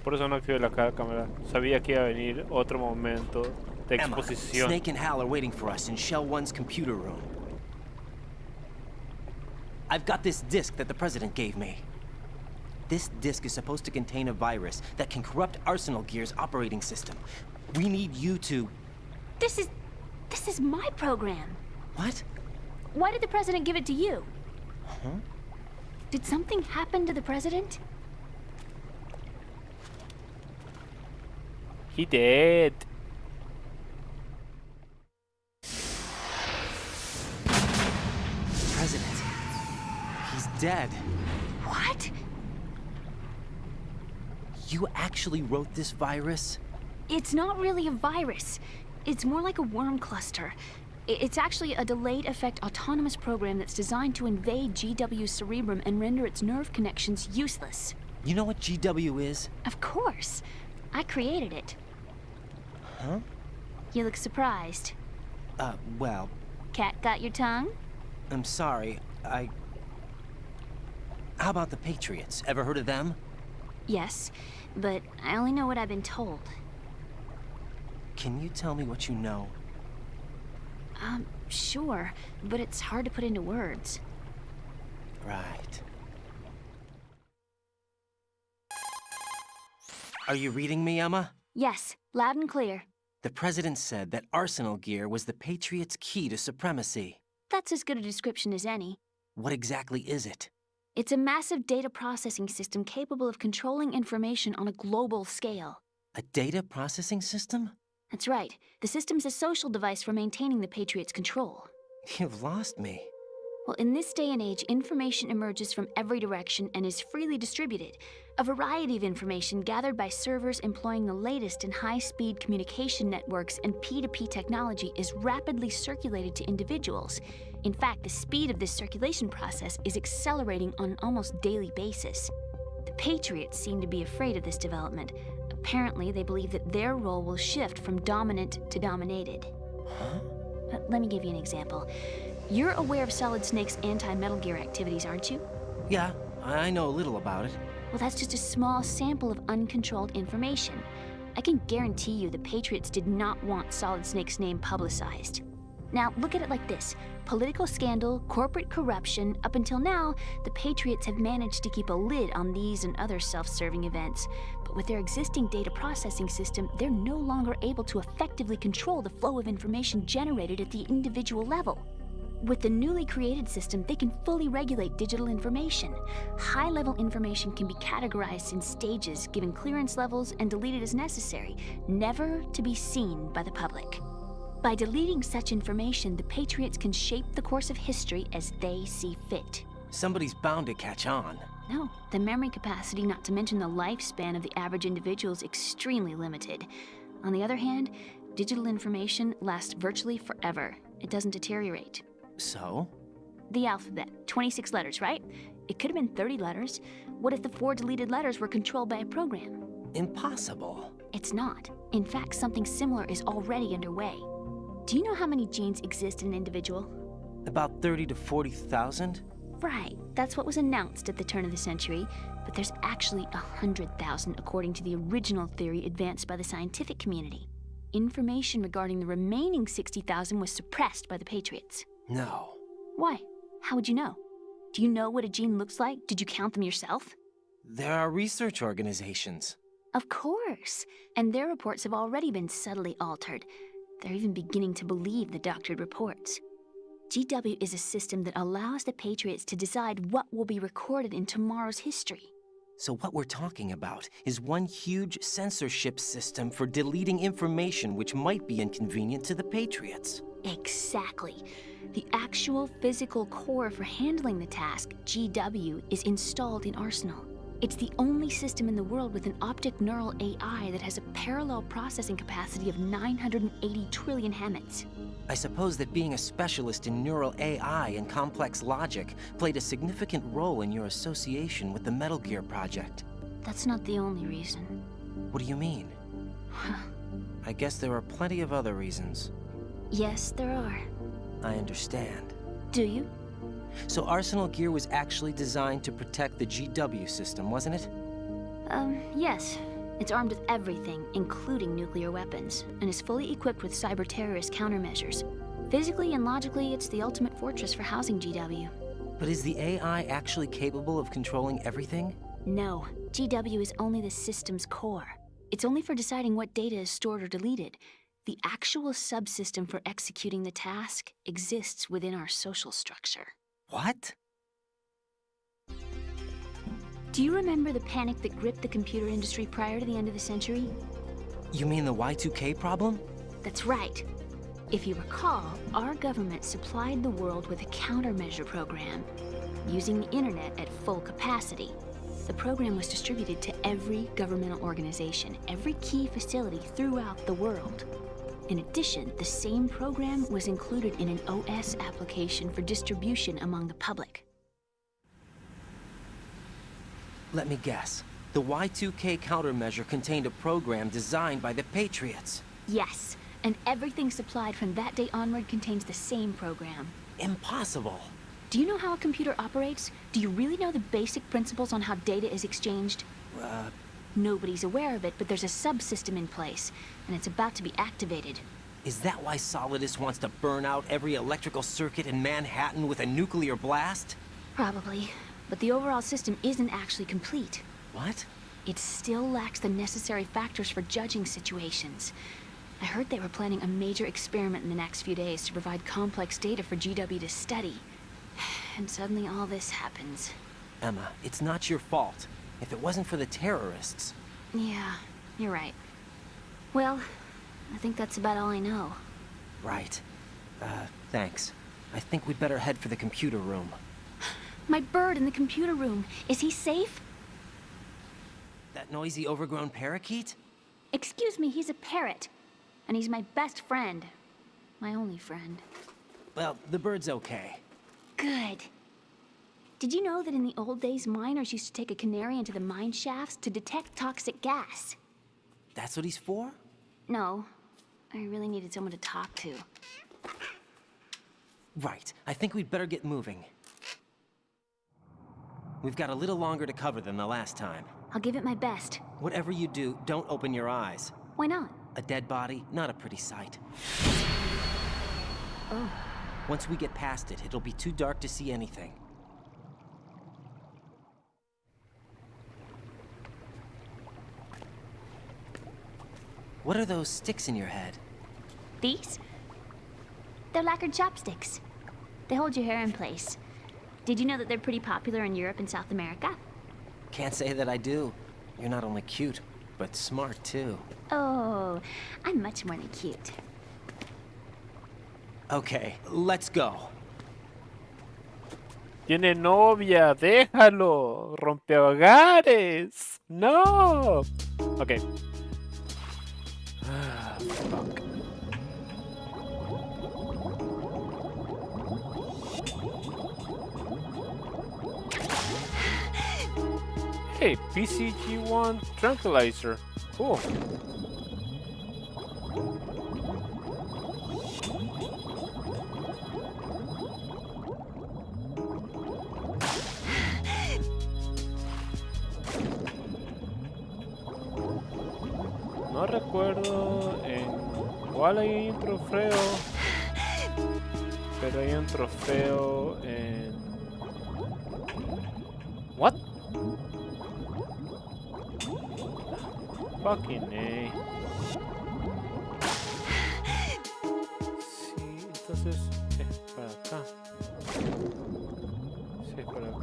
Por eso no activé la cámara. Sabía que iba a venir otro momento de Emma, exposición. Snake and Hal are waiting for us in Shell 1's computer room. I've got this disk that the President gave me. This disk is supposed to contain a virus that can corrupt Arsenal Gear's operating system. We need you to... This is my program. What? Why did the President give it to you? Huh? Did something happen to the President? He did. President. He's dead. What? You actually wrote this virus? It's not really a virus. It's more like a worm cluster. It's actually a delayed effect autonomous program that's designed to invade GW's cerebrum and render its nerve connections useless. You know what GW is? Of course. I created it. Huh? You look surprised. Well... Cat got your tongue? I'm sorry, How about the Patriots? Ever heard of them? Yes, but I only know what I've been told. Can you tell me what you know? Sure, but it's hard to put into words. Right. Are you reading me, Emma? Yes, loud and clear. The President said that Arsenal Gear was the Patriots' key to supremacy. That's as good a description as any. What exactly is it? It's a massive data processing system capable of controlling information on a global scale. A data processing system? That's right. The system's a social device for maintaining the Patriots' control. You've lost me. Well, in this day and age, information emerges from every direction and is freely distributed. A variety of information gathered by servers employing the latest in high-speed communication networks and P2P technology is rapidly circulated to individuals. In fact, the speed of this circulation process is accelerating on an almost daily basis. The Patriots seem to be afraid of this development. Apparently, they believe that their role will shift from dominant to dominated. Huh? Let me give you an example. You're aware of Solid Snake's anti-Metal Gear activities, aren't you? Yeah, I know a little about it. Well, that's just a small sample of uncontrolled information. I can guarantee you the Patriots did not want Solid Snake's name publicized. Now, look at it like this. Political scandal, corporate corruption, up until now, the Patriots have managed to keep a lid on these and other self-serving events. But with their existing data processing system, they're no longer able to effectively control the flow of information generated at the individual level. With the newly created system, they can fully regulate digital information. High-level information can be categorized in stages, given clearance levels, and deleted as necessary, never to be seen by the public. By deleting such information, the Patriots can shape the course of history as they see fit. Somebody's bound to catch on. No, the memory capacity, not to mention the lifespan of the average individual, is extremely limited. On the other hand, digital information lasts virtually forever. It doesn't deteriorate. So? The alphabet, 26 letters, right? It could have been 30 letters. What if the 4 deleted letters were controlled by a program? Impossible. It's not. In fact, something similar is already underway. Do you know how many genes exist in an individual? About 30 to 40,000? Right. That's what was announced at the turn of the century. But there's actually 100,000 according to the original theory advanced by the scientific community. Information regarding the remaining 60,000 was suppressed by the Patriots. No. Why? How would you know? Do you know what a gene looks like? Did you count them yourself? There are research organizations. Of course. And their reports have already been subtly altered. They're even beginning to believe the doctored reports. GW is a system that allows the Patriots to decide what will be recorded in tomorrow's history. So what we're talking about is one huge censorship system for deleting information which might be inconvenient to the Patriots. Exactly. The actual physical core for handling the task, GW, is installed in Arsenal. It's the only system in the world with an optic neural AI that has a parallel processing capacity of 980 trillion Hammets. I suppose that being a specialist in neural AI and complex logic played a significant role in your association with the Metal Gear project. That's not the only reason. What do you mean? I guess there are plenty of other reasons. Yes, there are. I understand. Do you? So Arsenal Gear was actually designed to protect the GW system, wasn't it? Yes. It's armed with everything, including nuclear weapons, and is fully equipped with cyber-terrorist countermeasures. Physically and logically, it's the ultimate fortress for housing GW. But is the AI actually capable of controlling everything? No. GW is only the system's core. It's only for deciding what data is stored or deleted. The actual subsystem for executing the task exists within our social structure. What? Do you remember the panic that gripped the computer industry prior to the end of the century? You mean the Y2K problem? That's right. If you recall, our government supplied the world with a countermeasure program, using the internet at full capacity. The program was distributed to every governmental organization, every key facility throughout the world. In addition, the same program was included in an OS application for distribution among the public. Let me guess. The Y2K countermeasure contained a program designed by the Patriots. Yes, and everything supplied from that day onward contains the same program. Impossible. Do you know how a computer operates? Do you really know the basic principles on how data is exchanged? Nobody's aware of it, but there's a subsystem in place, and it's about to be activated. Is that why Solidus wants to burn out every electrical circuit in Manhattan with a nuclear blast? Probably. But the overall system isn't actually complete. What? It still lacks the necessary factors for judging situations. I heard they were planning a major experiment in the next few days to provide complex data for GW to study. And suddenly all this happens. Emma, it's not your fault. If it wasn't for the terrorists... Yeah, you're right. Well, I think that's about all I know. Right. Thanks. I think we'd better head for the computer room. My bird in the computer room. Is he safe? That noisy, overgrown parakeet? Excuse me, he's a parrot. And he's my best friend. My only friend. Well, the bird's okay. Good. Did you know that in the old days, miners used to take a canary into the mine shafts to detect toxic gas? That's what he's for? No. I really needed someone to talk to. Right. I think we'd better get moving. We've got a little longer to cover than the last time. I'll give it my best. Whatever you do, don't open your eyes. Why not? A dead body, not a pretty sight. Oh. Once we get past it, it'll be too dark to see anything. What are those sticks in your head? These? They're lacquered chopsticks. They hold your hair in place. Did you know that they're pretty popular in Europe and South America? Can't say that I do. You're not only cute, but smart too. Oh, I'm much more than cute. Okay, let's go. Tiene novia, déjalo. Rompehogares. No. Okay. Fuck. Hey, PCG-1 tranquilizer. Cool. No recuerdo en cuál hay un trofeo, pero hay un trofeo en... What? Fucking A. Sí, entonces es para acá. Sí, es para acá.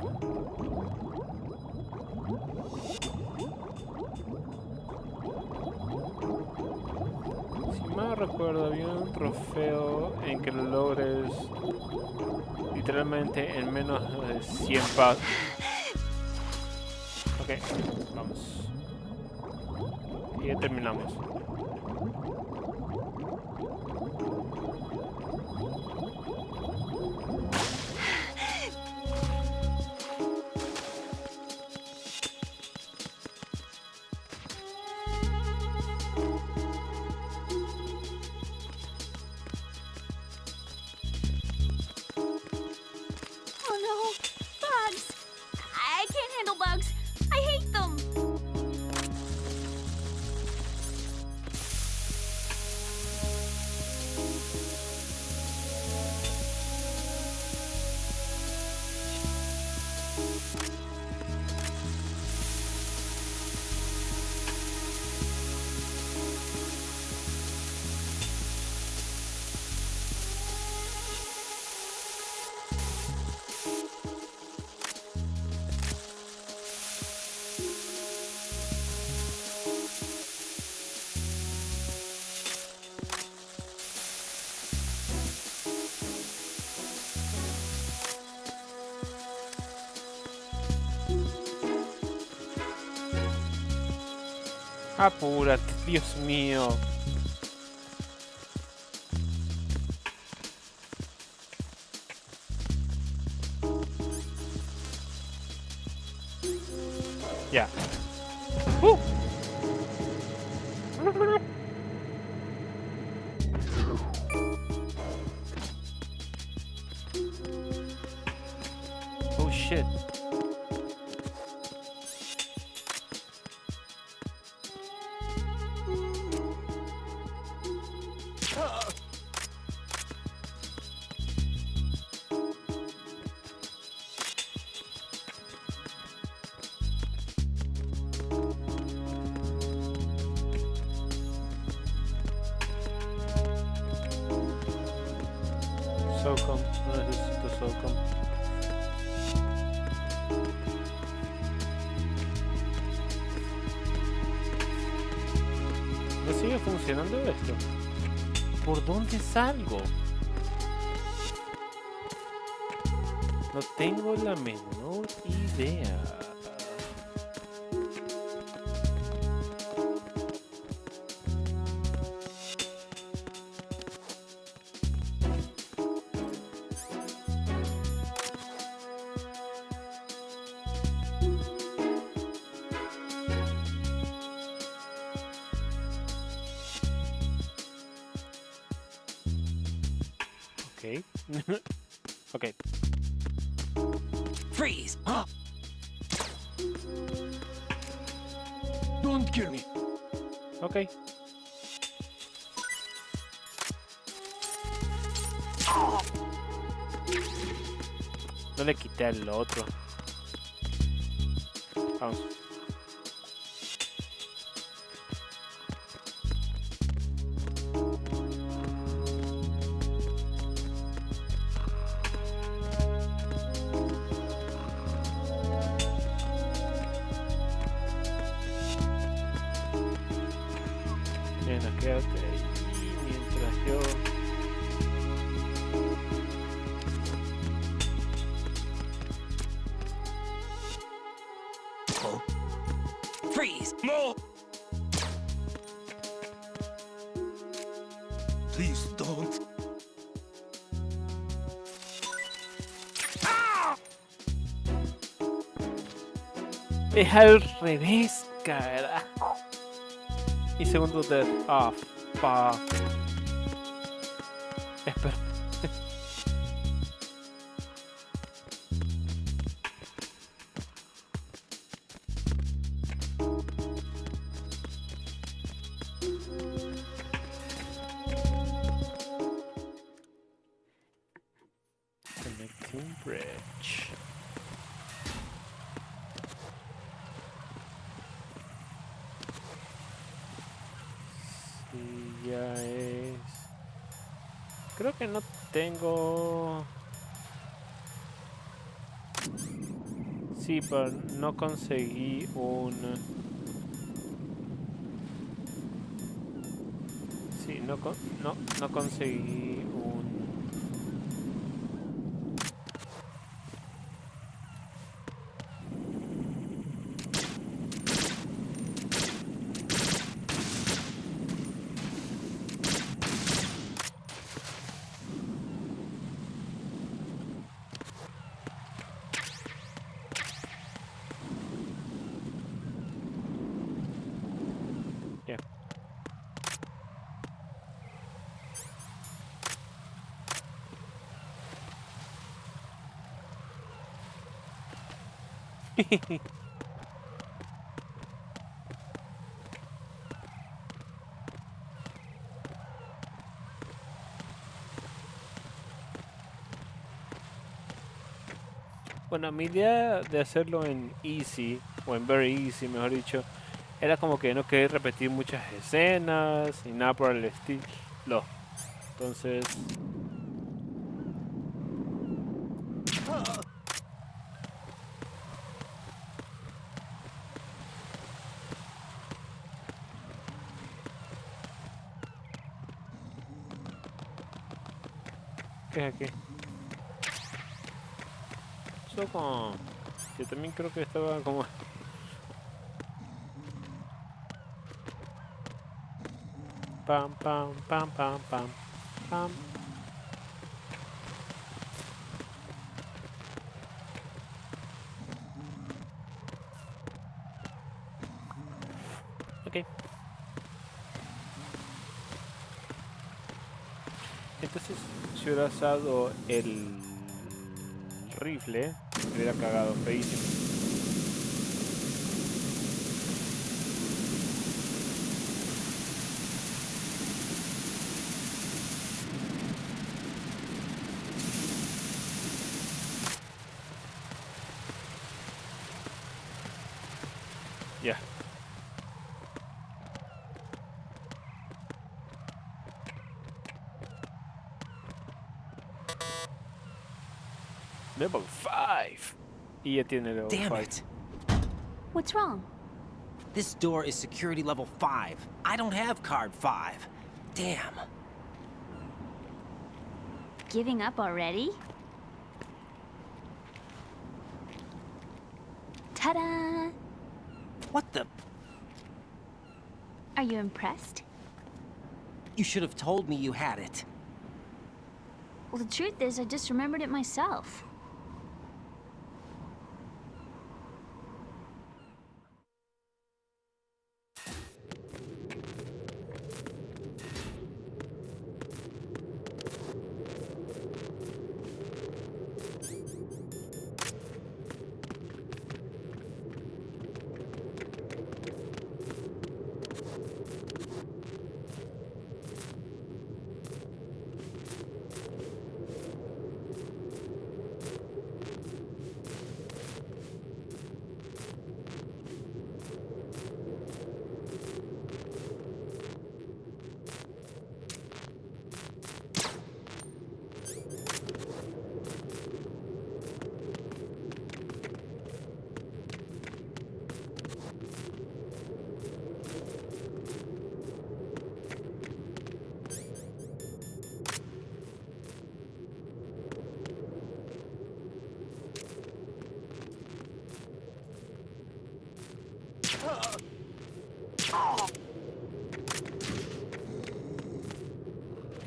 Si mal recuerdo, había un trofeo en que lo logres literalmente en menos de 100 pasos. Ok, vamos. Y ya terminamos. Oh no, bugs! I can't handle bugs. I hate them. Apúrate, Dios mío. Ya. Oh shit. SOCOM, no necesito SOCOM. ¿No sigue funcionando esto? ¿Por dónde salgo? No tengo la menor idea. Okay. Okay. Freeze! Don't kill me. Okay. No le quité al otro. Vamos. Nena, quédate ahí mientras yo... Freeze! No! Please don't. Es al revés, carajo. Y segundo death. Ah, fuck. Espera. Connecting bridge. Sí, ya es. Creo que no tengo. Sí, pero no conseguí un. Sí, no conseguí un. Ya. Bueno, mi idea de hacerlo en easy, o en very easy, mejor dicho, era como que no querer repetir muchas escenas ni nada por el estilo. Entonces... ¿Qué es aquí? Como... Yo también creo que estaba como... Pam, pam, pam, pam, pam, pam. Ok. Entonces, si hubiera usado el rifle, me hubiera cagado feísimo. Ya. Level 5. Y ya tiene level 5. Damn it. What's wrong? This door is security level 5. I don't have card 5. Damn. Giving up already? Ta-da! What the? Are you impressed? You should have told me you had it. Well, the truth is, I just remembered it myself.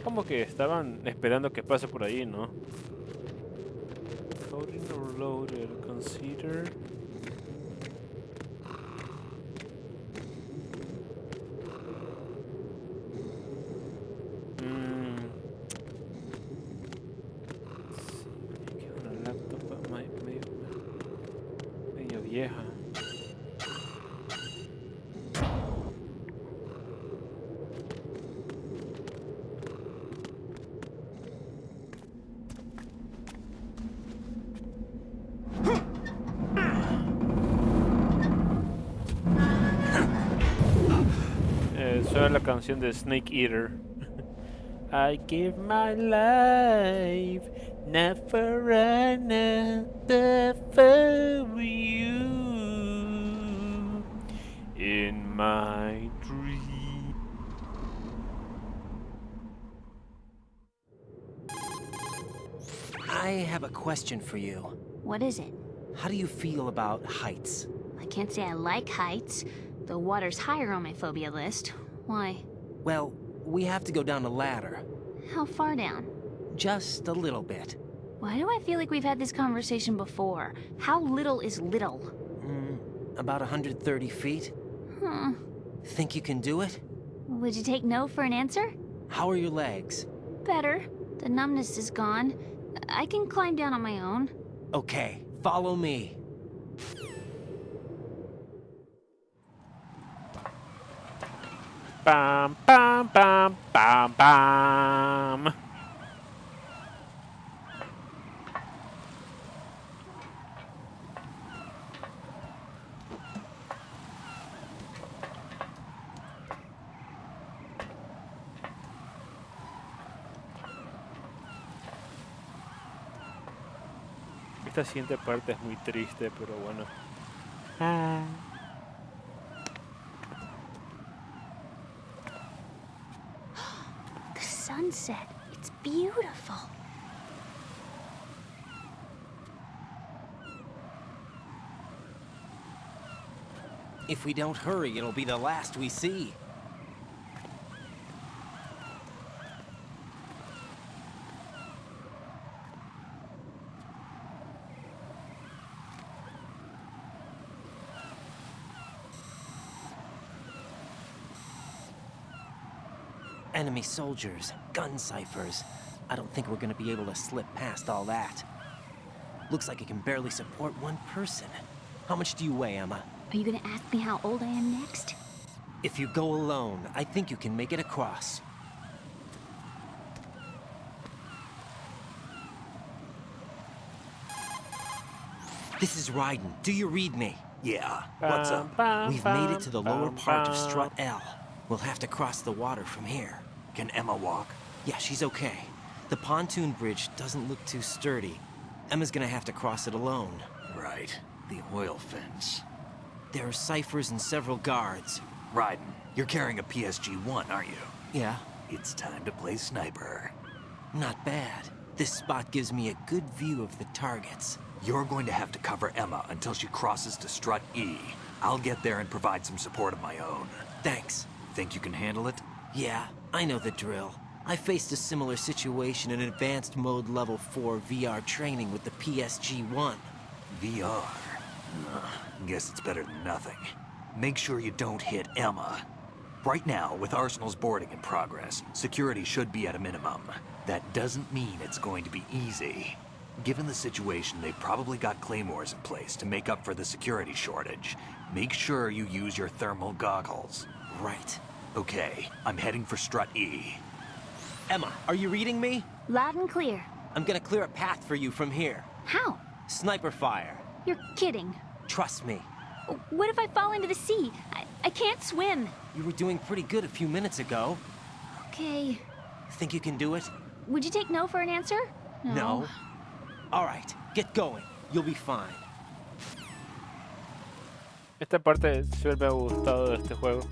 Como que estaban esperando que pase por ahí, ¿no? Coding or loaded, consider. Esa es la canción de Snake Eater. I give my life, not for another, for you. In my dream. I have a question for you. What is it? How do you feel about heights? I can't say I like heights. The water's higher on my phobia list. Why? Well, we have to go down a ladder. How far down? Just a little bit. Why do I feel like we've had this conversation before? How little is little? About 130 feet. Think you can do it? Would you take no for an answer? How are your legs? Better. The numbness is gone. I can climb down on my own. Okay, follow me. Bam, bam, bam, bam, bam. Esta siguiente parte es muy triste, pero bueno. The sunset. It's beautiful. If we don't hurry, it'll be the last we see. Enemy soldiers, gun ciphers. I don't think we're gonna be able to slip past all that. Looks like it can barely support one person. How much do you weigh, Emma? Are you gonna ask me how old I am next? If you go alone, I think you can make it across. This is Raiden. Do you read me? Yeah. What's up? We've made it to the lower part of Strut L. We'll have to cross the water from here. Can Emma walk? Yeah, she's okay. The pontoon bridge doesn't look too sturdy. Emma's gonna have to cross it alone. Right. The oil fence. There are ciphers and several guards. Raiden, you're carrying a PSG-1, aren't you? Yeah. It's time to play sniper. Not bad. This spot gives me a good view of the targets. You're going to have to cover Emma until she crosses to Strut E. I'll get there and provide some support of my own. Thanks. Think you can handle it? Yeah, I know the drill. I faced a similar situation in advanced mode level 4 VR training with the PSG-1. VR? Guess it's better than nothing. Make sure you don't hit Emma. Right now, with Arsenal's boarding in progress, security should be at a minimum. That doesn't mean it's going to be easy. Given the situation, they've probably got claymores in place to make up for the security shortage. Make sure you use your thermal goggles. Right. Okay, I'm heading for Strut E. Emma, are you reading me? Loud and clear. I'm gonna clear a path for you from here. How? Sniper fire. You're kidding. Trust me. What if I fall into the sea? I can't swim. You were doing pretty good a few minutes ago. Okay. Think you can do it? Would you take no for an answer? No. All right, get going. You'll be fine. Esta parte siempre me ha gustado de este juego.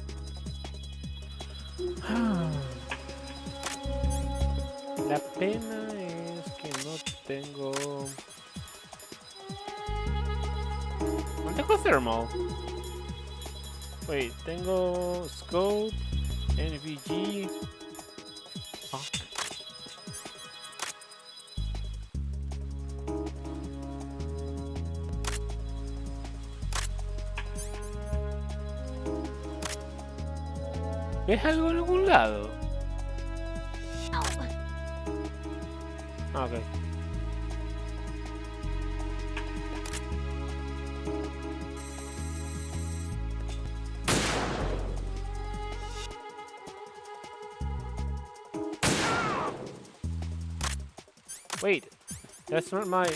La pena es que no tengo... No tengo thermal. Wait, tengo scope, NVG. Fuck. ¿Ves algo en algún lado? Ah, ok. Wait, that's not my...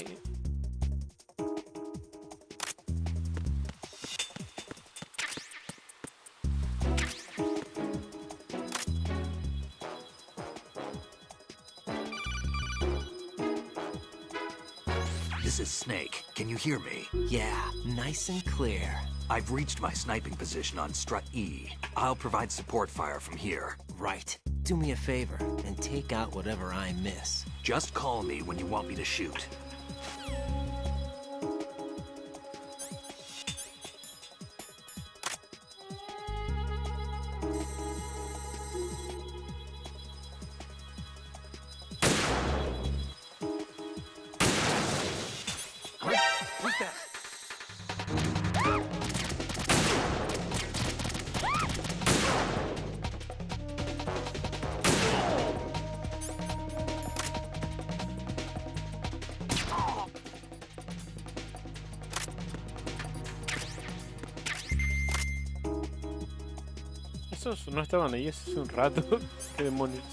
This is Snake. Can you hear me? Yeah, nice and clear. I've reached my sniping position on Strut E. I'll provide support fire from here. Right. Do me a favor and take out whatever I miss. Just call me when you want me to shoot. What's that? Esos no estaban ahí hace un rato. ¿Qué demonios?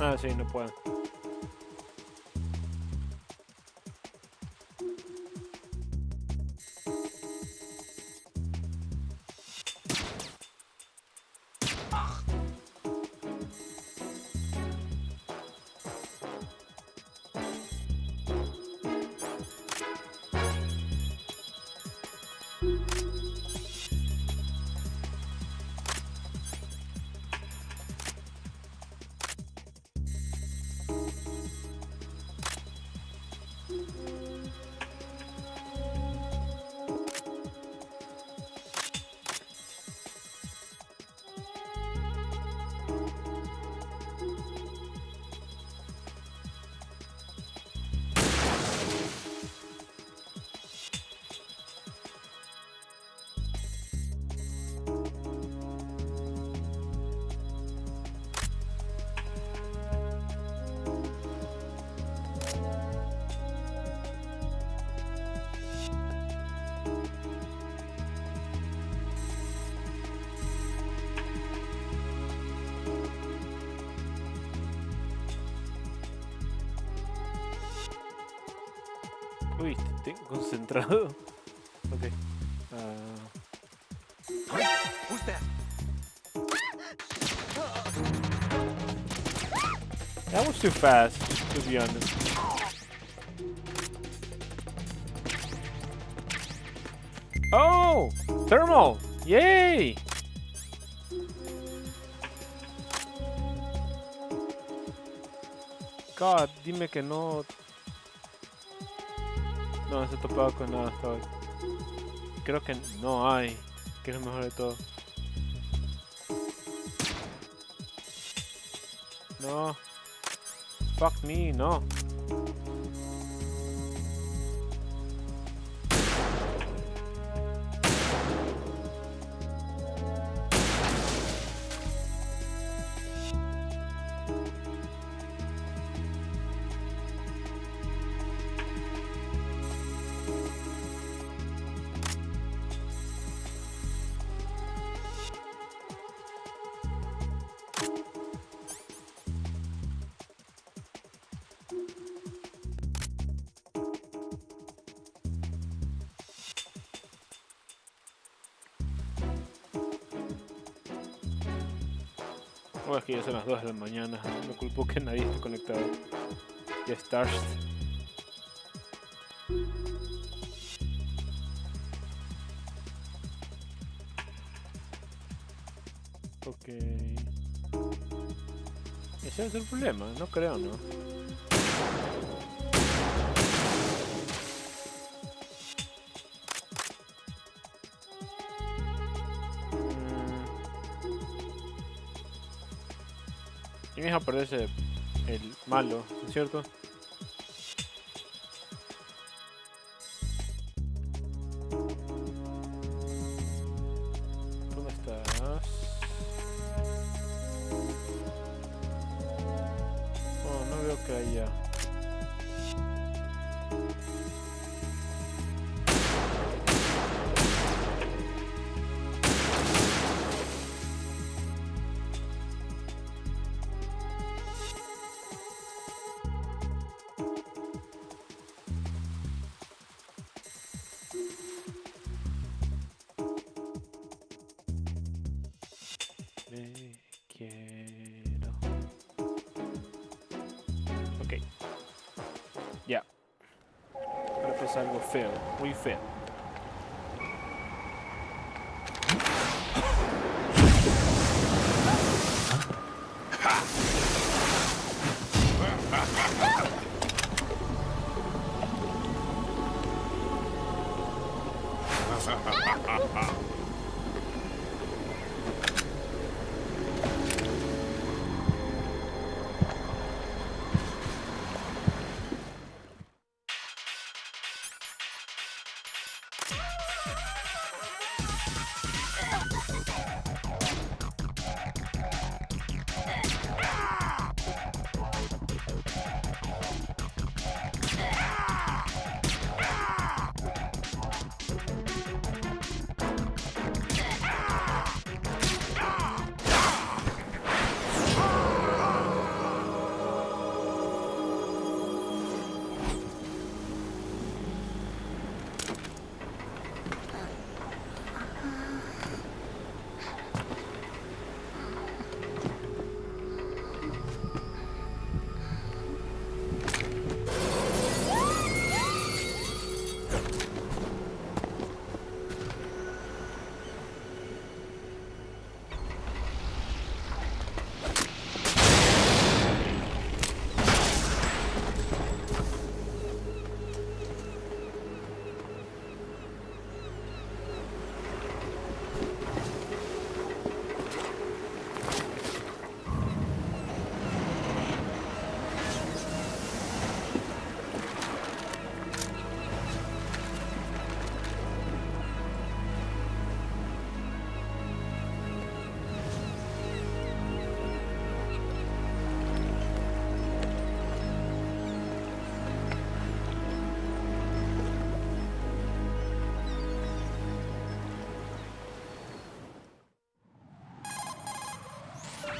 Ah, sí, no puedo. Uy, estoy concentrado. Ok. Who's that? That was too fast, to be honest. Oh! Thermal! Yay! God, dime que no... No, se ha topado con nada hasta hoy. Creo que no hay, que es lo mejor de todo. No. Fuck me, no. Oh, es que ya son las 2 de la mañana. No culpo que nadie esté conectado. Ya stars. Ok. Ese es el problema, no creo, ¿no? Y mi hija aparece el malo, ¿no es cierto? que haya. Me quiero. Ok. Ya. Ahora pasa algo feo, muy feo.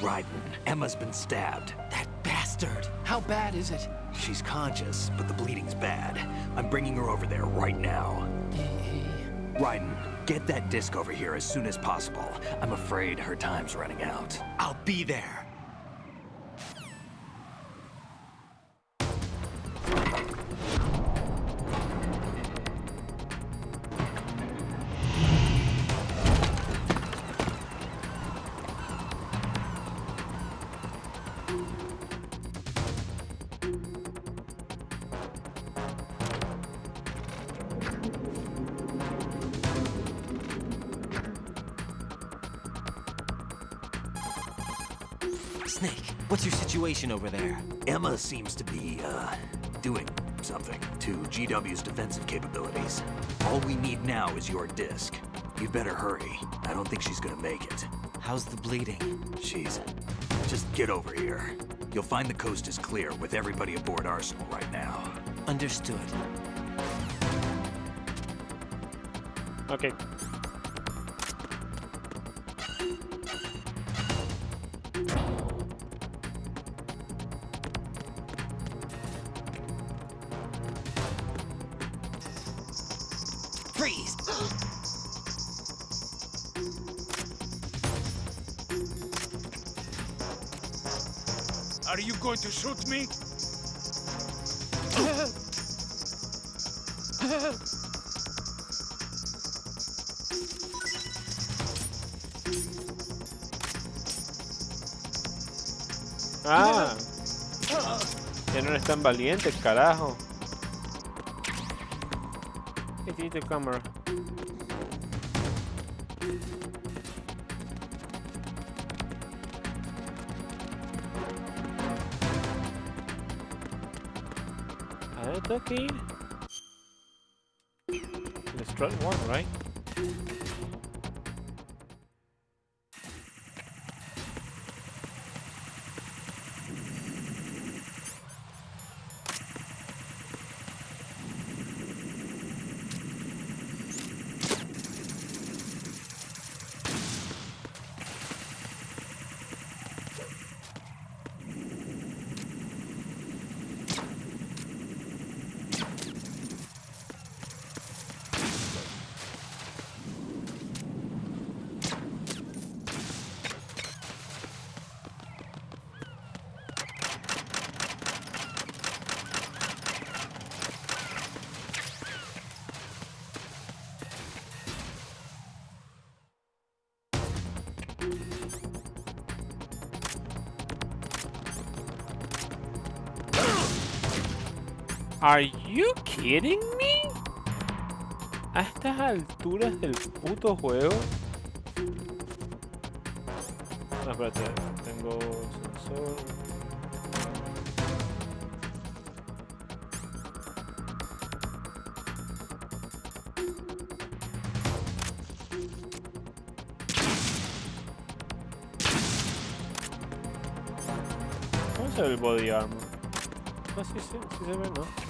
Raiden, Emma's been stabbed. That bastard! How bad is it? She's conscious, but the bleeding's bad. I'm bringing her over there right now. Raiden, get that disc over here as soon as possible. I'm afraid her time's running out. I'll be there. Snake, what's your situation over there? Emma seems to be, doing something to GW's defensive capabilities. All we need now is your disc. You'd better hurry. I don't think she's gonna make it. How's the bleeding? She's... Just get over here. You'll find the coast is clear with everybody aboard Arsenal right now. Understood. Okay. Freeze! Are you going to shoot me? Ah, ya no eres tan valiente, carajo. It is the camera. A ver, tengo que ir. El strut one, right? Are you kidding me? A estas alturas del puto juego. No, espérate, tengo sensor. ¿Cómo se ve el body armor? Ah, sí, sí, sí se ve, ¿no?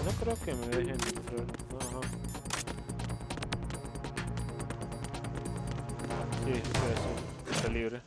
No creo que me dejen entrar. Ajá. Sí, eso. Está libre.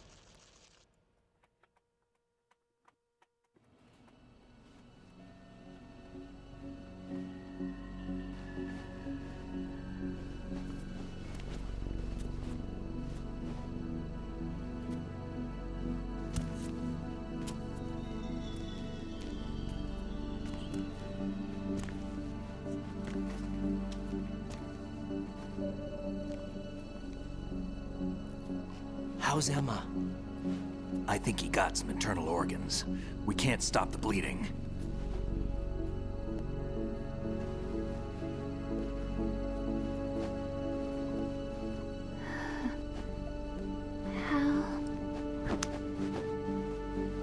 How's Emma? I think he got some internal organs. We can't stop the bleeding.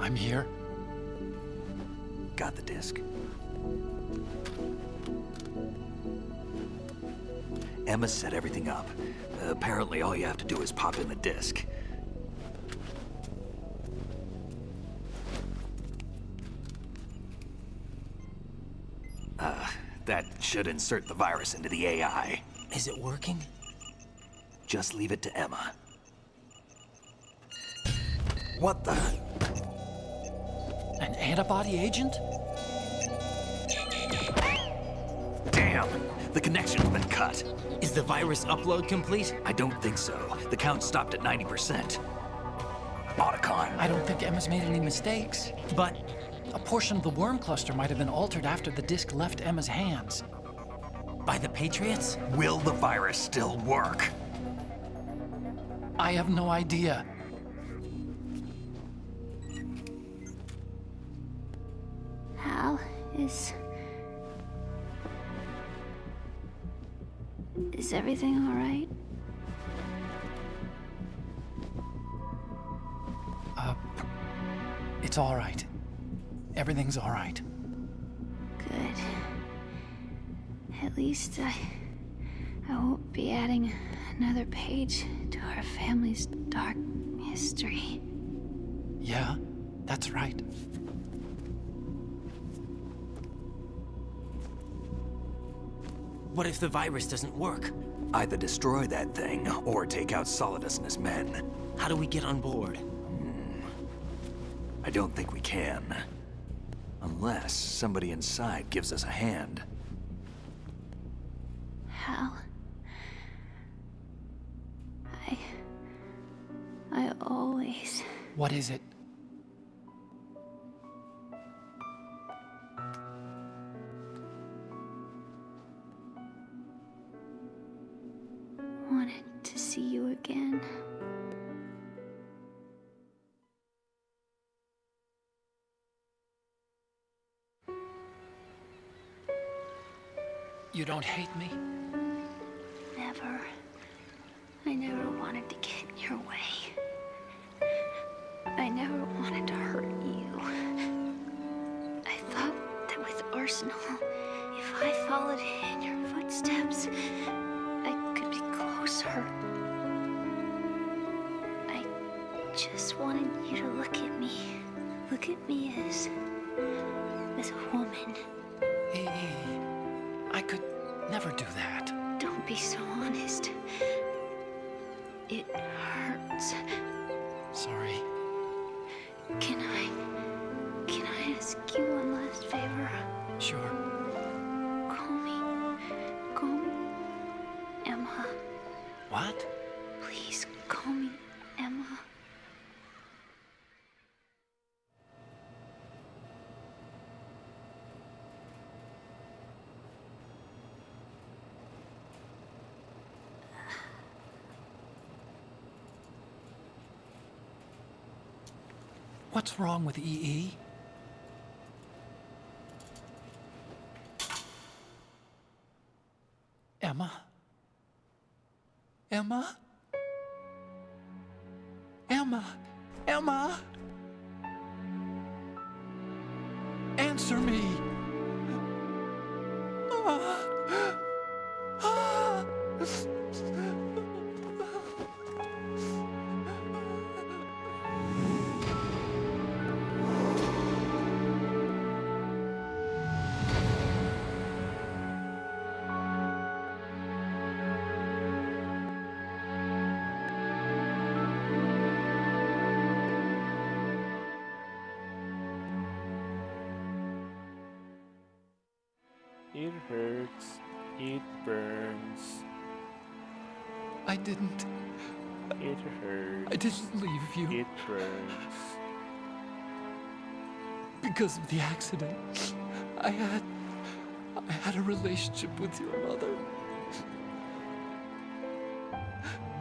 I'm here. Got the disc. Emma set everything up. Apparently all you have to do is pop in the disc. That should insert the virus into the AI. Is it working? Just leave it to Emma. What the? An antibody agent? Damn! The connection's been cut. Is the virus upload complete? I don't think so. The count stopped at 90%. Otacon. I don't think Emma's made any mistakes. But a portion of the worm cluster might have been altered after the disc left Emma's hands. By the Patriots? Will the virus still work? I have no idea. Hal, is everything all right? It's all right. Everything's all right. Good. At least I won't be adding another page to our family's dark history. Yeah, that's right. What if the virus doesn't work? Either destroy that thing, or take out Solidus and his men. How do we get on board? I don't think we can. Unless somebody inside gives us a hand. Hal, I always... What is it? wanted to see you again. You don't hate me? Never. I never wanted to get in your way. I never wanted to hurt you. I thought that with Arsenal, if I followed in your footsteps, I could be closer. I just wanted you to look at me. Look at me as a woman. I could never do that. Don't be so honest. It hurts. Sorry. Can I ask you one last favor? Sure. Call me Emma. What? Please call me Emma. What's wrong with EE? Emma? Emma? Emma? Emma? Answer me! It hurts. It burns. I didn't. It hurts. I didn't leave you. It burns. Because of the accident, I had a relationship with your mother.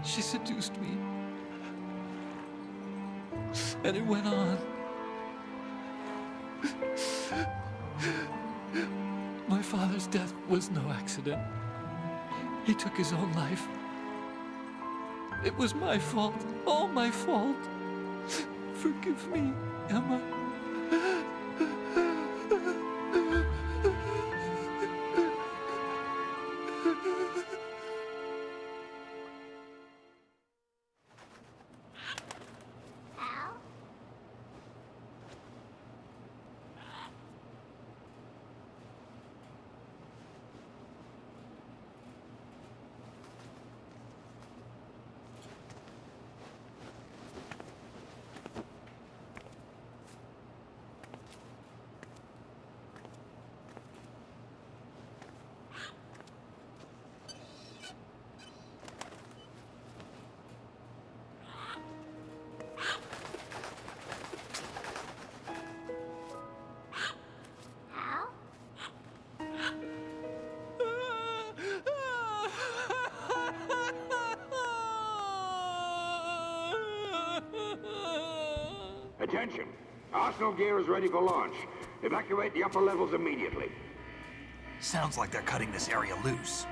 She seduced me. And it went on. My father's death was no accident. He took his own life. It was my fault, all my fault. Forgive me, Emma. Attention! Arsenal gear is ready for launch. Evacuate the upper levels immediately. Sounds like they're cutting this area loose.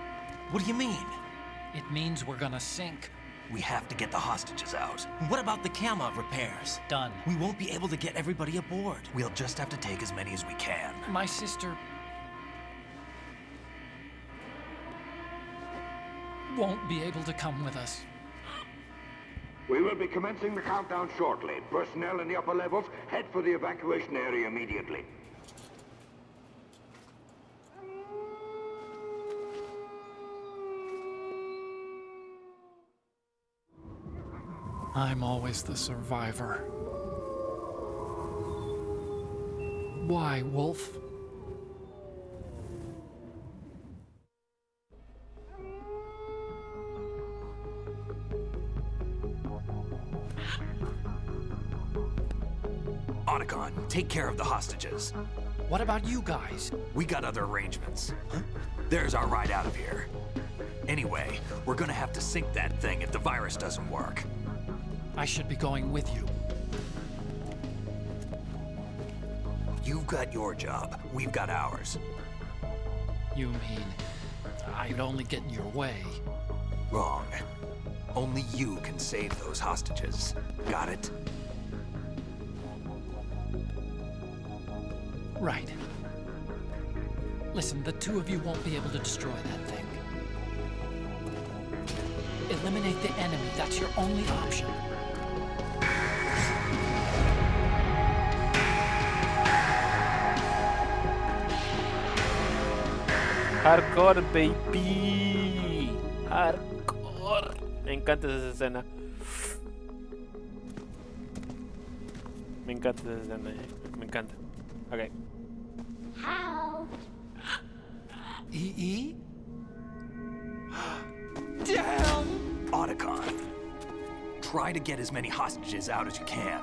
What do you mean? It means we're gonna sink. We have to get the hostages out. What about the camo repairs? Done. We won't be able to get everybody aboard. We'll just have to take as many as we can. My sister won't be able to come with us. We will be commencing the countdown shortly. Personnel in the upper levels, head for the evacuation area immediately. I'm always the survivor. Why, Wolf? Otacon, take care of the hostages. What about you guys? We got other arrangements. There's our ride out of here. Anyway, we're gonna have to sink that thing if the virus doesn't work. I should be going with you. You've got your job. We've got ours. You mean I'd only get in your way? Wrong. Only you can save those hostages. Got it? Right. Listen, the two of you won't be able to destroy that thing. Eliminate the enemy. That's your only option. Hardcore, baby. Hardcore. Me encanta esa escena. Me encanta esa escena. Me encanta. Okay. How? EE? Damn! Otacon, try to get as many hostages out as you can.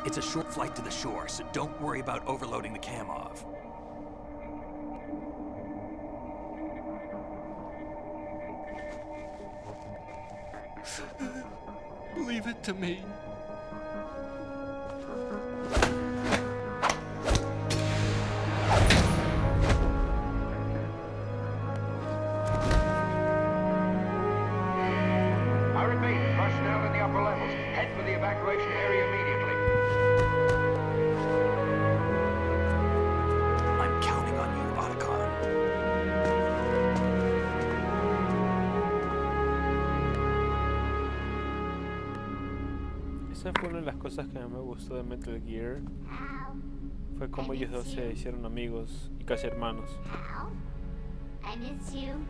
It's a short flight to the shore, so don't worry about overloading the Kamov. Leave it to me. Esa fue una de las cosas que más me gustó de Metal Gear. Fue como ellos dos se hicieron amigos y casi hermanos. I miss you.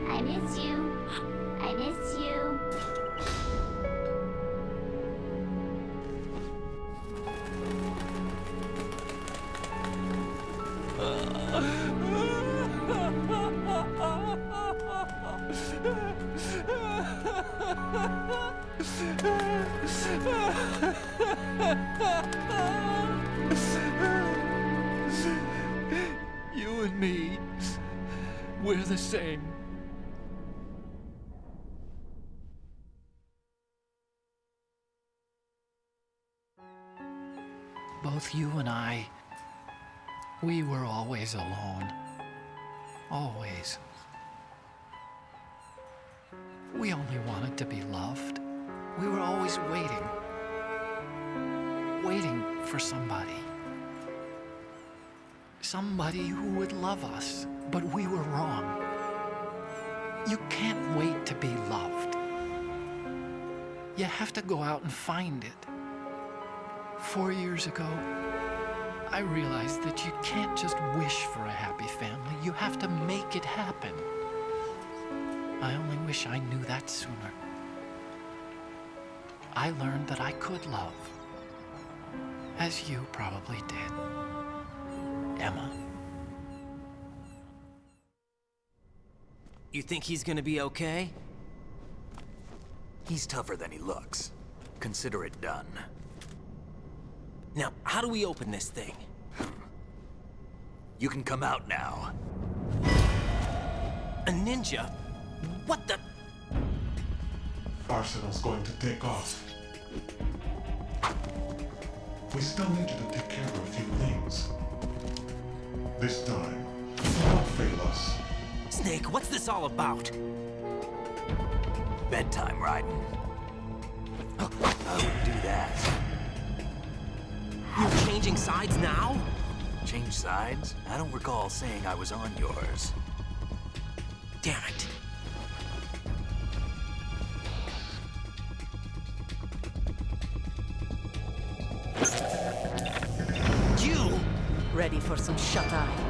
I miss you. I miss you. You and me, we're the same. Both you and I, we were always alone. Always. We only wanted to be loved. We were always waiting. Waiting for somebody. Somebody who would love us, but we were wrong. You can't wait to be loved. You have to go out and find it. 4 years ago, I realized that you can't just wish for a happy family. You have to make it happen. I only wish I knew that sooner. I learned that I could love, as you probably did, Emma. You think he's gonna be okay? He's tougher than he looks. Consider it done. Now, how do we open this thing? You can come out now. A ninja? What the? Arsenal's going to take off. We still need you to take care of a few things. This time, do not fail us. Snake, what's this all about? Bedtime, Raiden. I wouldn't do that. You're changing sides now? Change sides? I don't recall saying I was on yours. Damn it. You! Ready for some shut-eye?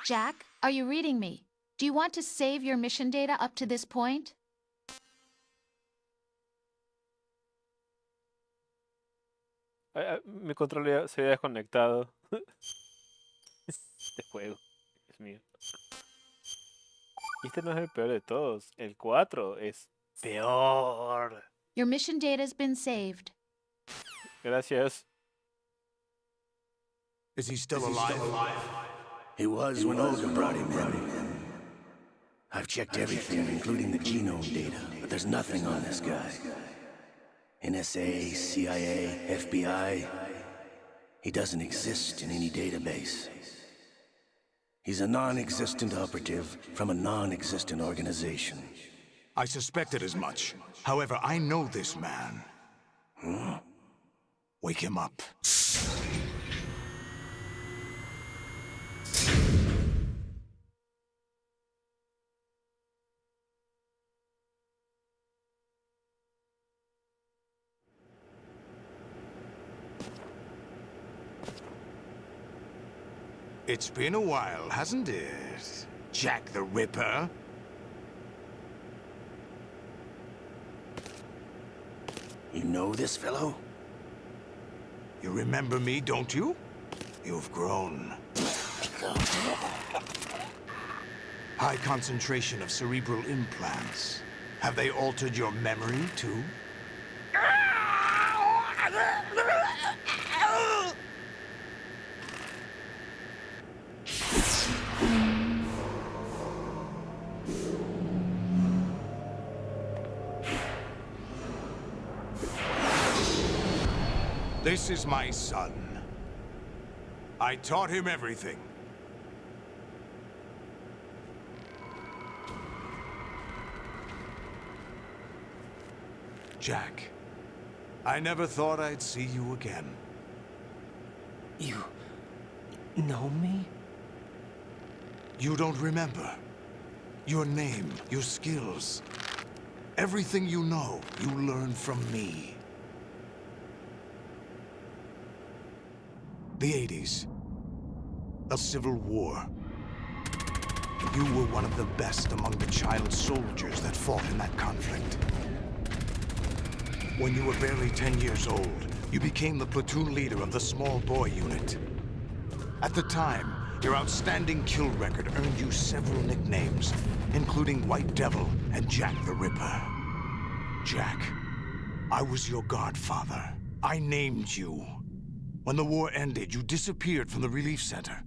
Jack, are you reading me? Do you want to save your mission data up to this point? Mi control ya se había desconectado. Este juego, Dios mío. Y este no es el peor de todos. El 4 es peor. Your mission data has been saved. Gracias. Is he still alive? He was when Olga brought him in. I've checked everything, including the genome data, but there's nothing on this guy. NSA, CIA, FBI. He doesn't exist in any database. He's a non-existent operative from a non-existent organization. I suspected as much. However, I know this man. Huh? Wake him up. It's been a while, hasn't it? Jack the Ripper? You know this fellow? You remember me, don't you? You've grown. High concentration of cerebral implants. Have they altered your memory, too? This is my son. I taught him everything. Jack, I never thought I'd see you again. You know me? You don't remember. Your name, your skills. Everything you know, you learned from me. The 80s. A civil war. You were one of the best among the child soldiers that fought in that conflict. When you were barely 10 years old, you became the platoon leader of the small boy unit. At the time, your outstanding kill record earned you several nicknames, including White Devil and Jack the Ripper. Jack, I was your godfather. I named you. When the war ended, you disappeared from the relief center.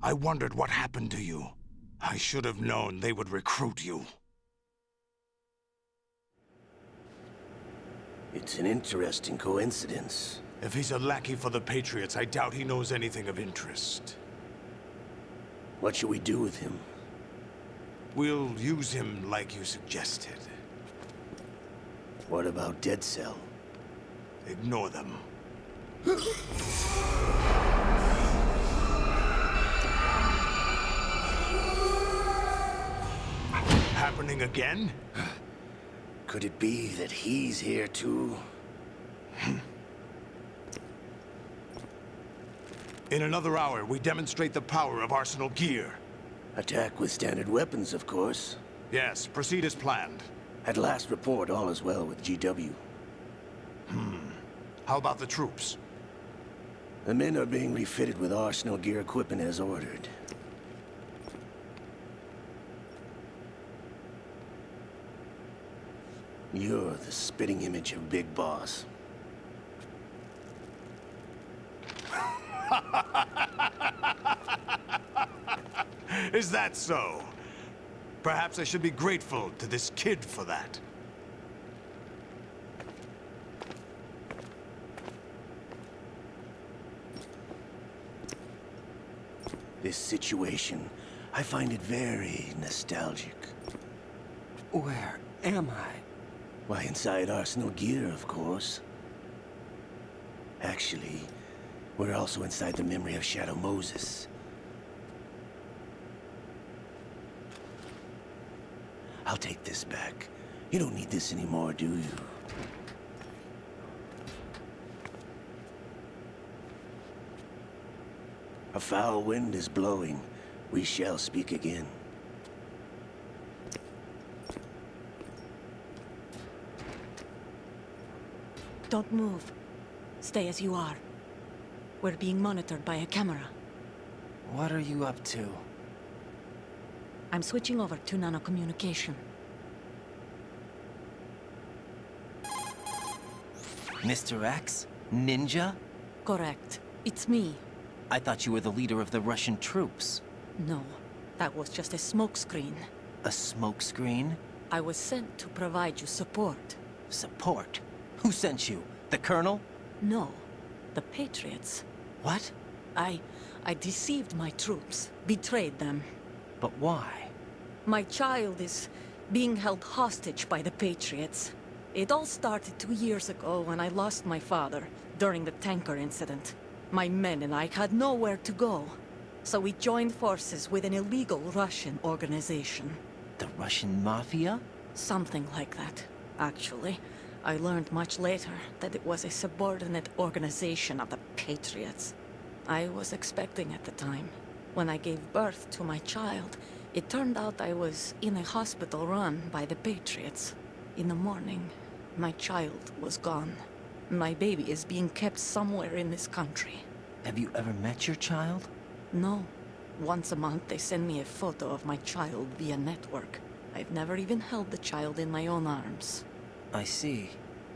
I wondered what happened to you. I should have known they would recruit you. It's an interesting coincidence. If he's a lackey for the Patriots, I doubt he knows anything of interest. What should we do with him? We'll use him like you suggested. What about Dead Cell? Ignore them. Happening again? Could it be that he's here too? In another hour, we demonstrate the power of Arsenal gear. Attack with standard weapons, of course. Yes, proceed as planned. At last report, all is well with GW. How about the troops? The men are being refitted with Arsenal gear equipment as ordered. You're the spitting image of Big Boss. Is that so? Perhaps I should be grateful to this kid for that. This situation, I find it very nostalgic. Where am I? Why, inside Arsenal gear, of course. Actually, we're also inside the memory of Shadow Moses. I'll take this back. You don't need this anymore, do you? A foul wind is blowing. We shall speak again. Don't move. Stay as you are. We're being monitored by a camera. What are you up to? I'm switching over to nanocommunication. Mr. X? Ninja? Correct. It's me. I thought you were the leader of the Russian troops. No, that was just a smokescreen. A smokescreen? I was sent to provide you support. Support? Who sent you? The Colonel? No, the Patriots. What? I deceived my troops, betrayed them. But why? My child is being held hostage by the Patriots. It all started 2 years ago when I lost my father during the tanker incident. My men and I had nowhere to go, so we joined forces with an illegal Russian organization. The Russian Mafia? Something like that, actually. I learned much later that it was a subordinate organization of the Patriots. I was expecting at the time. When I gave birth to my child, it turned out I was in a hospital run by the Patriots. In the morning, my child was gone. My baby is being kept somewhere in this country. Have you ever met your child? No. Once a month, they send me a photo of my child via network. I've never even held the child in my own arms. I see.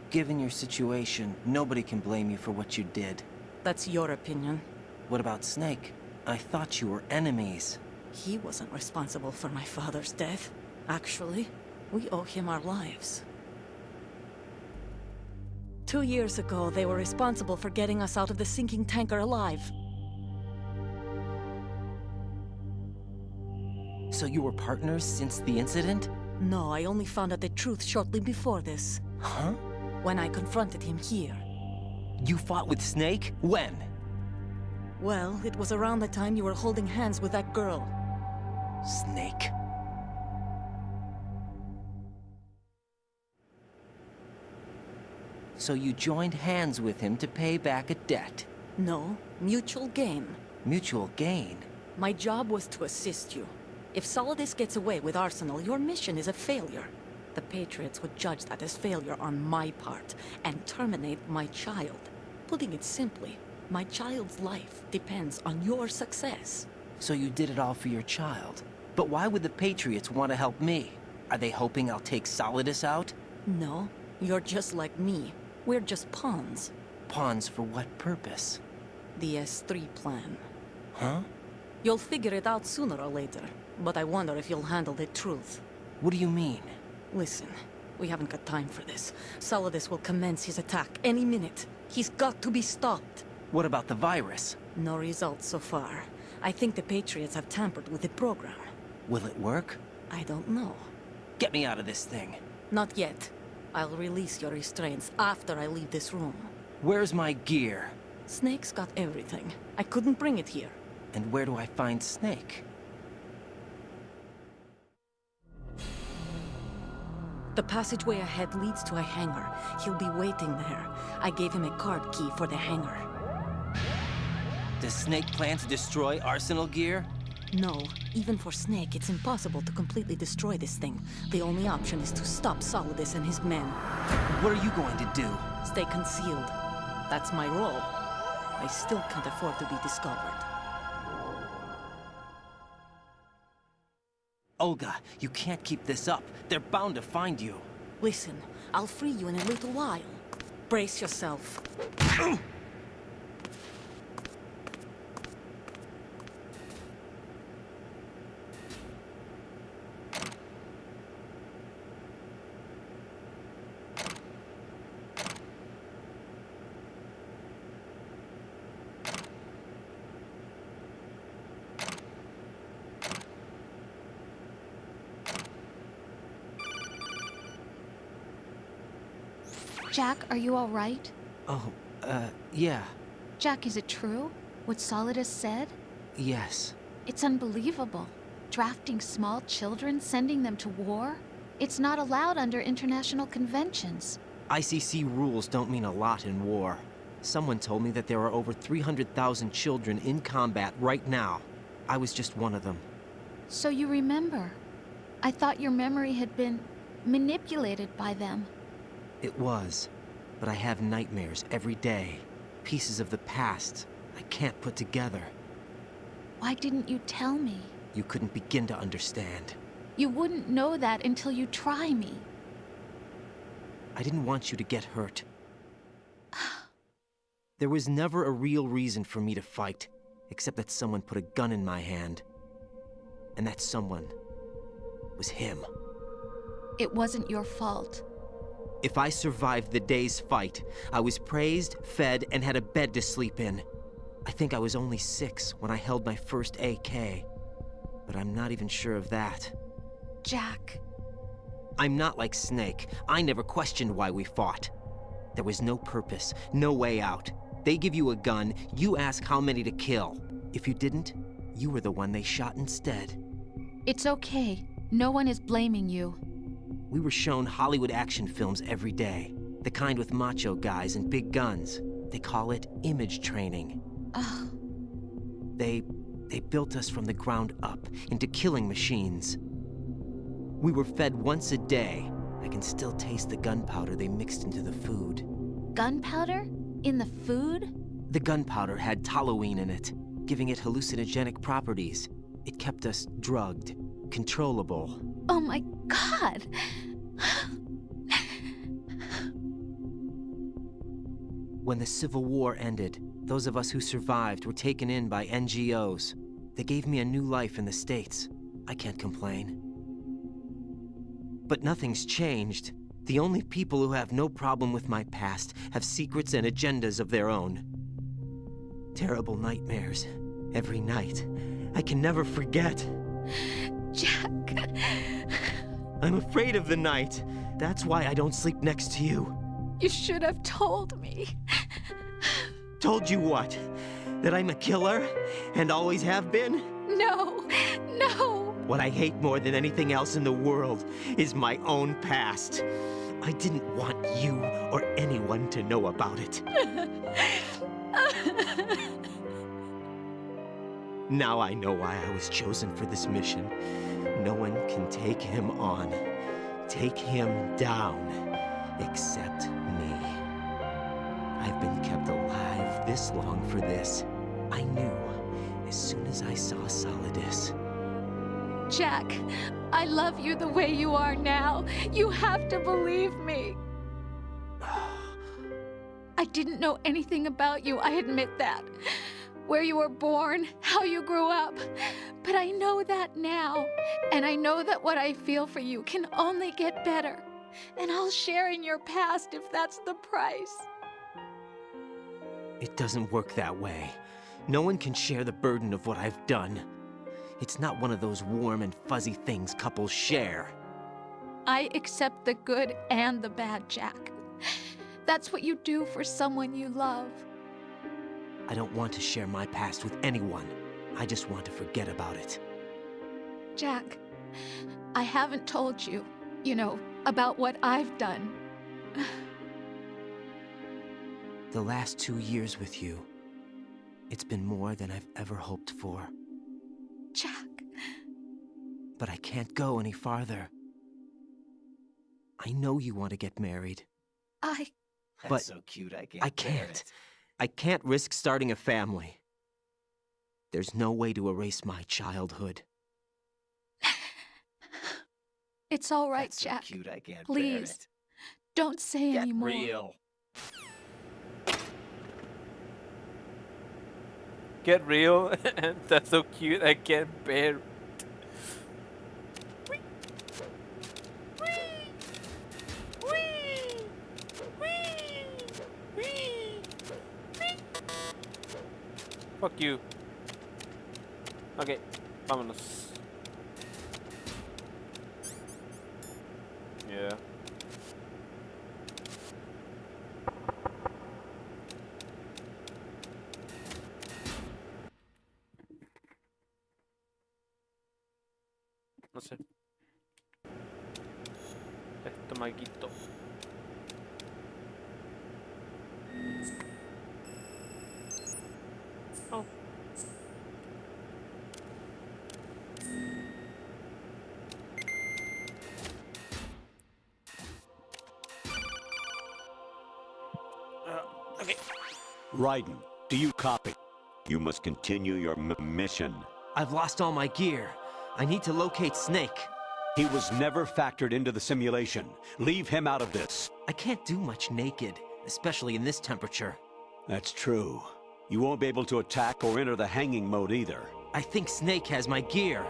Given your situation, nobody can blame you for what you did. That's your opinion. What about Snake? I thought you were enemies. He wasn't responsible for my father's death. Actually, we owe him our lives. 2 years ago, they were responsible for getting us out of the sinking tanker alive. So you were partners since the incident? No, I only found out the truth shortly before this. Huh? When I confronted him here. You fought with Snake? When? Well, it was around the time you were holding hands with that girl. Snake. So you joined hands with him to pay back a debt? No, mutual gain. Mutual gain? My job was to assist you. If Solidus gets away with Arsenal, your mission is a failure. The Patriots would judge that as failure on my part, and terminate my child. Putting it simply, my child's life depends on your success. So you did it all for your child. But why would the Patriots want to help me? Are they hoping I'll take Solidus out? No, you're just like me. We're just pawns. Pawns for what purpose? The S3 plan. Huh? You'll figure it out sooner or later, but I wonder if you'll handle the truth. What do you mean? Listen, we haven't got time for this. Solidus will commence his attack any minute. He's got to be stopped. What about the virus? No results so far. I think the Patriots have tampered with the program. Will it work? I don't know. Get me out of this thing. Not yet. I'll release your restraints after I leave this room. Where's my gear? Snake's got everything. I couldn't bring it here. And where do I find Snake? The passageway ahead leads to a hangar. He'll be waiting there. I gave him a card key for the hangar. Does Snake plan to destroy Arsenal gear? No. Even for Snake, it's impossible to completely destroy this thing. The only option is to stop Solidus and his men. What are you going to do? Stay concealed. That's my role. I still can't afford to be discovered. Olga, you can't keep this up. They're bound to find you. Listen, I'll free you in a little while. Brace yourself. Jack, are you all right? Oh, yeah. Jack, is it true? What Solidus said? Yes. It's unbelievable. Drafting small children, sending them to war? It's not allowed under international conventions. ICC rules don't mean a lot in war. Someone told me that there are over 300,000 children in combat right now. I was just one of them. So you remember. I thought your memory had been manipulated by them. It was, but I have nightmares every day. Pieces of the past I can't put together. Why didn't you tell me? You couldn't begin to understand. You wouldn't know that until you try me. I didn't want you to get hurt. There was never a real reason for me to fight, except that someone put a gun in my hand. And that someone was him. It wasn't your fault. If I survived the day's fight, I was praised, fed, and had a bed to sleep in. I think I was only 6 when I held my first AK. But I'm not even sure of that. Jack. I'm not like Snake. I never questioned why we fought. There was no purpose, no way out. They give you a gun, you ask how many to kill. If you didn't, you were the one they shot instead. It's okay. No one is blaming you. We were shown Hollywood action films every day. The kind with macho guys and big guns. They call it image training. They built us from the ground up into killing machines. We were fed once a day. I can still taste the gunpowder they mixed into the food. Gunpowder? In the food? The gunpowder had toluene in it, giving it hallucinogenic properties. It kept us drugged, controllable. Oh my God! When the Civil War ended, those of us who survived were taken in by NGOs. They gave me a new life in the States. I can't complain. But nothing's changed. The only people who have no problem with my past have secrets and agendas of their own. Terrible nightmares. Every night. I can never forget. Jack. I'm afraid of the night. That's why I don't sleep next to you. You should have told me. Told you what? That I'm a killer? And always have been? No, no. What I hate more than anything else in the world is my own past. I didn't want you or anyone to know about it. Now I know why I was chosen for this mission. No one can take him on, take him down, except me. I've been kept alive this long for this. I knew as soon as I saw Solidus. Jack, I love you the way you are now. You have to believe me. I didn't know anything about you, I admit that. Where you were born, how you grew up. But I know that now. And I know that what I feel for you can only get better. And I'll share in your past if that's the price. It doesn't work that way. No one can share the burden of what I've done. It's not one of those warm and fuzzy things couples share. I accept the good and the bad, Jack. That's what you do for someone you love. I don't want to share my past with anyone. I just want to forget about it. Jack, I haven't told you, about what I've done. The last 2 years with you, it's been more than I've ever hoped for. Jack. But I can't go any farther. I know you want to get married. That's so cute, I can't. I can't. I can't risk starting a family. There's no way to erase my childhood. It's all right, That's so Jack. cute, I can't Please, bear it. don't say Get anymore. real. Get real. That's so cute. I can't bear it. Fuck you. Okay, vámonos. Yeah. No sé. Estomaguito. Oh. Okay. Raiden, do you copy? You must continue your mission. I've lost all my gear. I need to locate Snake. He was never factored into the simulation. Leave him out of this. I can't do much naked, especially in this temperature. That's true. You won't be able to attack or enter the hanging mode either. I think Snake has my gear.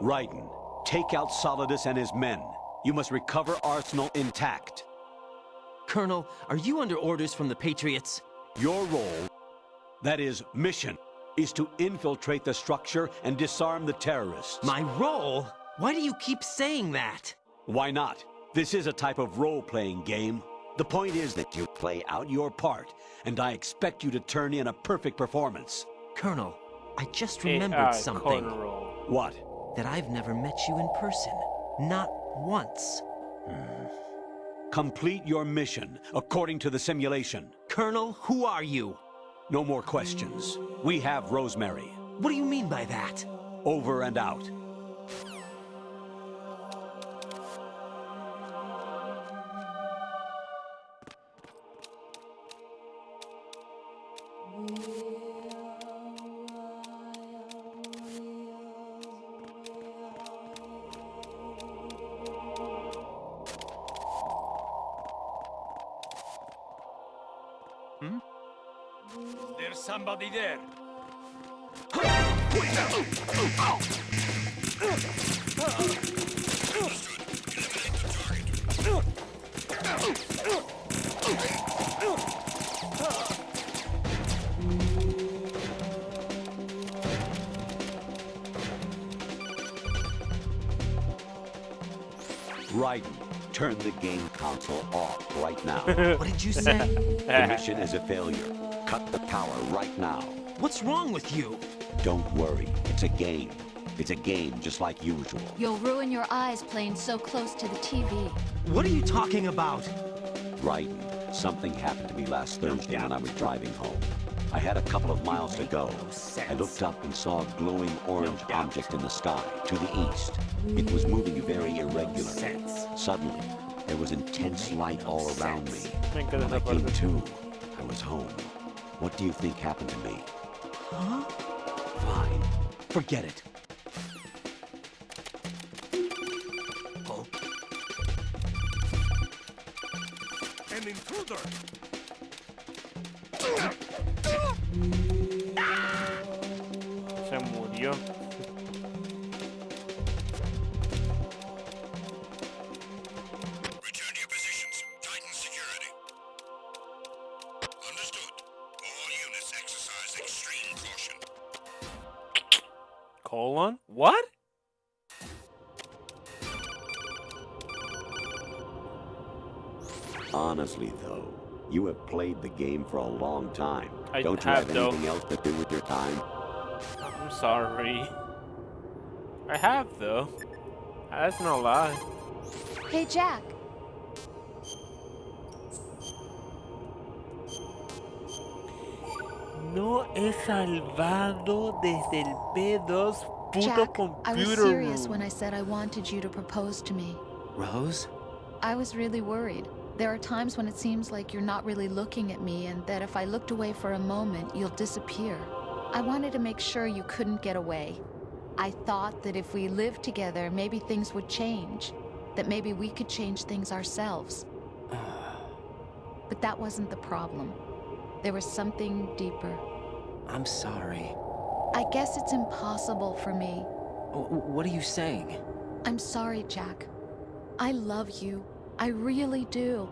Raiden, take out Solidus and his men. You must recover Arsenal intact. Colonel, are you under orders from the Patriots? Your role, that is, mission, is to infiltrate the structure and disarm the terrorists. My role? Why do you keep saying that? Why not? This is a type of role-playing game. The point is that you play out your part, and I expect you to turn in a perfect performance. Colonel, I just remembered something. What? That I've never met you in person. Not once. Complete your mission, according to the simulation. Colonel, who are you? No more questions. We have Rosemary. What do you mean by that? Over and out. There's somebody there. Raiden, turn the game console off right now. What did you say? The mission is a failure. Cut the power right now. What's wrong with you? Don't worry, it's a game. It's a game just like usual. You'll ruin your eyes playing so close to the TV. What are you talking about? Raiden, something happened to me last Thursday when I was driving home. I had a couple of miles to go. I looked up and saw a glowing orange object in the sky to the east. It was moving very irregularly. Suddenly, there was intense light all around me. When I came to, I was home. What do you think happened to me? Huh? Fine. Forget it. An intruder. Se murió. Return to your positions. Tighten security. Understood. All units exercise extreme caution. Colon? What? Honestly, though, you have played the game for a long time. I Don't you have, have though. anything else to do with your time? I'm sorry. I have, though. That's no lie. Hey, Jack. No he salvado desde el P2 puto Jack, computer I was serious room. when I said I wanted you to propose to me. Rose? I was really worried. There are times when it seems like you're not really looking at me and that if I looked away for a moment, you'll disappear. I wanted to make sure you couldn't get away. I thought that if we lived together, maybe things would change. That maybe we could change things ourselves. But that wasn't the problem. There was something deeper. I'm sorry. I guess it's impossible for me. What are you saying? I'm sorry, Jack. I love you. I really do.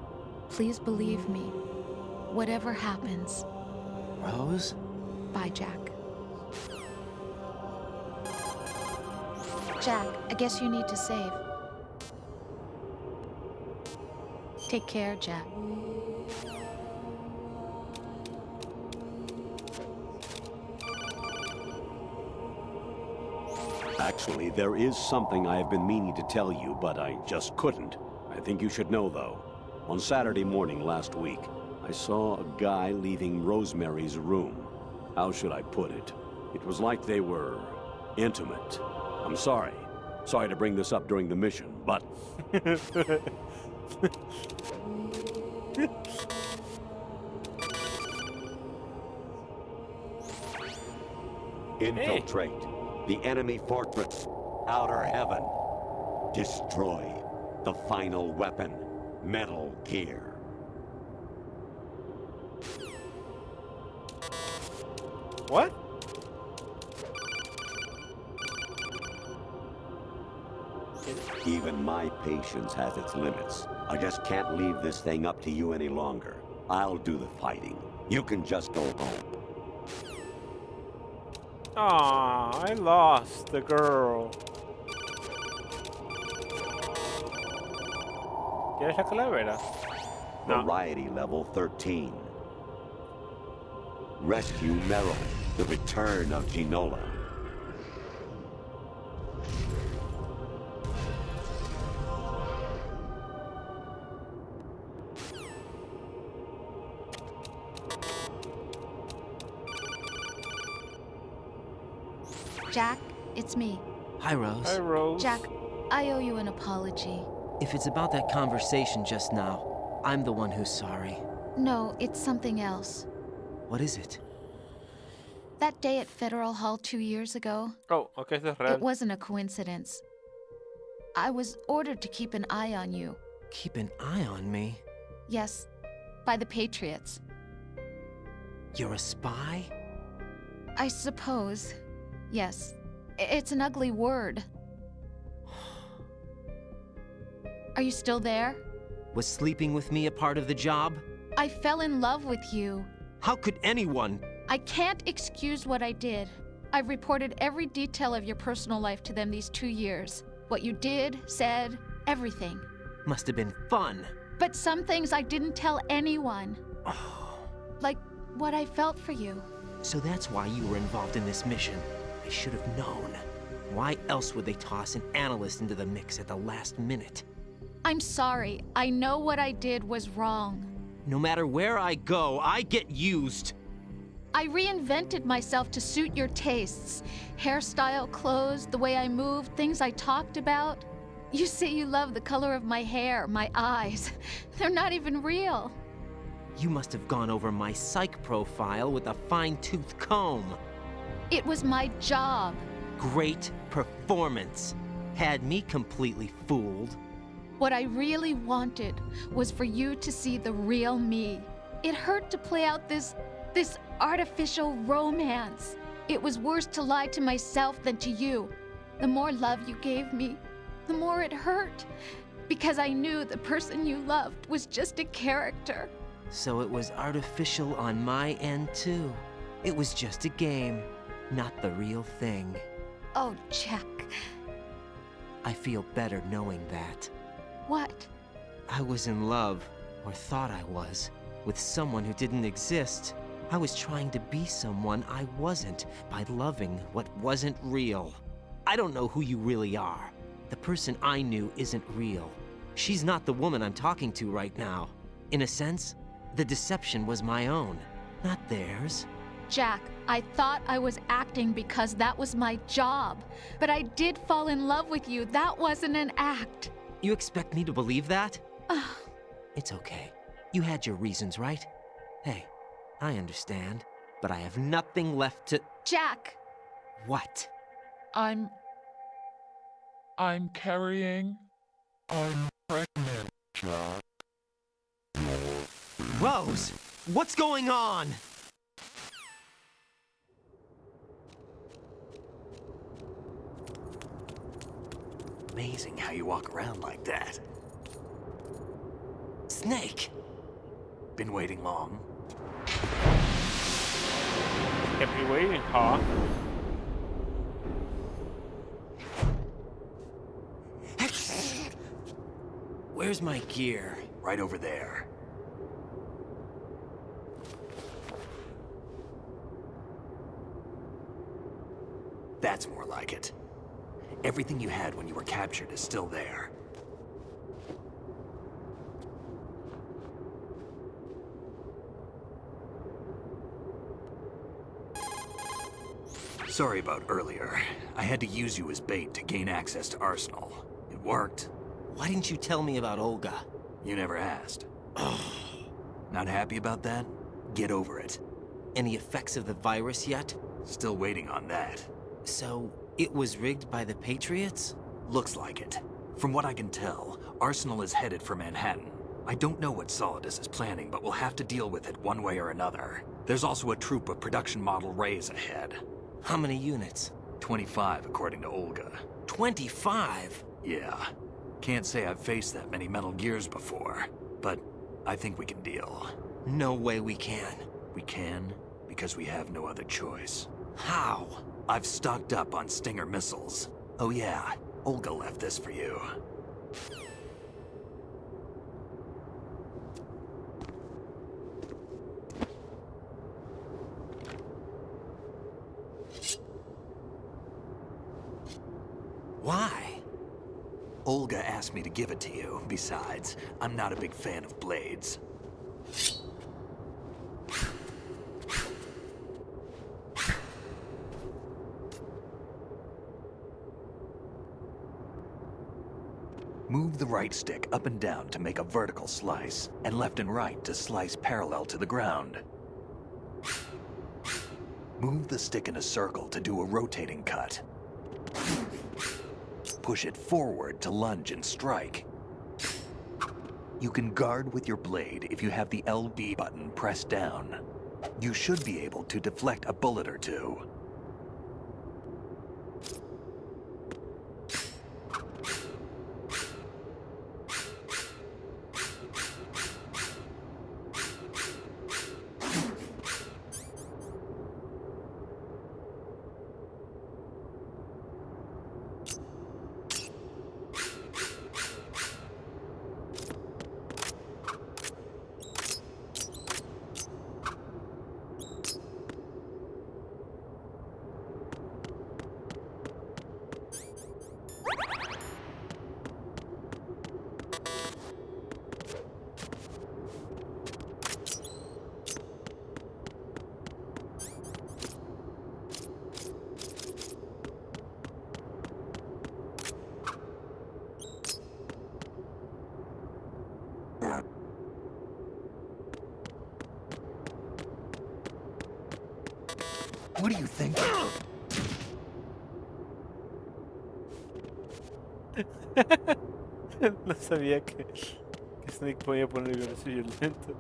Please believe me. Whatever happens. Rose? Bye, Jack. Jack, I guess you need to save. Take care, Jack. Actually, there is something I have been meaning to tell you, but I just couldn't. I think you should know, though. On Saturday morning last week, I saw a guy leaving Rosemary's room. How should I put it? It was like they were intimate. I'm sorry. Sorry to bring this up during the mission, but... Infiltrate the enemy fortress, Outer Heaven. Destroy the final weapon, Metal Gear. What? Even my patience has its limits. I just can't leave this thing up to you any longer. I'll do the fighting. You can just go home. Aw, I lost the girl. ¿Quieres la calavera? No. Variety level 13. Rescue Meryl, the return of Ginola. Jack, it's me. Hi, Rose. Hi, Rose. Jack, I owe you an apology. If it's about that conversation just now, I'm the one who's sorry. No, it's something else. What is it? That day at Federal Hall 2 years ago, Oh, okay, eso es real. it wasn't a coincidence. I was ordered to keep an eye on you. Keep an eye on me? Yes, by the Patriots. You're a spy? I suppose. Yes. It's an ugly word. Are you still there? Was sleeping with me a part of the job? I fell in love with you. How could anyone? I can't excuse what I did. I've reported every detail of your personal life to them these 2 years. What you did, said, everything. Must have been fun. But some things I didn't tell anyone. Like what I felt for you. So that's why you were involved in this mission. I should have known. Why else would they toss an analyst into the mix at the last minute? I'm sorry. I know what I did was wrong. No matter where I go, I get used. I reinvented myself to suit your tastes. Hairstyle, clothes, the way I moved, things I talked about. You say you love the color of my hair, my eyes. They're not even real. You must have gone over my psych profile with a fine-tooth comb. It was my job. Great performance. Had me completely fooled. What I really wanted was for you to see the real me. It hurt to play out this artificial romance. It was worse to lie to myself than to you. The more love you gave me, the more it hurt. Because I knew the person you loved was just a character. So it was artificial on my end, too. It was just a game, not the real thing. Oh, Jack. I feel better knowing that. What? I was in love, or thought I was, with someone who didn't exist. I was trying to be someone I wasn't by loving what wasn't real. I don't know who you really are. The person I knew isn't real. She's not the woman I'm talking to right now. In a sense, the deception was my own, not theirs. Jack, I thought I was acting because that was my job. But I did fall in love with you. That wasn't an act. You expect me to believe that? It's okay. You had your reasons, right? Hey, I understand, but I have nothing left to... Jack! What? I'm carrying... I'm pregnant, Jack. Rose! What's going on? Amazing how you walk around like that. Snake! Been waiting long? Kept me waiting, huh? Where's my gear? Right over there. That's more like it. Everything you had when you were captured is still there. Sorry about earlier. I had to use you as bait to gain access to Arsenal. It worked. Why didn't you tell me about Olga? You never asked. Not happy about that? Get over it. Any effects of the virus yet? Still waiting on that. So, it was rigged by the Patriots? Looks like it. From what I can tell, Arsenal is headed for Manhattan. I don't know what Solidus is planning, but we'll have to deal with it one way or another. There's also a troop of production model Rays ahead. How many units? 25, according to Olga. 25? Yeah. Can't say I've faced that many Metal Gears before, but I think we can deal. No way we can. We can, because we have no other choice. How? I've stocked up on Stinger missiles. Oh yeah, Olga left this for you. Why? Olga asked me to give it to you. Besides, I'm not a big fan of blades. Move the right stick up and down to make a vertical slice, and left and right to slice parallel to the ground. Move the stick in a circle to do a rotating cut. Push it forward to lunge and strike. You can guard with your blade if you have the LB button pressed down. You should be able to deflect a bullet or two. What do you think? No sabía que Snake podía poner violento.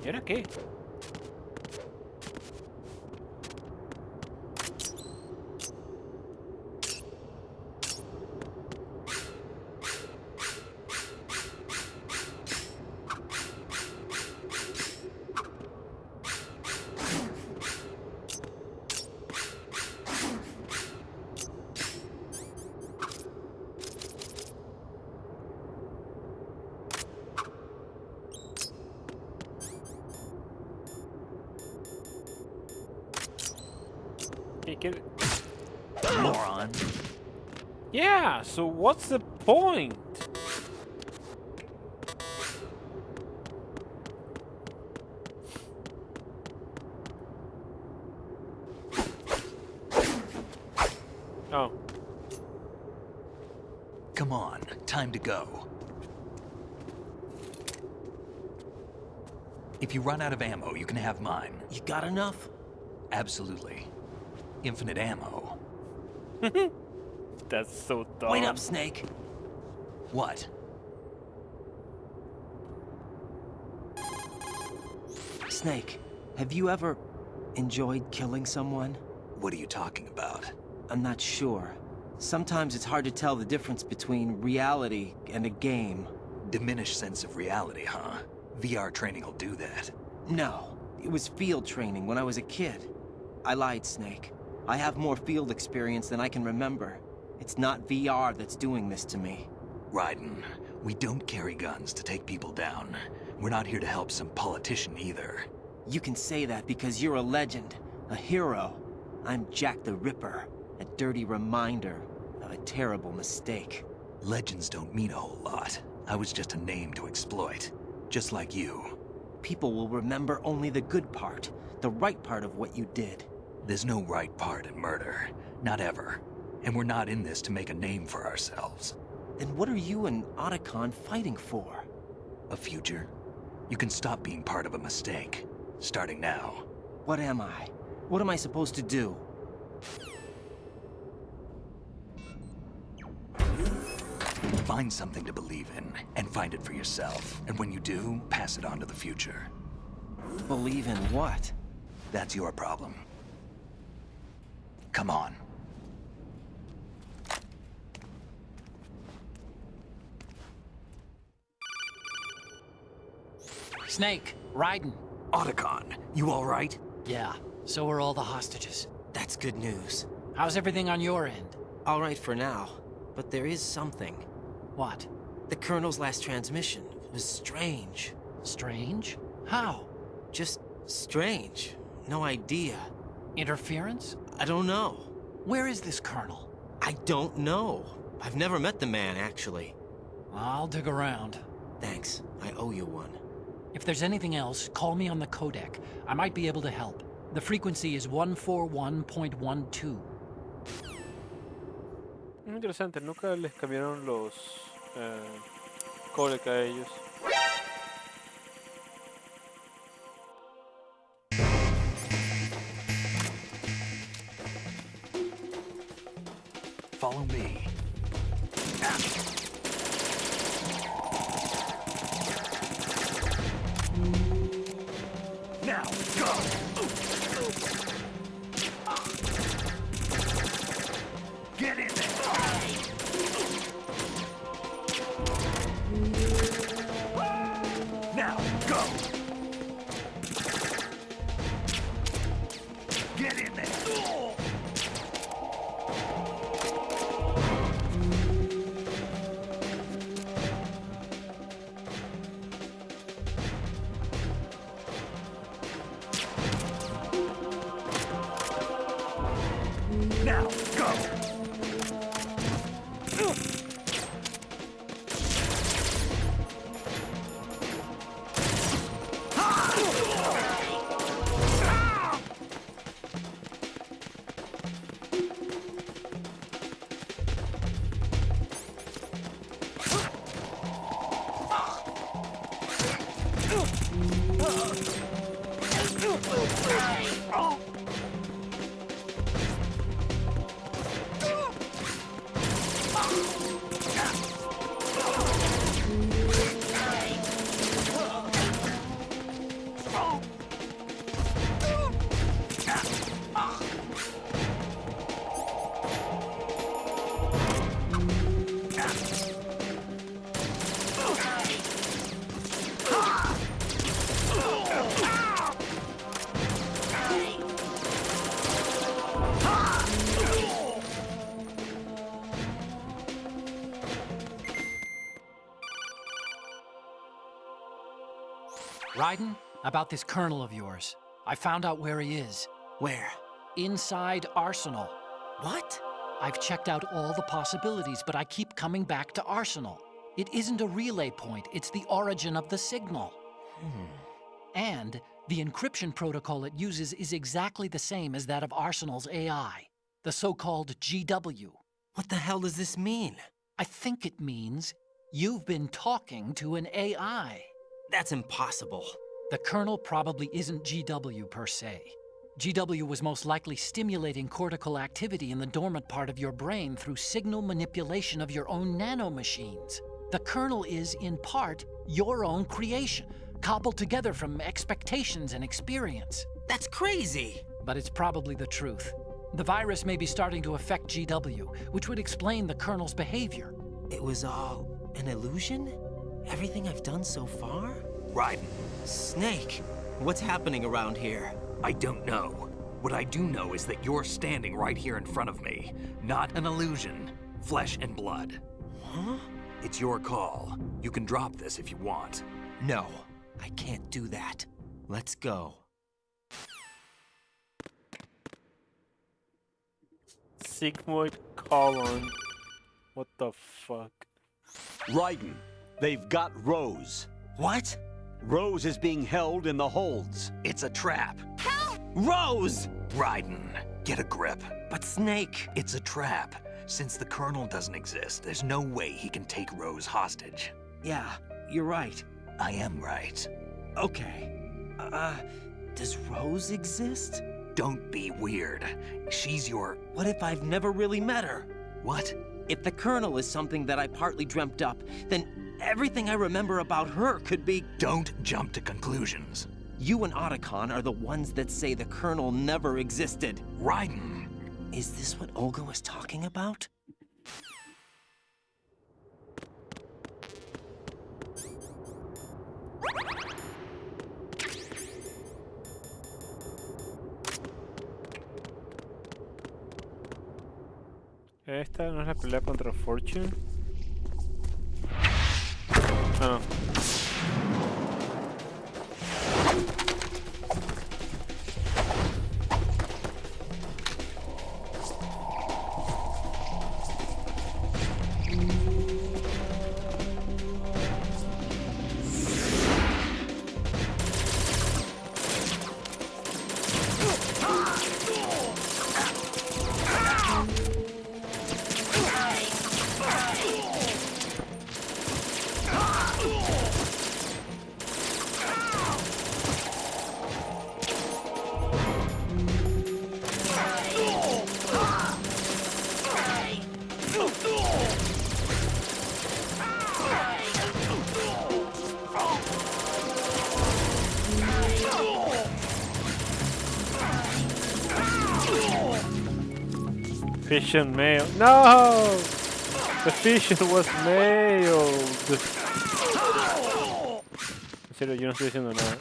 ¿Y ahora qué? Moron. Yeah, so what's the point? Oh. Come on, time to go. If you run out of ammo, you can have mine. You got enough? Absolutely. Infinite ammo. That's so dumb. Wait up, Snake. What? Snake, have you ever enjoyed killing someone? What are you talking about? I'm not sure. Sometimes it's hard to tell the difference between reality and a game. Diminished sense of reality, huh? VR training will do that. No, it was field training when I was a kid. I lied, Snake. I have more field experience than I can remember. It's not VR that's doing this to me. Raiden, we don't carry guns to take people down. We're not here to help some politician either. You can say that because you're a legend, a hero. I'm Jack the Ripper, a dirty reminder of a terrible mistake. Legends don't mean a whole lot. I was just a name to exploit, just like you. People will remember only the good part, the right part of what you did. There's no right part in murder. Not ever. And we're not in this to make a name for ourselves. Then what are you and Otacon fighting for? A future? You can stop being part of a mistake. Starting now. What am I? What am I supposed to do? Find something to believe in, and find it for yourself. And when you do, pass it on to the future. Believe in what? That's your problem. Come on. Snake, Raiden. Otacon, you all right? Yeah, so are all the hostages. That's good news. How's everything on your end? All right for now, but there is something. What? The Colonel's last transmission was strange. Strange? How? Just strange. No idea. Interference? I don't know. Where is this Colonel? I don't know. I've never met the man, actually. I'll dig around. Thanks. I owe you one. If there's anything else, call me on the codec. I might be able to help. The frequency is 141.12. Interesante, nunca les cambiaron los codec a ellos. Follow me. Now, go! Get in there! Now, go! Get in there! Now, go! Raiden, about this colonel of yours. I found out where he is. Where? Inside Arsenal. What? I've checked out all the possibilities, but I keep coming back to Arsenal. It isn't a relay point, it's the origin of the signal. And the encryption protocol it uses is exactly the same as that of Arsenal's AI, the so-called GW. What the hell does this mean? I think it means you've been talking to an AI. That's impossible. The kernel probably isn't GW per se. GW was most likely stimulating cortical activity in the dormant part of your brain through signal manipulation of your own nanomachines. The kernel is, in part, your own creation, cobbled together from expectations and experience. That's crazy! But it's probably the truth. The virus may be starting to affect GW, which would explain the kernel's behavior. It was all an illusion? Everything I've done so far? Raiden. Snake, what's happening around here? I don't know. What I do know is that you're standing right here in front of me. Not an illusion. Flesh and blood. Huh? It's your call. You can drop this if you want. No, I can't do that. Let's go. Sigmoid colon. What the fuck? Raiden, they've got Rose. What? Rose is being held in the holds. It's a trap. Help! Rose! Raiden, get a grip. But Snake... It's a trap. Since the Colonel doesn't exist, there's no way he can take Rose hostage. Yeah, you're right. I am right. Okay. Does Rose exist? Don't be weird. She's your... What if I've never really met her? What? If the Colonel is something that I partly dreamt up, then everything I remember about her could be... Don't jump to conclusions. You and Otacon are the ones that say the Colonel never existed. Raiden! Is this what Olga was talking about? Esta no es la pelea contra Fortune. No. Fission mail. No! The fission was mailed. En serio, yo no estoy diciendo nada.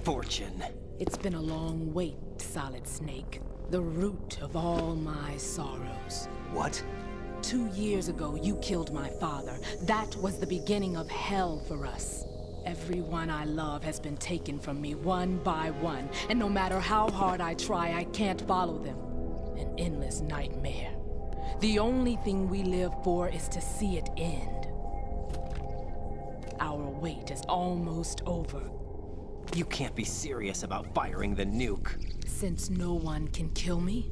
Fortune. It's been a long wait, Solid Snake. The root of all my sorrows. What? 2 years ago, you killed my father. That was the beginning of hell for us. Everyone I love has been taken from me one by one, and no matter how hard I try, I can't follow them. An endless nightmare. The only thing we live for is to see it end. Our wait is almost over. You can't be serious about firing the nuke. Since no one can kill me,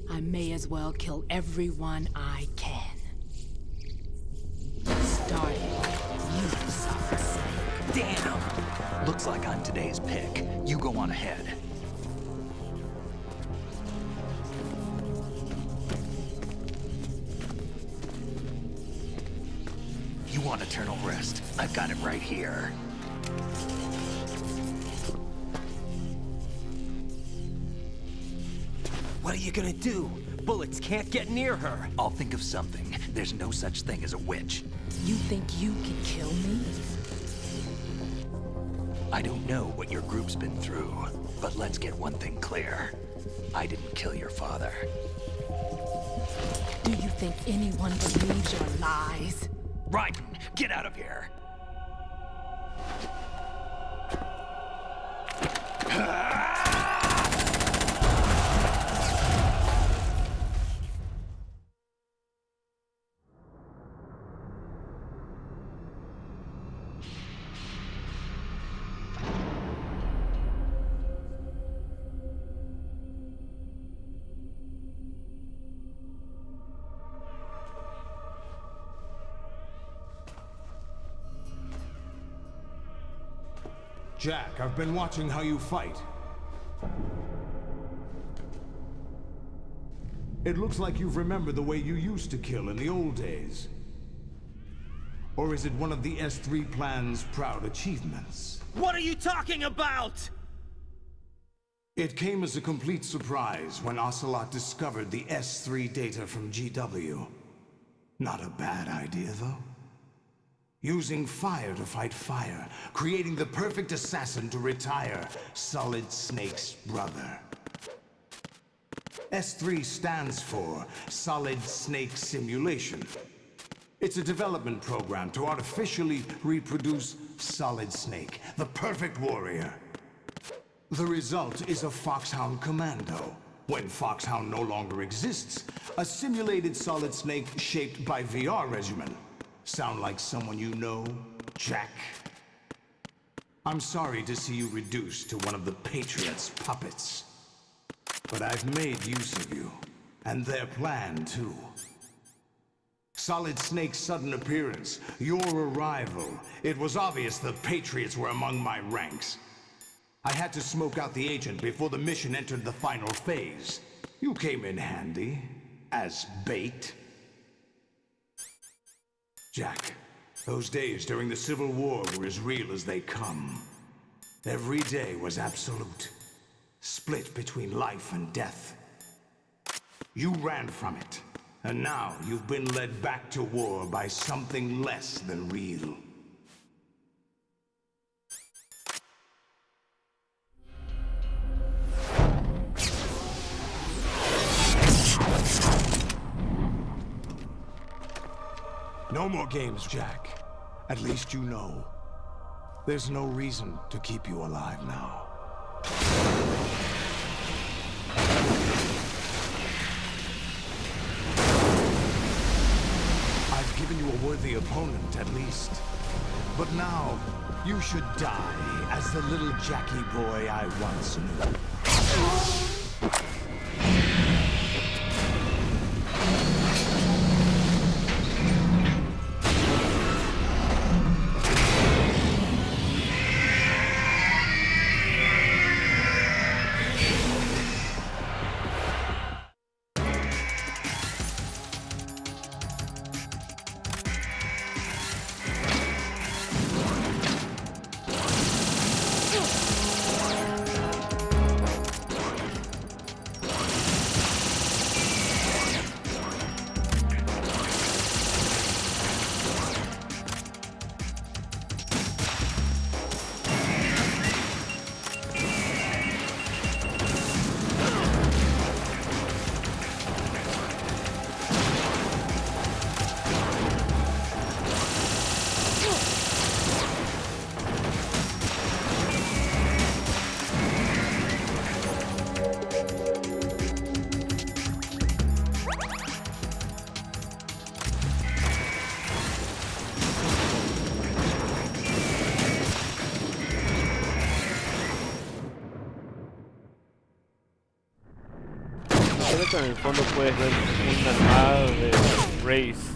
I may as well kill everyone I can. Starting with you, Solid Snake. Damn! Looks like I'm today's pick. You go on ahead. You want eternal rest? I've got it right here. What are you gonna do? Bullets can't get near her. I'll think of something. There's no such thing as a witch. You think you can kill me? I don't know what your group's been through, but let's get one thing clear. I didn't kill your father. Do you think anyone believes your lies? Raiden, get out of here! Jack, I've been watching how you fight. It looks like you've remembered the way you used to kill in the old days. Or is it one of the S3 plan's proud achievements? What are you talking about? It came as a complete surprise when Ocelot discovered the S3 data from GW. Not a bad idea, though. Using fire to fight fire, creating the perfect assassin to retire Solid Snake's brother. S3 stands for Solid Snake Simulation. It's a development program to artificially reproduce Solid Snake, the perfect warrior. The result is a Foxhound Commando. When Foxhound no longer exists, a simulated Solid Snake shaped by VR regimen. Sound like someone you know, Jack? I'm sorry to see you reduced to one of the Patriots' puppets. But I've made use of you, and their plan too. Solid Snake's sudden appearance, your arrival, it was obvious the Patriots were among my ranks. I had to smoke out the agent before the mission entered the final phase. You came in handy, as bait. Jack, those days during the Civil War were as real as they come. Every day was absolute, split between life and death. You ran from it, and now you've been led back to war by something less than real. No more games, Jack. At least you know. There's no reason to keep you alive now. opponent, at least. But now, you should die as the little Jackie boy I once knew. Creo que en el fondo puedes ver una armada de Race.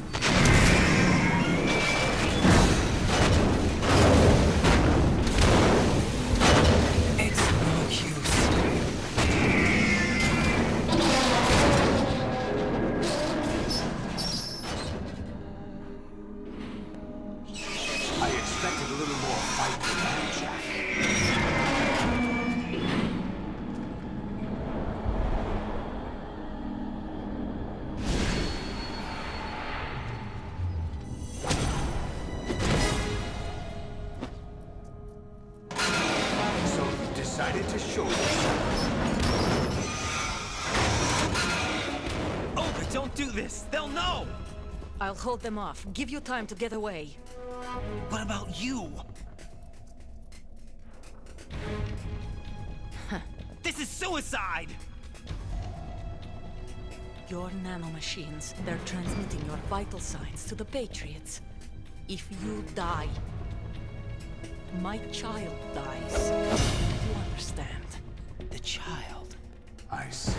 I'll hold them off. Give you time to get away. What about you? This is suicide! Your nanomachines, they're transmitting your vital signs to the Patriots. If you die, my child dies. You understand? The child? I see.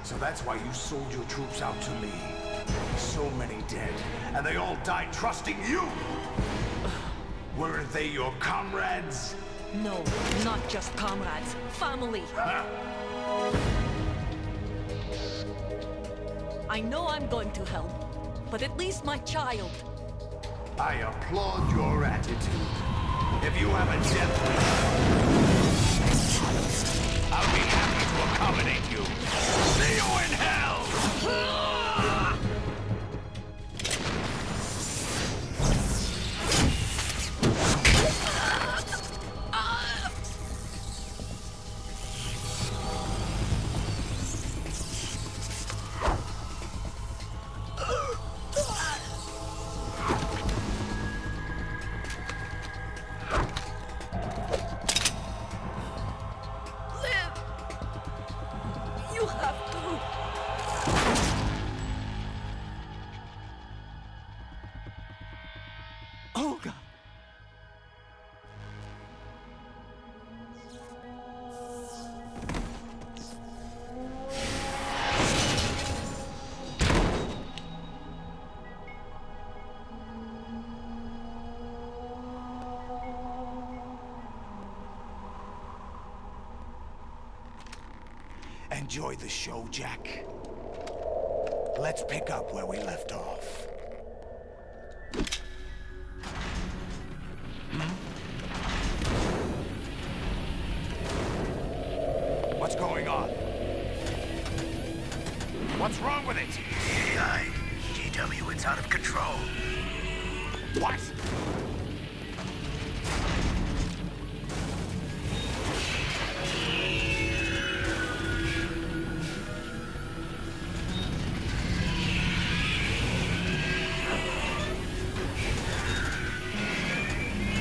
So that's why you sold your troops out to me. So many dead, and they all died trusting you! Weren't they your comrades? No, not just comrades. Family! I know I'm going to hell, but at least my child. I applaud your attitude. If you have a death wish, I'll be happy to accommodate you. See you in hell! Enjoy the show, Jack. Let's pick up where we left off. What's going on? What's wrong with it? AI, GW, it's out of control. What?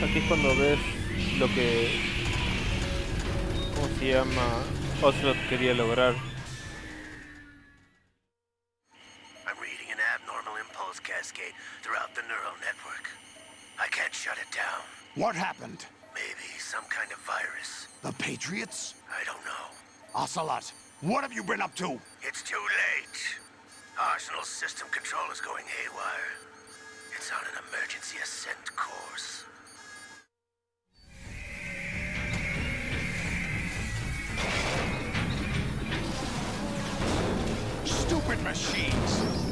Aquí es cuando ves lo que, ¿cómo se llama? Ocelot quería lograr. I'm reading an abnormal impulse cascade throughout the neural network. shut it down. What happened? Maybe some kind of virus. The Patriots? I don't know. Ocelot, what have you been up to? It's too late. Arsenal's system control is going haywire. It's on an emergency ascent course. Stupid machines!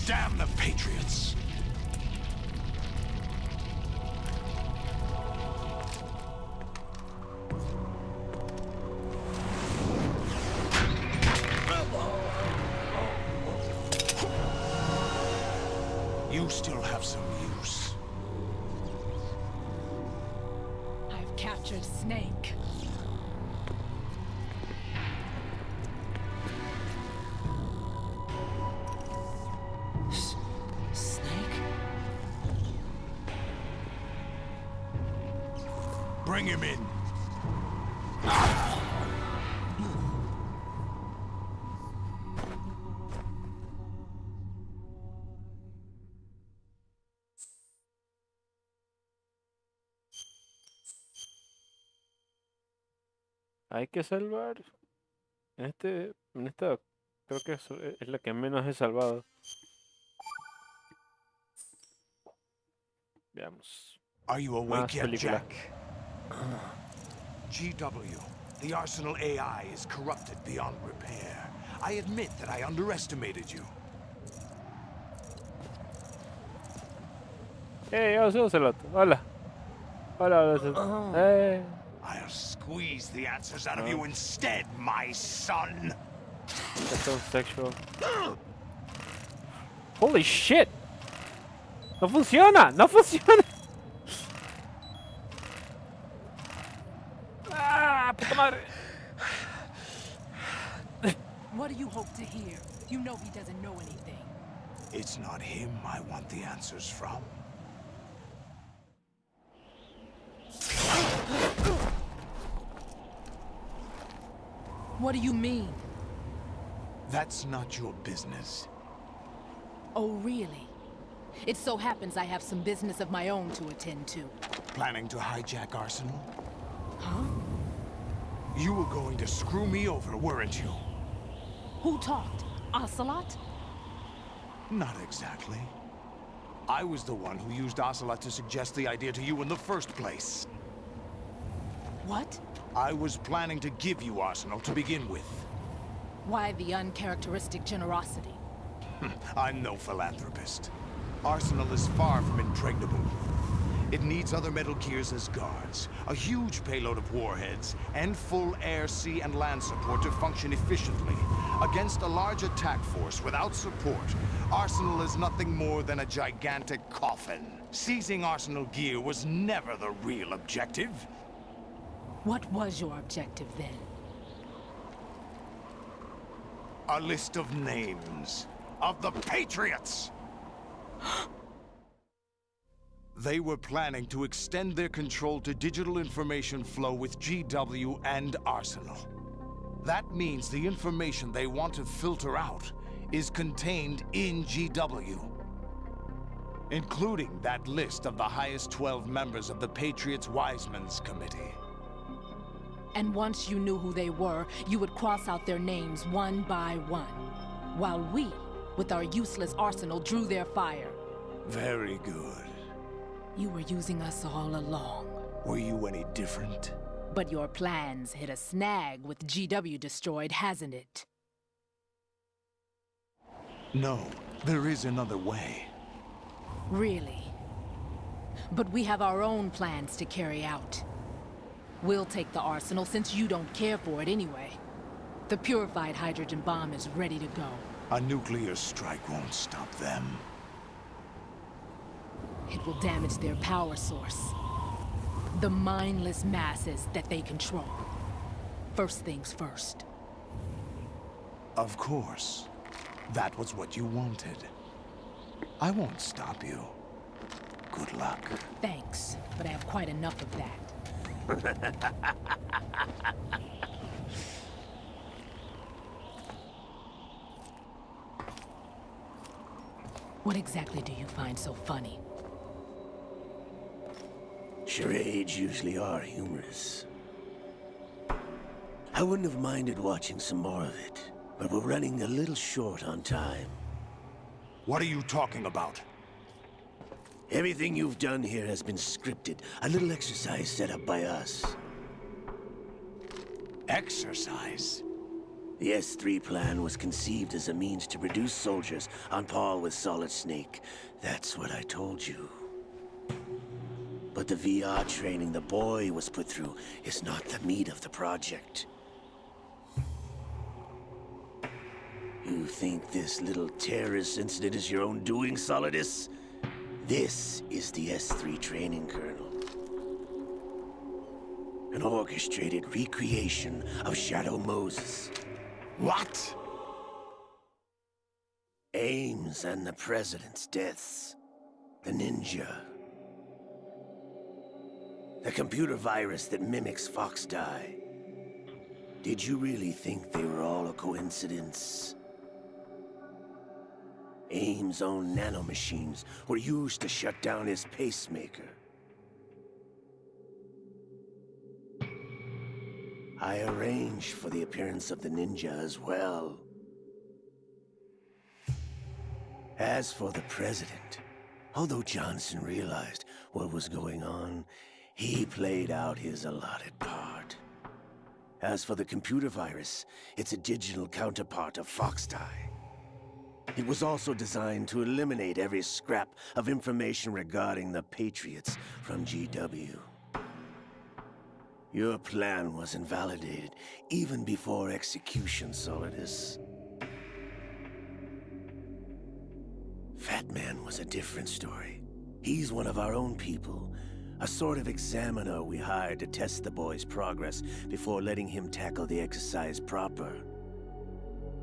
Damn the Patriots! You still have some use. I've captured Snake. Bring him in. Hay que salvar. En esta creo que es la que menos he salvado. Veamos. Are you awake Más yet, película. Jack? GW, the Arsenal AI is corrupted beyond repair. I admit that I underestimated you. Hey, Ocelot. Hola. Hola, Ocelot. Hey. I'll squeeze the answers out of you instead, my son. That's so sexual. Holy shit. No funciona. No funciona. Ah, puta madre. What do you hope to hear? You know he doesn't know anything. It's not him I want the answers from. What do you mean? That's not your business. Oh, really? It so happens I have some business of my own to attend to. Planning to hijack Arsenal? Huh? You were going to screw me over, weren't you? Who talked? Ocelot? Not exactly. I was the one who used Ocelot to suggest the idea to you in the first place. What? I was planning to give you Arsenal to begin with. Why the uncharacteristic generosity? I'm no philanthropist. Arsenal is far from impregnable. It needs other Metal Gears as guards, a huge payload of warheads, and full air, sea, and land support to function efficiently. Against a large attack force without support, Arsenal is nothing more than a gigantic coffin. Seizing Arsenal gear was never the real objective. What was your objective then? A list of names of the Patriots! They were planning to extend their control to digital information flow with GW and Arsenal. That means the information they want to filter out is contained in GW, including that list of the highest 12 members of the Patriots Wiseman's Committee. And once you knew who they were, you would cross out their names one by one, while we, with our useless arsenal, drew their fire. Very good. You were using us all along. Were you any different? But your plans hit a snag with GW destroyed, hasn't it? No, there is another way. Really? But we have our own plans to carry out. We'll take the arsenal since you don't care for it anyway. The purified hydrogen bomb is ready to go. A nuclear strike won't stop them. It will damage their power source. The mindless masses that they control. First things first. Of course. That was what you wanted. I won't stop you. Good luck. Thanks, but I have quite enough of that. What exactly do you find so funny? Charades usually are humorous. I wouldn't have minded watching some more of it, but we're running a little short on time. What are you talking about? Everything you've done here has been scripted. A little exercise set up by us. Exercise? The S3 plan was conceived as a means to produce soldiers on par with Solid Snake. That's what I told you. But the VR training the boy was put through is not the meat of the project. You think this little terrorist incident is your own doing, Solidus? This is the S3 training kernel. An orchestrated recreation of Shadow Moses. What? Ames and the President's deaths. The ninja. The computer virus that mimics Foxdie. Did you really think they were all a coincidence? Ames' own nanomachines were used to shut down his pacemaker. I arranged for the appearance of the ninja as well. As for the President, although Johnson realized what was going on, he played out his allotted part. As for the computer virus, it's a digital counterpart of Foxdie. It was also designed to eliminate every scrap of information regarding the Patriots from GW. Your plan was invalidated even before execution, Solidus. Fat Man was a different story. He's one of our own people, a sort of examiner we hired to test the boy's progress before letting him tackle the exercise proper.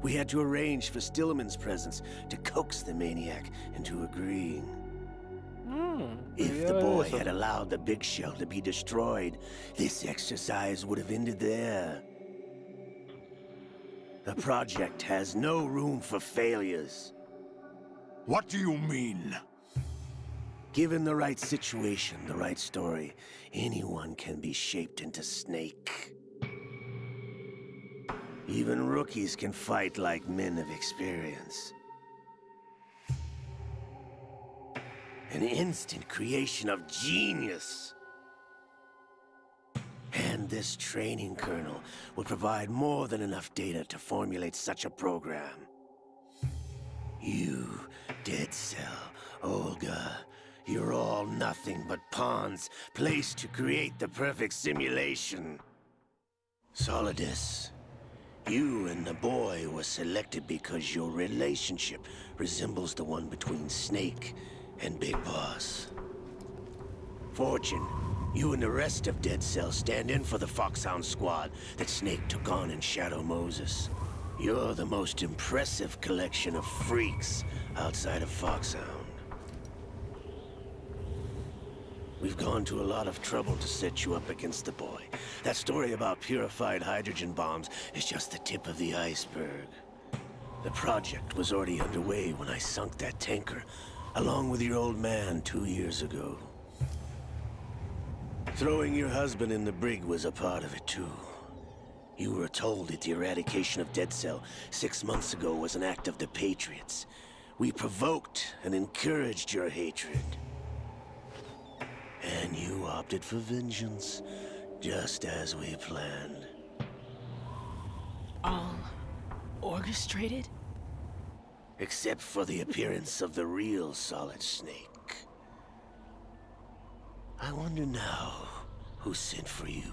We had to arrange for Stillman's presence to coax the maniac into agreeing. If the boy had allowed the big shell to be destroyed, this exercise would have ended there. The project has no room for failures. What do you mean? Given the right situation, the right story, anyone can be shaped into Snake. Even rookies can fight like men of experience. An instant creation of genius. And this training kernel will provide more than enough data to formulate such a program. You, Dead Cell, Olga, you're all nothing but pawns placed to create the perfect simulation. Solidus, you and the boy were selected because your relationship resembles the one between Snake and Big Boss. Fortune, you and the rest of Dead Cell stand in for the Foxhound squad that Snake took on in Shadow Moses. You're the most impressive collection of freaks outside of Foxhound. We've gone to a lot of trouble to set you up against the boy. That story about purified hydrogen bombs is just the tip of the iceberg. The project was already underway when I sunk that tanker, along with your old man 2 years ago. Throwing your husband in the brig was a part of it too. You were told that the eradication of Dead Cell 6 months ago was an act of the Patriots. We provoked and encouraged your hatred. And you opted for vengeance, just as we planned. All orchestrated? Except for the appearance of the real Solid Snake. I wonder now who sent for you.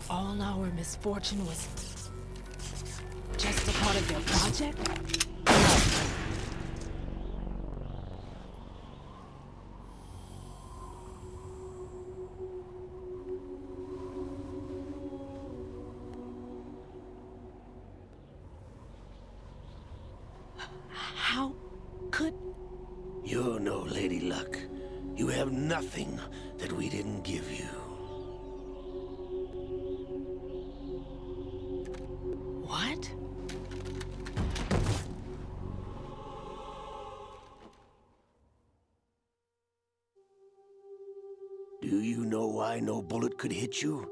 All our misfortune was just a part of their project? How could... You're no Lady Luck. You have nothing that we didn't give you. What? Do you know why no bullet could hit you?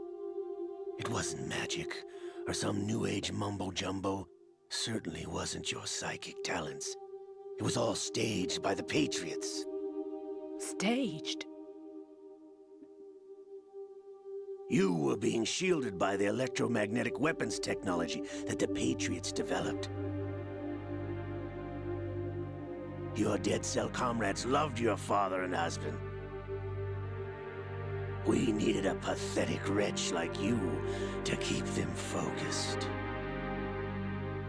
It wasn't magic, or some new age mumbo-jumbo. Certainly wasn't your psychic talents. It was all staged by the Patriots. Staged? You were being shielded by the electromagnetic weapons technology that the Patriots developed. Your dead cell comrades loved your father and husband. We needed a pathetic wretch like you to keep them focused.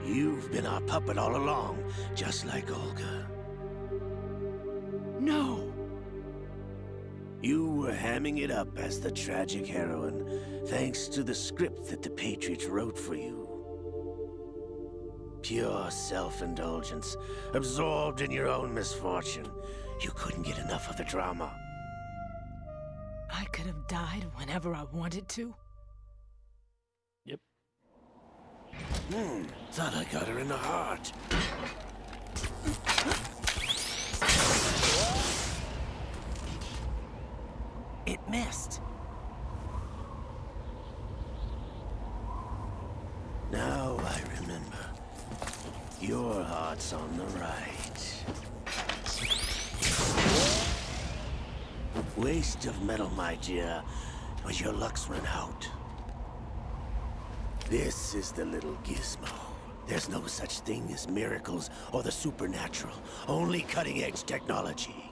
You've been our puppet all along, just like Olga. No! You were hamming it up as the tragic heroine, thanks to the script that the Patriots wrote for you. Pure self-indulgence, absorbed in your own misfortune. You couldn't get enough of the drama. I could have died whenever I wanted to. Thought I got her in the heart. It missed. Now I remember. Your heart's on the right. Waste of metal, my dear, but your luck's run out. This is the little gizmo. There's no such thing as miracles or the supernatural. Only cutting-edge technology.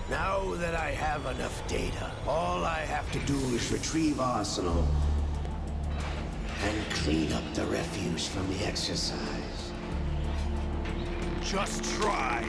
Now that I have enough data, all I have to do is retrieve Arsenal and clean up the refuse from the exercise. Just try.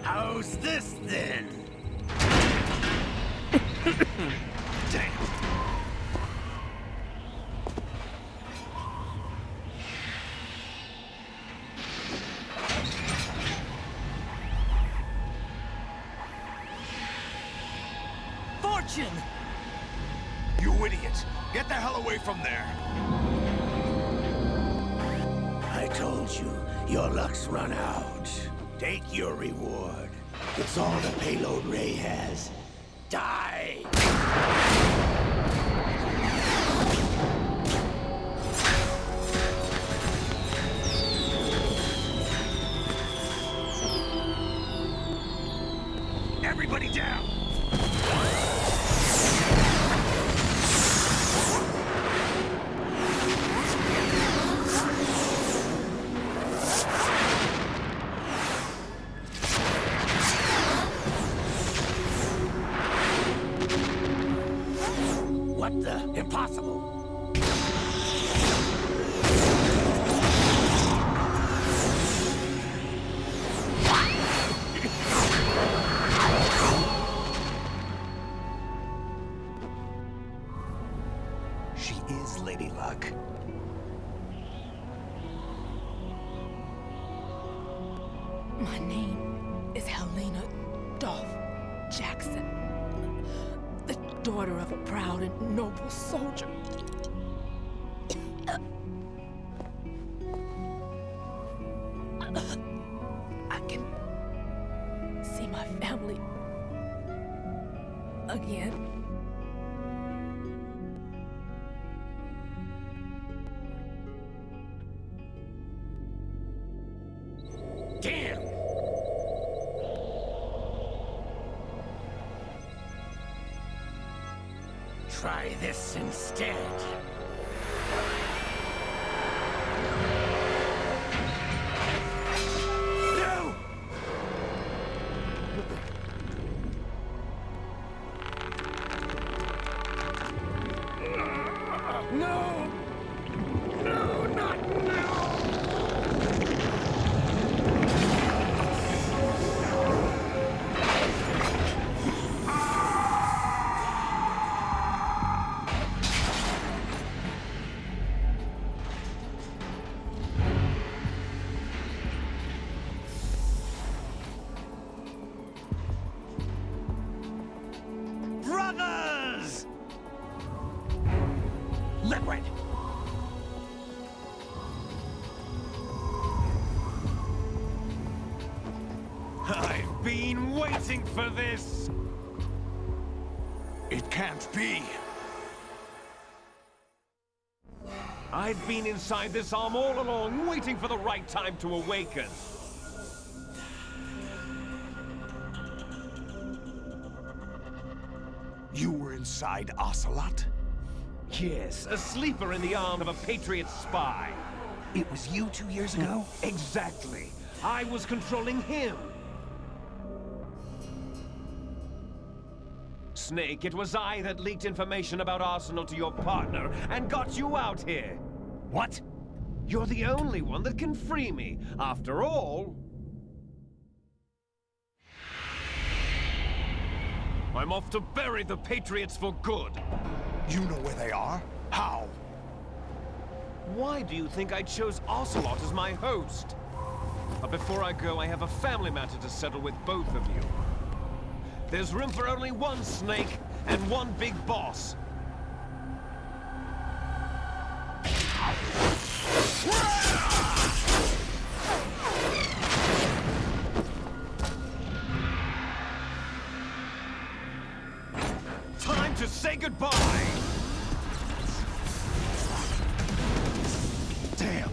How's this then? Damn. Fortune! You idiot! Get the hell away from there! I told you, your luck's run out. Take your reward. It's all the payload Ray has. Die! Everybody down! My name is Helena Dolph Jackson, the daughter of a proud and noble soldier. I can see my family again. Damn! Try this instead. No! No! No, not now! Brothers! Liquid! I've been waiting for this! It can't be. I've been inside this arm all along, waiting for the right time to awaken. You were inside Ocelot? Yes, a sleeper in the arm of a Patriot spy. It was you 2 years ago? Exactly. I was controlling him. Snake, it was I that leaked information about Arsenal to your partner and got you out here. What? You're the only one that can free me. After all... I'm off to bury the Patriots for good. You know where they are? How? Why do you think I chose Ocelot as my host? But before I go, I have a family matter to settle with both of you. There's room for only one Snake and one big boss. Time to say goodbye! Damn!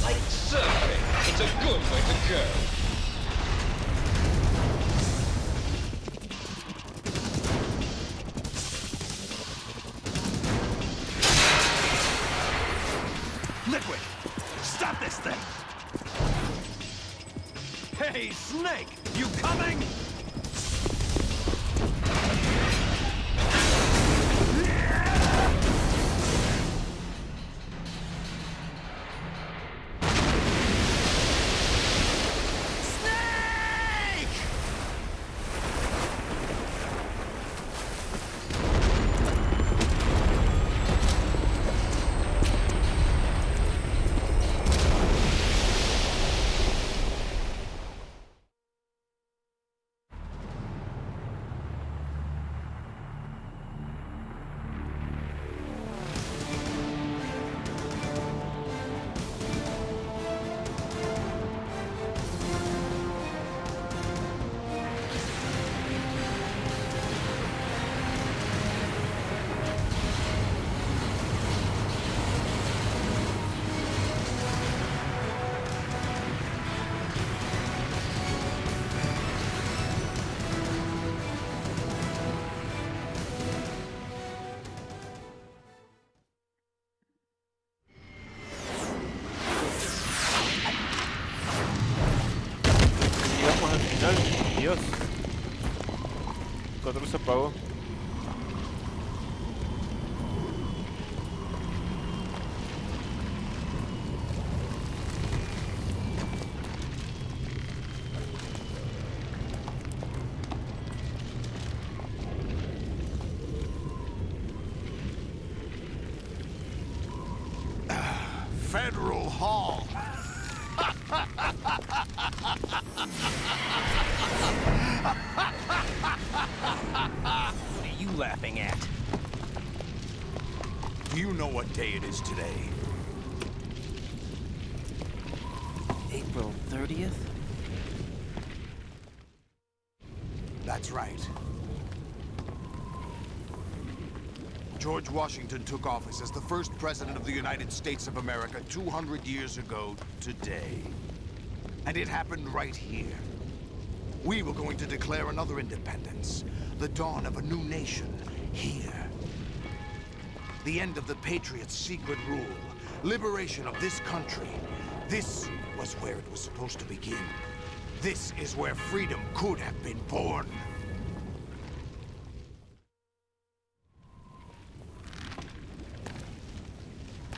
Like surfing, it's a good way to go. Liquid! Stop this thing! Hey, Snake! You coming? Dios. El control se apagó. hall. What are you laughing at? Do you know what day it is today? April 30th? That's right. George Washington took office as the first president of the United States of America 200 years ago today. And it happened right here. We were going to declare another independence, the dawn of a new nation, here. The end of the Patriots' secret rule, liberation of this country. This was where it was supposed to begin. This is where freedom could have been born.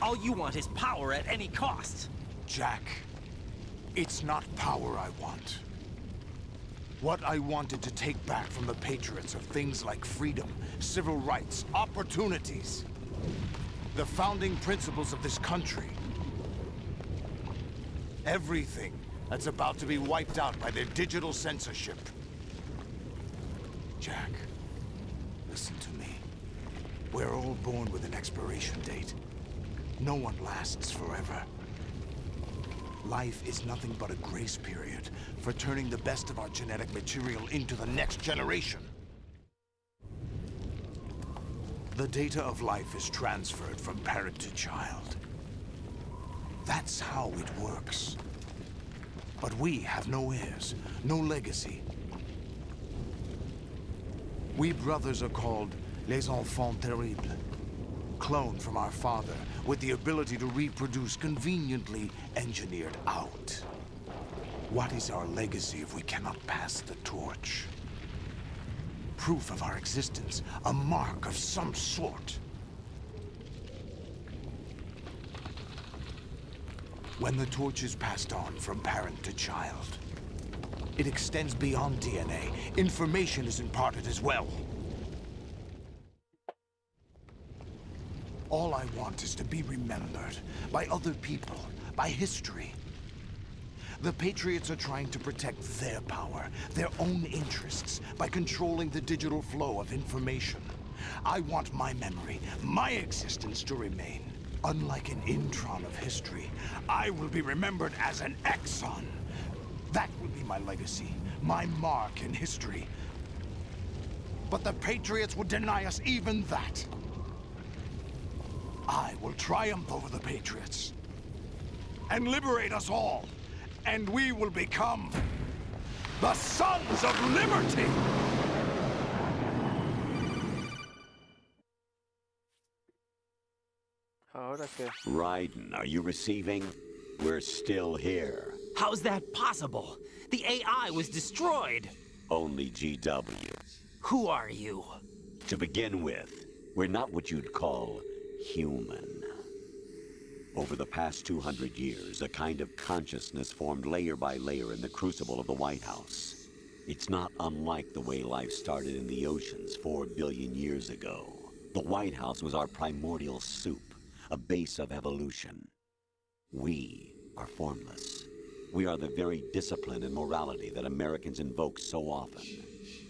All you want is power at any cost. Jack, it's not power I want. What I wanted to take back from the Patriots are things like freedom, civil rights, opportunities. The founding principles of this country. Everything that's about to be wiped out by their digital censorship. Jack, listen to me. We're all born with an expiration date. No one lasts forever. Life is nothing but a grace period for turning the best of our genetic material into the next generation. The data of life is transferred from parent to child. That's how it works. But we have no heirs, no legacy. We brothers are called les enfants terribles, cloned from our father with the ability to reproduce conveniently engineered out. What is our legacy if we cannot pass the torch? Proof of our existence, a mark of some sort. When the torch is passed on from parent to child, it extends beyond DNA. Information is imparted as well. All I want is to be remembered by other people, by history. The Patriots are trying to protect their power, their own interests, by controlling the digital flow of information. I want my memory, my existence to remain. Unlike an intron of history, I will be remembered as an exon. That will be my legacy, my mark in history. But the Patriots would deny us even that. I will triumph over the Patriots and liberate us all, and we will become the Sons of Liberty! Ahora que... Raiden, are you receiving? We're still here. How's that possible? The AI was destroyed. Only GW. Who are you? To begin with, we're not what you'd call human. Over the past 200 years, a kind of consciousness formed layer by layer in the crucible of the White House. It's not unlike the way life started in the oceans 4 billion years ago. The White House was our primordial soup, a base of evolution. We are formless. We are the very discipline and morality that Americans invoke so often.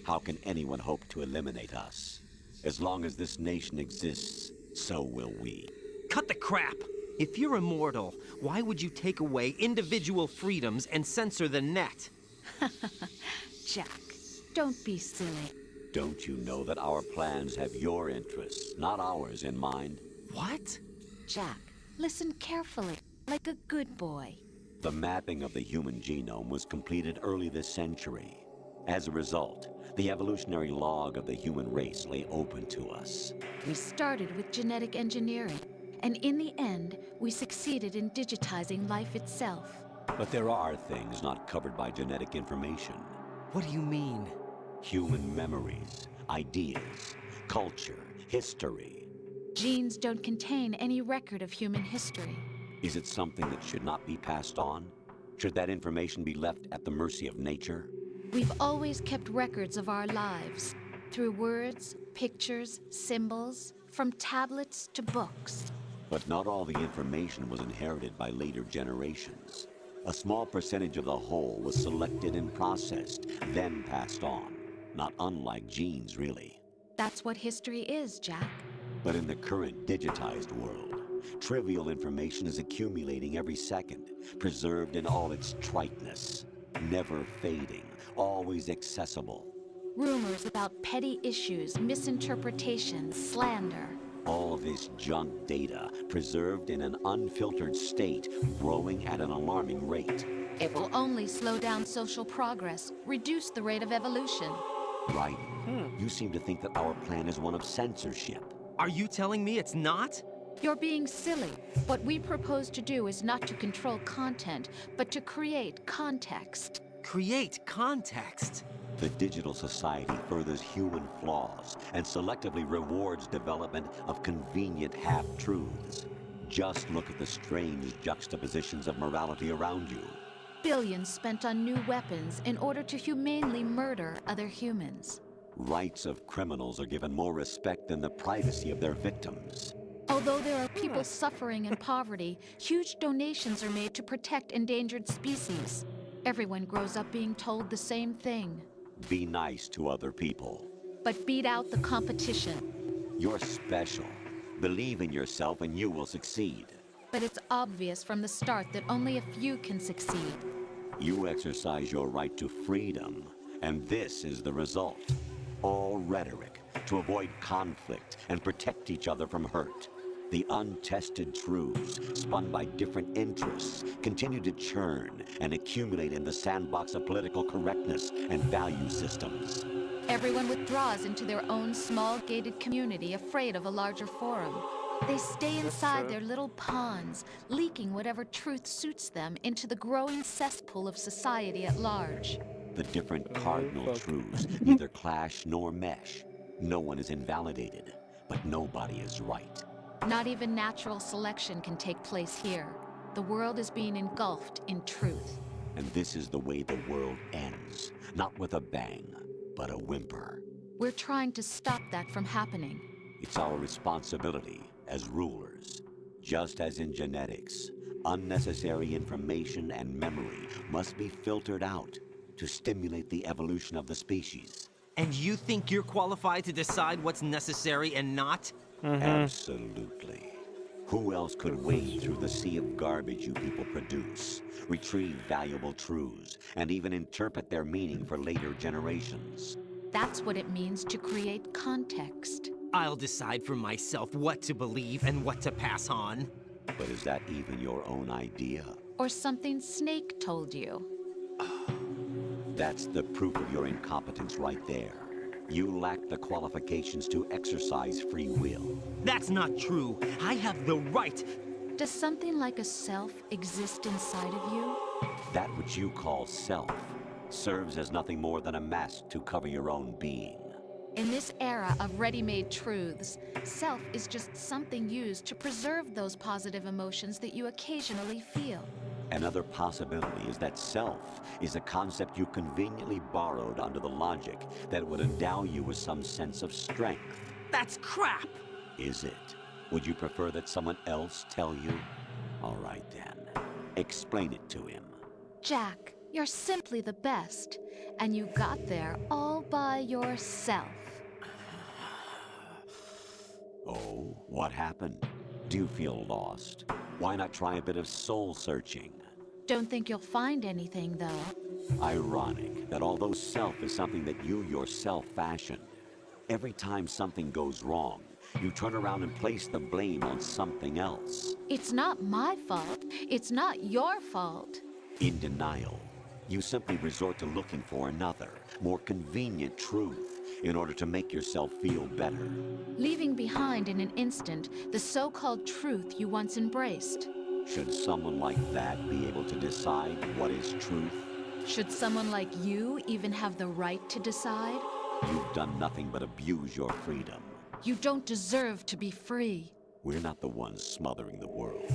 How can anyone hope to eliminate us? As long as this nation exists, so will we. Cut the crap! If you're immortal, why would you take away individual freedoms and censor the net? Jack, don't be silly. Don't you know that our plans have your interests, not ours, in mind? What? Jack, listen carefully, like a good boy. The mapping of the human genome was completed early this century. As a result, the evolutionary log of the human race lay open to us. We started with genetic engineering, and in the end, we succeeded in digitizing life itself. But there are things not covered by genetic information. What do you mean? Human memories, ideas, culture, history. Genes don't contain any record of human history. Is it something that should not be passed on? Should that information be left at the mercy of nature? We've always kept records of our lives, through words, pictures, symbols, from tablets to books. But not all the information was inherited by later generations. A small percentage of the whole was selected and processed, then passed on. Not unlike genes, really. That's what history is, Jack. But in the current digitized world, trivial information is accumulating every second, preserved in all its triteness, never fading, always accessible. Rumors about petty issues, misinterpretations, slander. All this junk data, preserved in an unfiltered state, growing at an alarming rate. It will only slow down social progress, reduce the rate of evolution. Raiden, you seem to think that our plan is one of censorship. Are you telling me it's not? You're being silly. What we propose to do is not to control content, but to create context. Create context? The digital society furthers human flaws and selectively rewards development of convenient half-truths. Just look at the strange juxtapositions of morality around you. Billions spent on new weapons in order to humanely murder other humans. Rights of criminals are given more respect than the privacy of their victims. Although there are people suffering in poverty, huge donations are made to protect endangered species. Everyone grows up being told the same thing. Be nice to other people. But beat out the competition. You're special. Believe in yourself and you will succeed. But it's obvious from the start that only a few can succeed. You exercise your right to freedom, and this is the result. All rhetoric to avoid conflict and protect each other from hurt. The untested truths, spun by different interests, continue to churn and accumulate in the sandbox of political correctness and value systems. Everyone withdraws into their own small gated community, afraid of a larger forum. They stay inside their little ponds, leaking whatever truth suits them into the growing cesspool of society at large. The different cardinal truths neither clash nor mesh. No one is invalidated, but nobody is right. Not even natural selection can take place here. The world is being engulfed in truth. And this is the way the world ends. Not with a bang, but a whimper. We're trying to stop that from happening. It's our responsibility as rulers. Just as in genetics, unnecessary information and memory must be filtered out to stimulate the evolution of the species. And you think you're qualified to decide what's necessary and not? Absolutely. Who else could wade through the sea of garbage you people produce, retrieve valuable truths, and even interpret their meaning for later generations? That's what it means to create context. I'll decide for myself what to believe and what to pass on. But is that even your own idea? Or something Snake told you? That's the proof of your incompetence right there. You lack the qualifications to exercise free will. That's not true. I have the right. Does something like a self exist inside of you? That which you call self serves as nothing more than a mask to cover your own being. In this era of ready-made truths, self is just something used to preserve those positive emotions that you occasionally feel. Another possibility is that self is a concept you conveniently borrowed under the logic that would endow you with some sense of strength. That's crap! Is it? Would you prefer that someone else tell you? All right then. Explain it to him. Jack, you're simply the best. And you got there all by yourself. Oh, what happened? Do you feel lost? Why not try a bit of soul-searching? Don't think you'll find anything, though. Ironic that although self is something that you yourself fashioned, every time something goes wrong, you turn around and place the blame on something else. It's not my fault. It's not your fault. In denial, you simply resort to looking for another, more convenient truth in order to make yourself feel better. Leaving behind in an instant the so-called truth you once embraced. Should someone like that be able to decide what is truth? Should someone like you even have the right to decide? You've done nothing but abuse your freedom. You don't deserve to be free. We're not the ones smothering the world.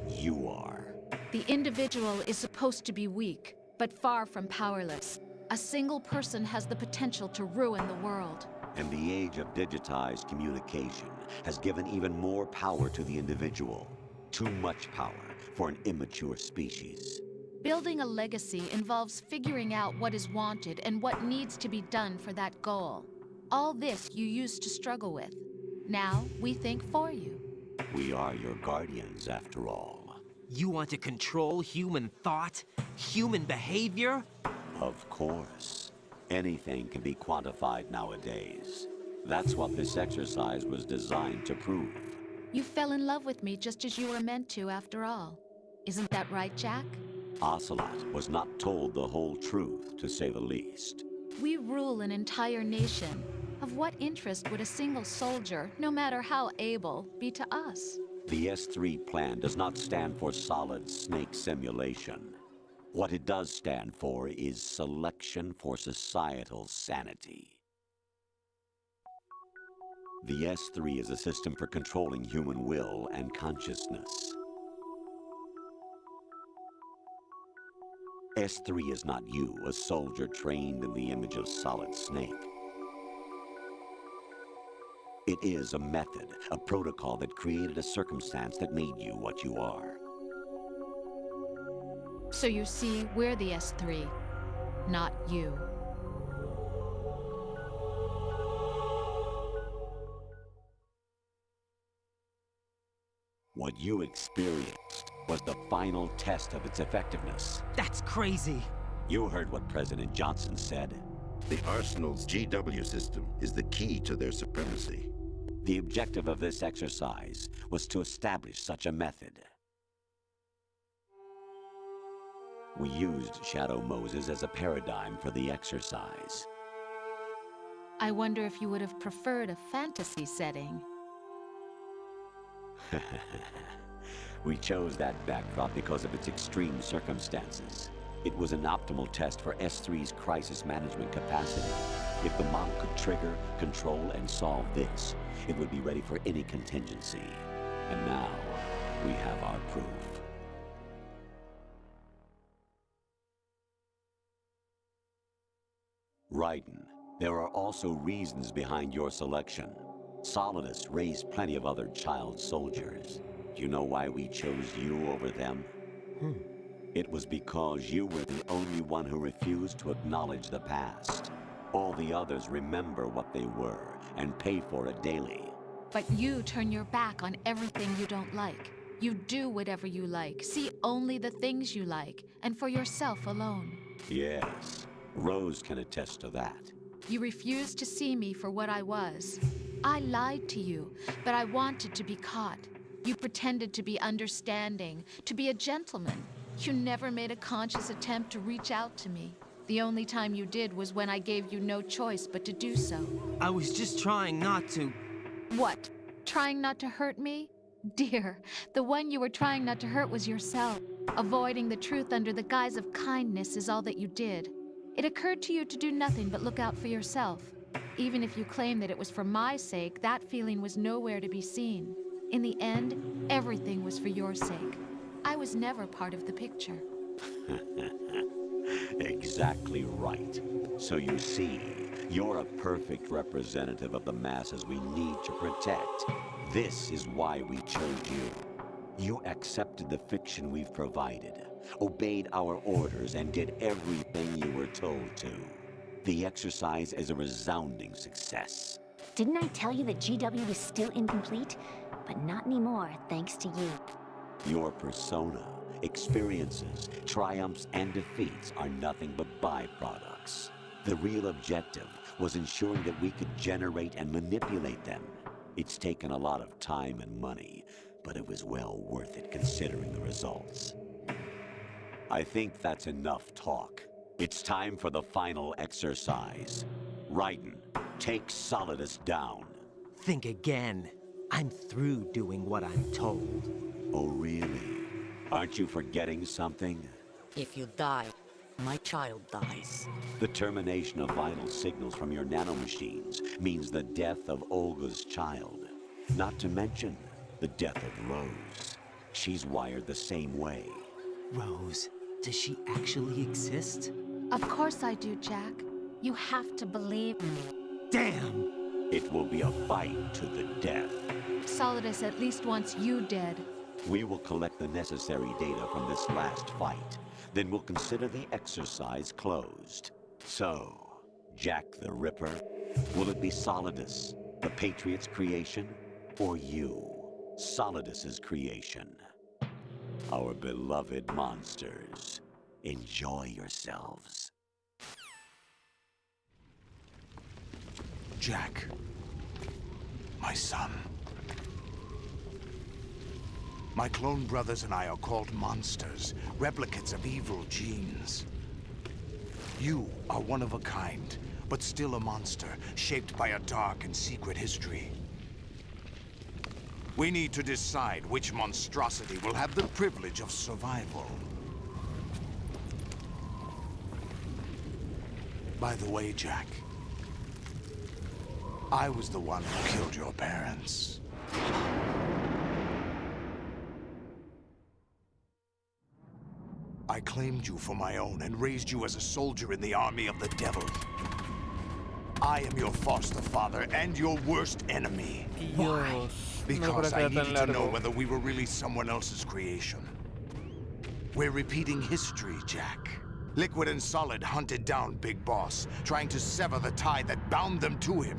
You are. The individual is supposed to be weak, but far from powerless. A single person has the potential to ruin the world. And the age of digitized communication has given even more power to the individual. Too much power for an immature species. Building a legacy involves figuring out what is wanted and what needs to be done for that goal. All this you used to struggle with. Now we think for you. We are your guardians, after all. You want to control human thought? Human behavior? Of course. Anything can be quantified nowadays. That's what this exercise was designed to prove. You fell in love with me just as you were meant to, after all. Isn't that right, Jack? Ocelot was not told the whole truth, to say the least. We rule an entire nation. Of what interest would a single soldier, no matter how able, be to us? The S3 plan does not stand for solid snake simulation. What it does stand for is selection for societal sanity. The S3 is a system for controlling human will and consciousness. S3 is not you, a soldier trained in the image of Solid Snake. It is a method, a protocol that created a circumstance that made you what you are. So you see, we're the S3, not you. What you experienced was the final test of its effectiveness. That's crazy. You heard what President Johnson said. The Arsenal's GW system is the key to their supremacy. The objective of this exercise was to establish such a method. We used Shadow Moses as a paradigm for the exercise. I wonder if you would have preferred a fantasy setting. We chose that backdrop because of its extreme circumstances. It was an optimal test for S3's crisis management capacity. If the model could trigger, control, and solve this, it would be ready for any contingency. And now, we have our proof. Raiden, there are also reasons behind your selection. Solidus raised plenty of other child soldiers. Do you know why we chose you over them? It was because you were the only one who refused to acknowledge the past. All the others remember what they were and pay for it daily. But you turn your back on everything you don't like. You do whatever you like, see only the things you like, and for yourself alone. Yes, Rose can attest to that. You refused to see me for what I was. I lied to you, but I wanted to be caught. You pretended to be understanding, to be a gentleman. You never made a conscious attempt to reach out to me. The only time you did was when I gave you no choice but to do so. I was just trying not to... What? Trying not to hurt me? Dear, the one you were trying not to hurt was yourself. Avoiding the truth under the guise of kindness is all that you did. It occurred to you to do nothing but look out for yourself. Even if you claim that it was for my sake, that feeling was nowhere to be seen. In the end, everything was for your sake. I was never part of the picture. Exactly right. So you see, you're a perfect representative of the masses we need to protect. This is why we chose you. You accepted the fiction we've provided, obeyed our orders, and did everything you were told to. The exercise is a resounding success. Didn't I tell you that GW is still incomplete? But not anymore, thanks to you. Your persona, experiences, triumphs, and defeats are nothing but byproducts. The real objective was ensuring that we could generate and manipulate them. It's taken a lot of time and money, but it was well worth it considering the results. I think that's enough talk. It's time for the final exercise. Raiden, take Solidus down. Think again. I'm through doing what I'm told. Oh, really? Aren't you forgetting something? If you die, my child dies. The termination of vital signals from your nanomachines means the death of Olga's child. Not to mention the death of Rose. She's wired the same way. Rose, does she actually exist? Of course I do, Jack. You have to believe me. Damn! It will be a fight to the death. Solidus at least wants you dead. We will collect the necessary data from this last fight. Then we'll consider the exercise closed. So, Jack the Ripper, will it be Solidus, the Patriot's creation, or you, Solidus's creation? Our beloved monsters, enjoy yourselves. Jack, my son. My clone brothers and I are called monsters, replicates of evil genes. You are one of a kind, but still a monster, shaped by a dark and secret history. We need to decide which monstrosity will have the privilege of survival. By the way, Jack, I was the one who killed your parents. I claimed you for my own and raised you as a soldier in the army of the devil. I am your foster father and your worst enemy. Why? Because I needed to know whether we were really someone else's creation. We're repeating history, Jack. Liquid and Solid hunted down Big Boss, trying to sever the tie that bound them to him.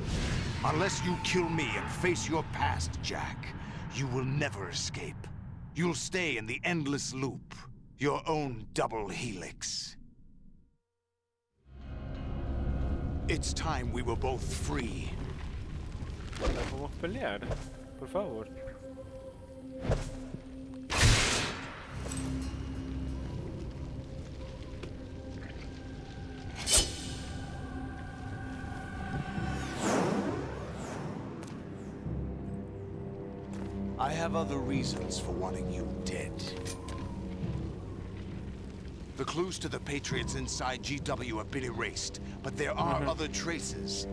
Unless you kill me and face your past, Jack, you will never escape. You'll stay in the endless loop. Your own double helix. It's time we were both free. Vamos a pelear, por favor. I have other reasons for wanting you dead. The clues to the Patriots inside GW have been erased, but there are other traces.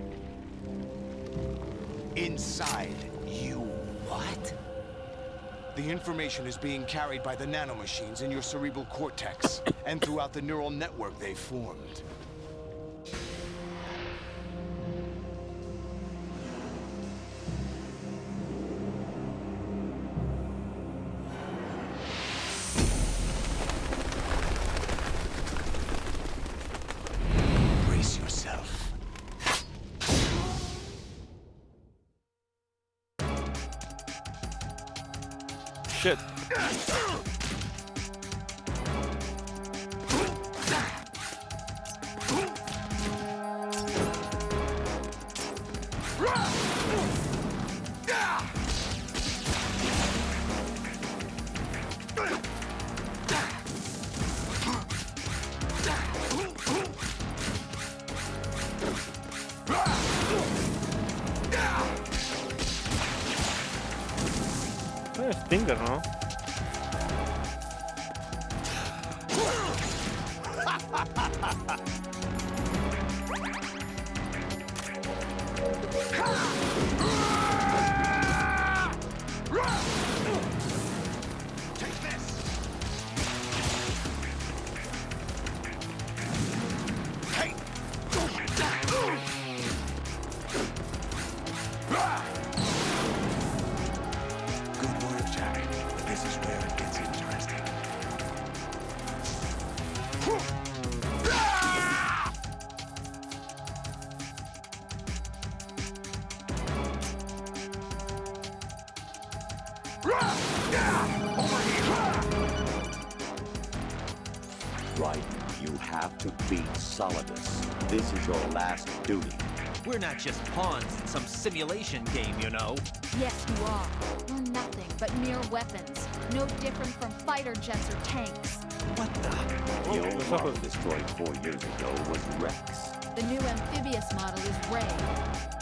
Inside you. What? The information is being carried by the nanomachines in your cerebral cortex, and throughout the neural network they formed. Shit. Stinger, ¿no? Right, you have to beat Solidus. This is your last duty. We're not just pawns in some simulation game, you know. Yes, you are. You're nothing but mere weapons. No different from fighter jets or tanks. What the? The old model destroyed 4 years ago was Rex. The new amphibious model is Ray.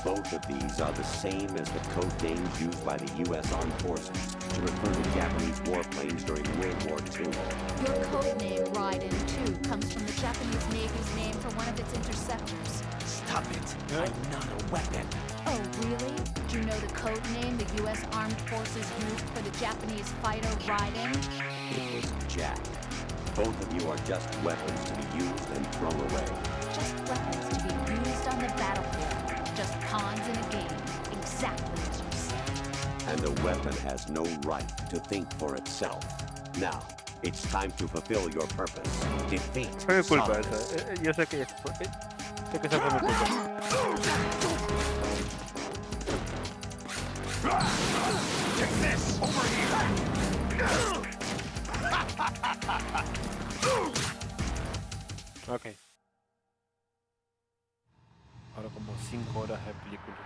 Both of these are the same as the code names used by the U.S. Armed Forces to refer to Japanese warplanes during World War II. Your code name, Raiden, too, comes from the Japanese Navy's name for one of its interceptors. Stop it. I'm not a weapon. Oh, really? Do you know the code name the U.S. Armed Forces used for the Japanese fighter Raiden? It was Jack. Both of you are just weapons to be used and thrown away. Just weapons to be used on the battlefield. Just pawns in a game. weapon has no right to think for itself. Now, it's time to fulfill your purpose. Defeat Fue mi culpa Solid. esa. Yo sé que esa fue mi culpa. Take this! Over here! Ok. Ahora como 5 horas de película.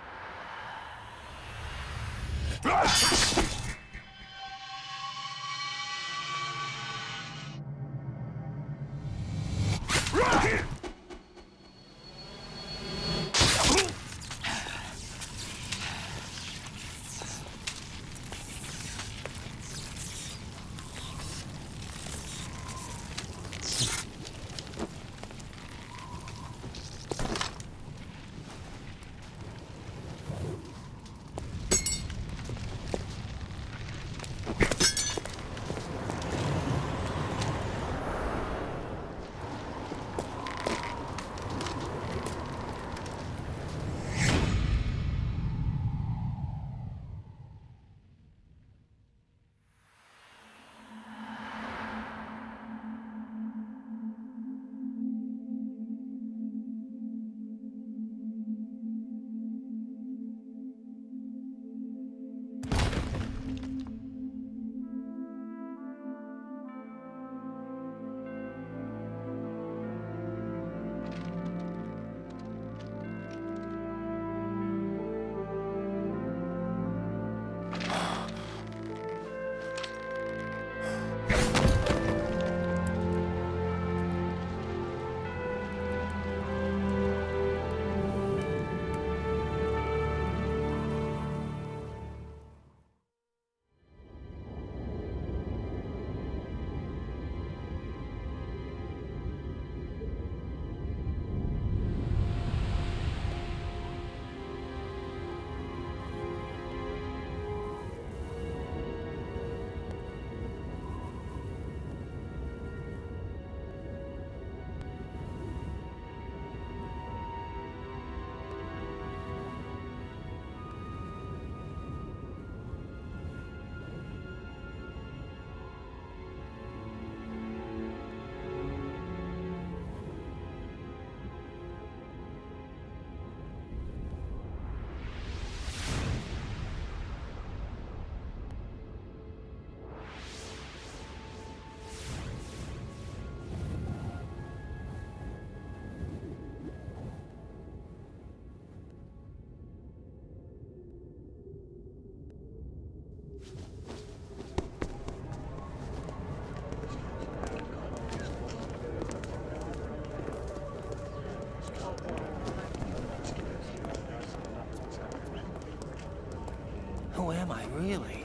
Who am I, really?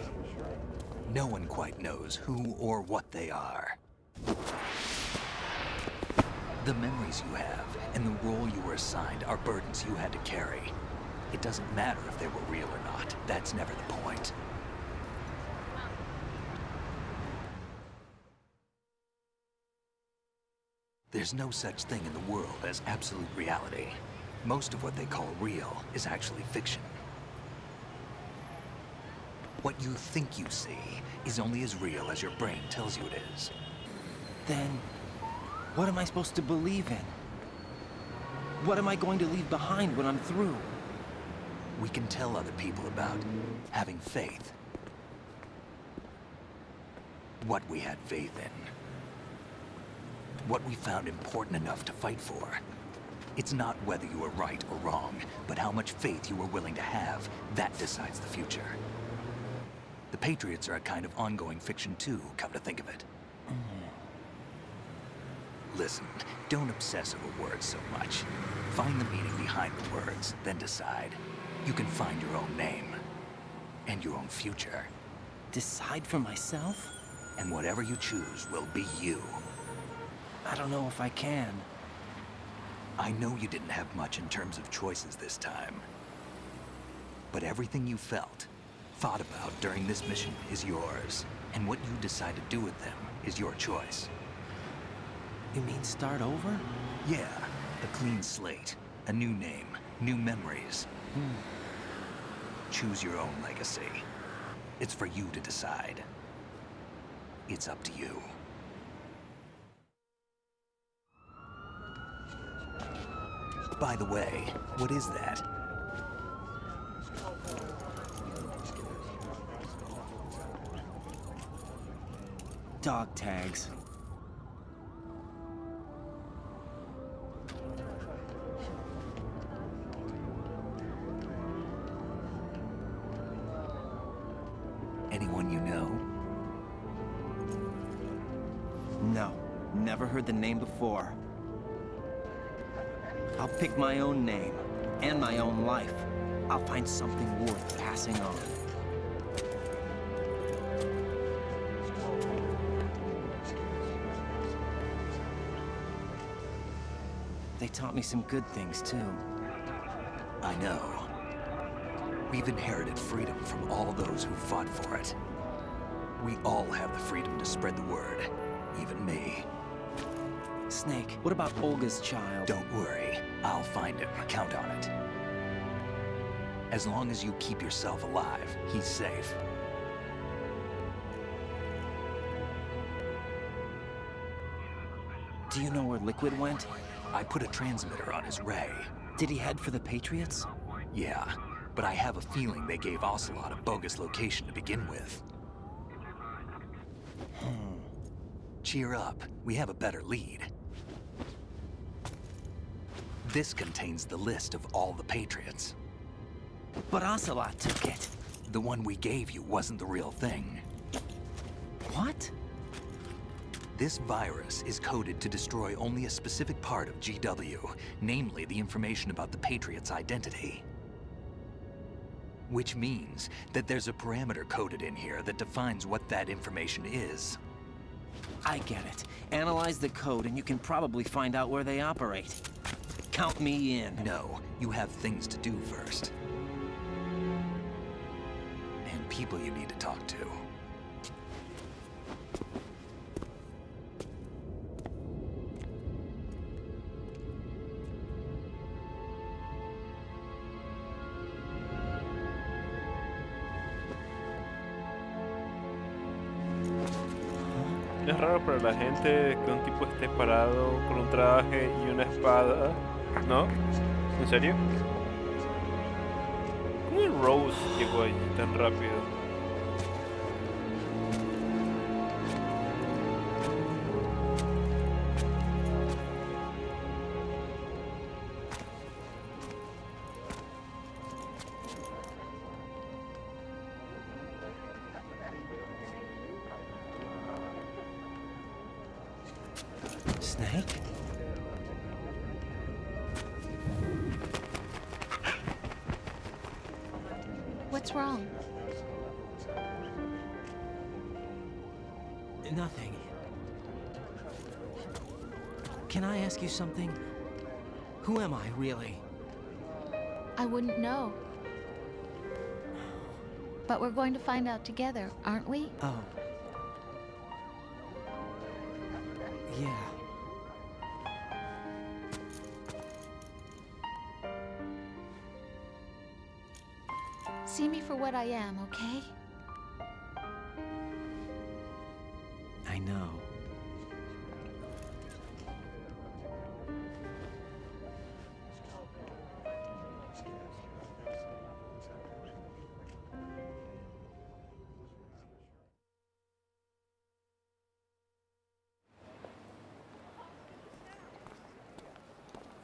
No one quite knows who or what they are. The memories you have and the role you were assigned are burdens you had to carry. It doesn't matter if they were real or not. That's never the point. There's no such thing in the world as absolute reality. Most of what they call real is actually fiction. What you think you see is only as real as your brain tells you it is. Then, what am I supposed to believe in? What am I going to leave behind when I'm through? We can tell other people about having faith. What we had faith in. What we found important enough to fight for. It's not whether you were right or wrong, but how much faith you were willing to have. That decides the future. The Patriots are a kind of ongoing fiction too, come to think of it. Listen, don't obsess over words so much. Find the meaning behind the words, then decide. You can find your own name. And your own future. Decide for myself? And whatever you choose will be you. I don't know if I can. I know you didn't have much in terms of choices this time. But everything you felt, thought about during this mission is yours. And what you decide to do with them is your choice. You mean start over? Yeah, a clean slate, a new name, new memories. Choose your own legacy. It's for you to decide. It's up to you. By the way, what is that? Dog tags. Anyone you know? No, never heard the name before. I'll pick my own name, and my own life. I'll find something worth passing on. They taught me some good things, too. I know. We've inherited freedom from all those who fought for it. We all have the freedom to spread the word, even me. Snake, what about Olga's child? Don't worry, I'll find him. Count on it. As long as you keep yourself alive, he's safe. Do you know where Liquid went? I put a transmitter on his ray. Did he head for the Patriots? Yeah, but I have a feeling they gave Ocelot a bogus location to begin with. Cheer up, we have a better lead. This contains the list of all the Patriots. But Ocelot took it. The one we gave you wasn't the real thing. What? This virus is coded to destroy only a specific part of GW, namely the information about the Patriot's identity. Which means that there's a parameter coded in here that defines what that information is. I get it. Analyze the code and you can probably find out where they operate. Count me in. No, you have things to do first. And people you need to talk to. Es raro para la gente que un tipo esté parado con un traje y una espada, ¿no? ¿En serio? ¿Cómo el Rose llegó allí tan rápido? Snake? What's wrong? Nothing. Can I ask you something? Who am I, really? I wouldn't know. But we're going to find out together, aren't we? Oh. Yeah. See me for what I am, okay? I know.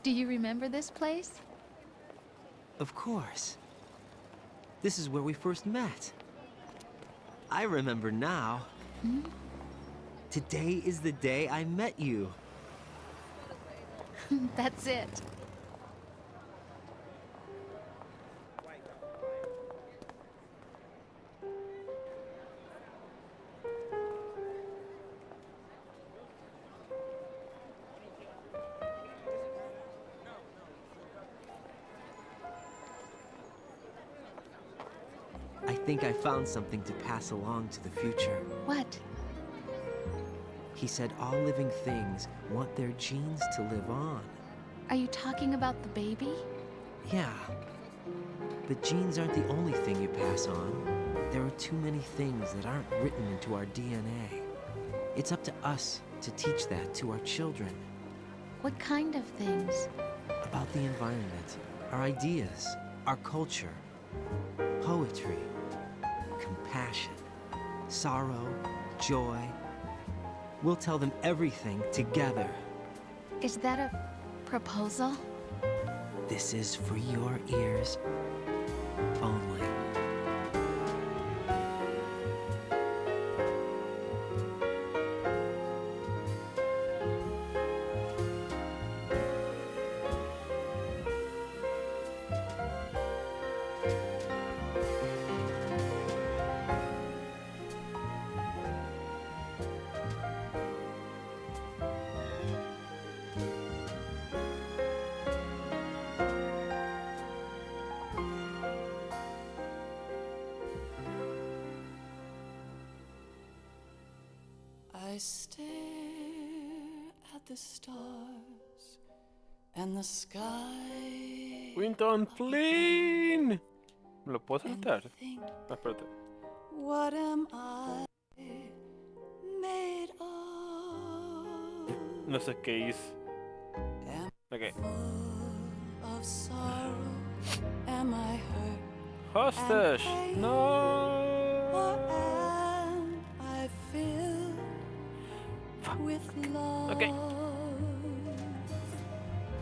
Do you remember this place? Of course. This is where we first met. I remember now. Hmm? Today is the day I met you. That's it. I think I found something to pass along to the future. What? He said all living things want their genes to live on. Are you talking about the baby? Yeah. But genes aren't the only thing you pass on. There are too many things that aren't written into our DNA. It's up to us to teach that to our children. What kind of things? About the environment, our ideas, our culture, poetry, compassion, sorrow, joy. We'll tell them everything together. Is that a proposal? This is for your ears only. I stare at the stars and the sky. Winton Flynn. ¿Me lo puedo saltar? Ah, espérate. What am I made of? No sé qué hice. Ok. Of sorrow, am I hurt? Hostage. No. I feel with love. Okay.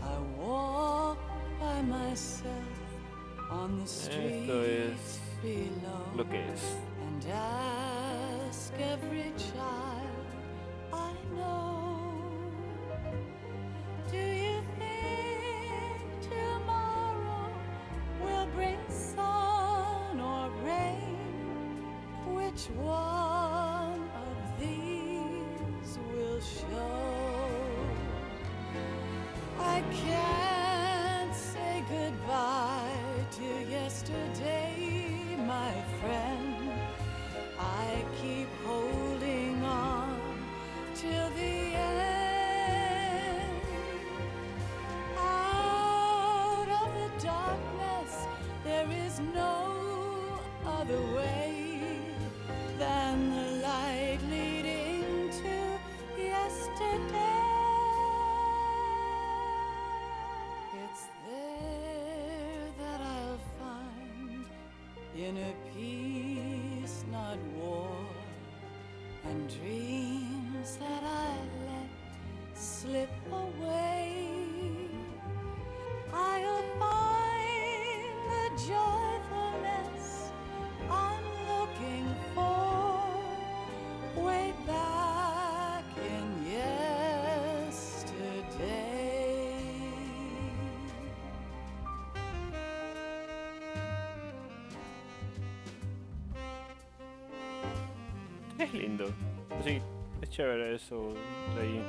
I walk by myself on the street Esto es below lo que es. and ask every child I know. Do you think tomorrow will bring sun or rain? Which one of these will show? I can't say goodbye to yesterday, my friend. I keep holding on till the end. Out of the darkness, there is no other way than the light leading to yesterday. It's there that I'll find inner peace, not war, and dreams that I let slip away. I'll find the joyfulness I'm looking for way back in yesterday. Es lindo. Sí, es chévere eso de ahí.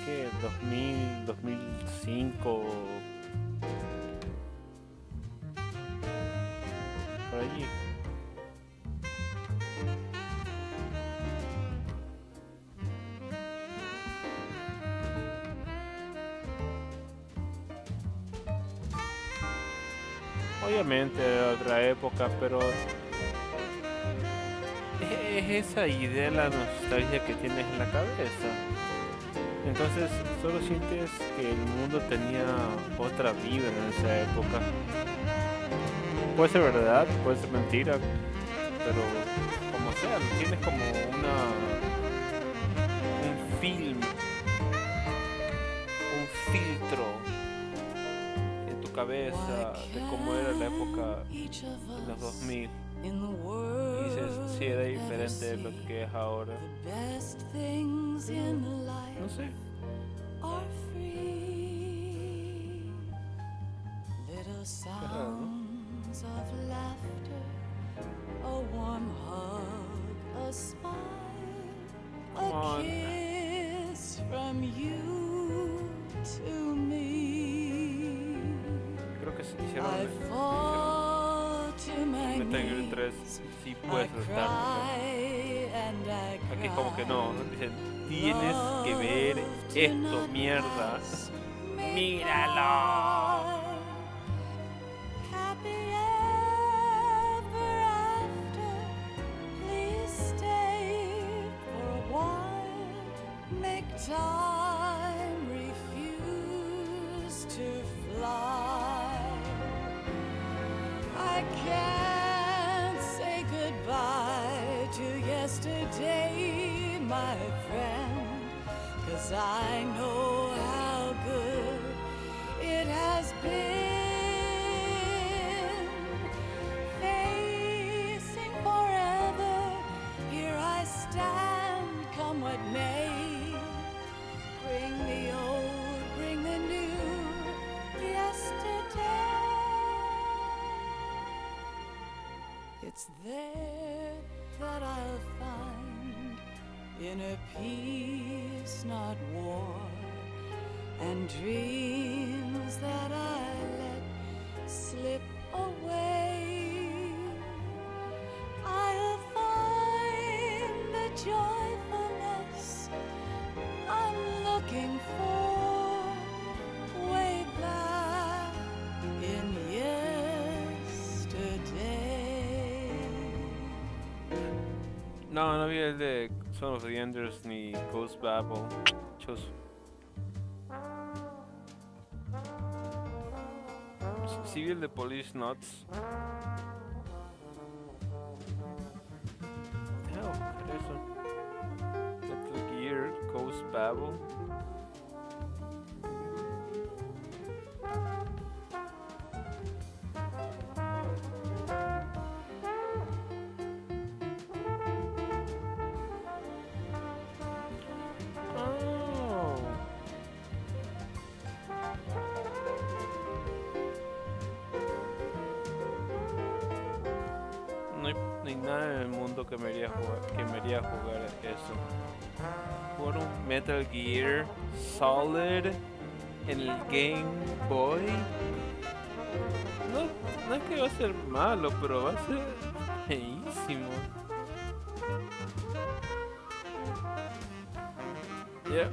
¿Qué? 2000, 2005. Por allí. Obviamente era otra época, pero es esa idea, la nostalgia que tienes en la cabeza. Entonces solo sientes que el mundo tenía otra vibra en esa época. Puede ser verdad, puede ser mentira, pero como sea, tienes como un film, un filtro en tu cabeza de cómo era la época de los 2000. Y dices, sí, era diferente de lo que es ahora. No sé. Little sounds of laughter, a warm hug, a smile, a kiss from you to me. Creo que se hicieron I fall to my Metal Gear 3, sí puedes saltar. Aquí es como que no, dicen, tienes que ver esto, mierda. ¡Míralo! Happy ever can't say goodbye to yesterday, my friend, 'cause I know how good it has been. Facing forever, here I stand, come what may. Bring the old, bring the new, yesterday. It's there that I'll find inner peace, not war, and dreams that I let slip away. I'll find the joyfulness I'm looking for way back in yesterday. No vi el de Son of the Enders ni Ghost Babel. Chus. Sí vi el de Police Nuts. No, ¿qué es eso? Metal Gear Ghost Babel. No hay nada en el mundo que me haría jugar eso. Jugar un Metal Gear Solid en el Game Boy. No es que va a ser malo, pero va a ser feísimo. Yeah.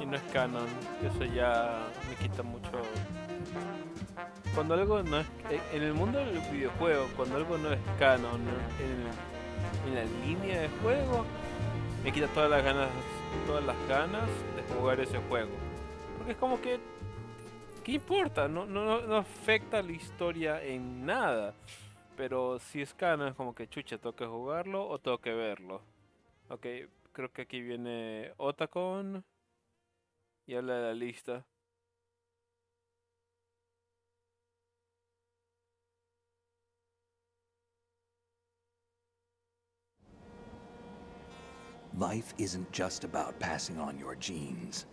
Y no es canon, eso ya me quita mucho. Cuando algo no es en el mundo del videojuego, cuando algo no es canon en la línea de juego, me quita todas las ganas de jugar ese juego. Porque es como que ¿qué importa? No afecta la historia en nada. Pero si es canon es como que chucha, tengo que jugarlo o tengo que verlo. Ok, creo que aquí viene Otacon. Y habla de la lista. Life isn't just about passing on your genes.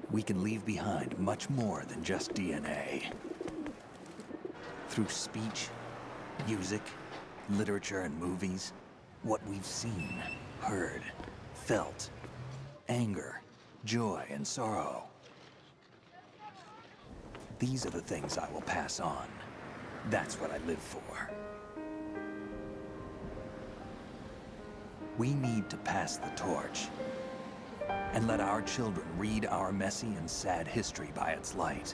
We can leave behind much more than just DNA. Through speech, music, literature, and movies, what we've seen, heard, felt, anger, joy, and sorrow. These are the things I will pass on. That's what I live for. We need to pass the torch and let our children read our messy and sad history by its light.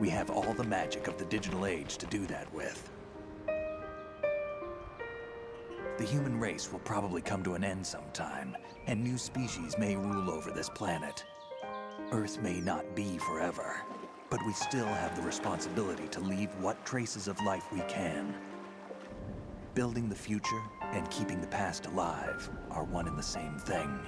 We have all the magic of the digital age to do that with. The human race will probably come to an end sometime, and new species may rule over this planet. Earth may not be forever, but we still have the responsibility to leave what traces of life we can. Building the future and keeping the past alive are one and the same thing.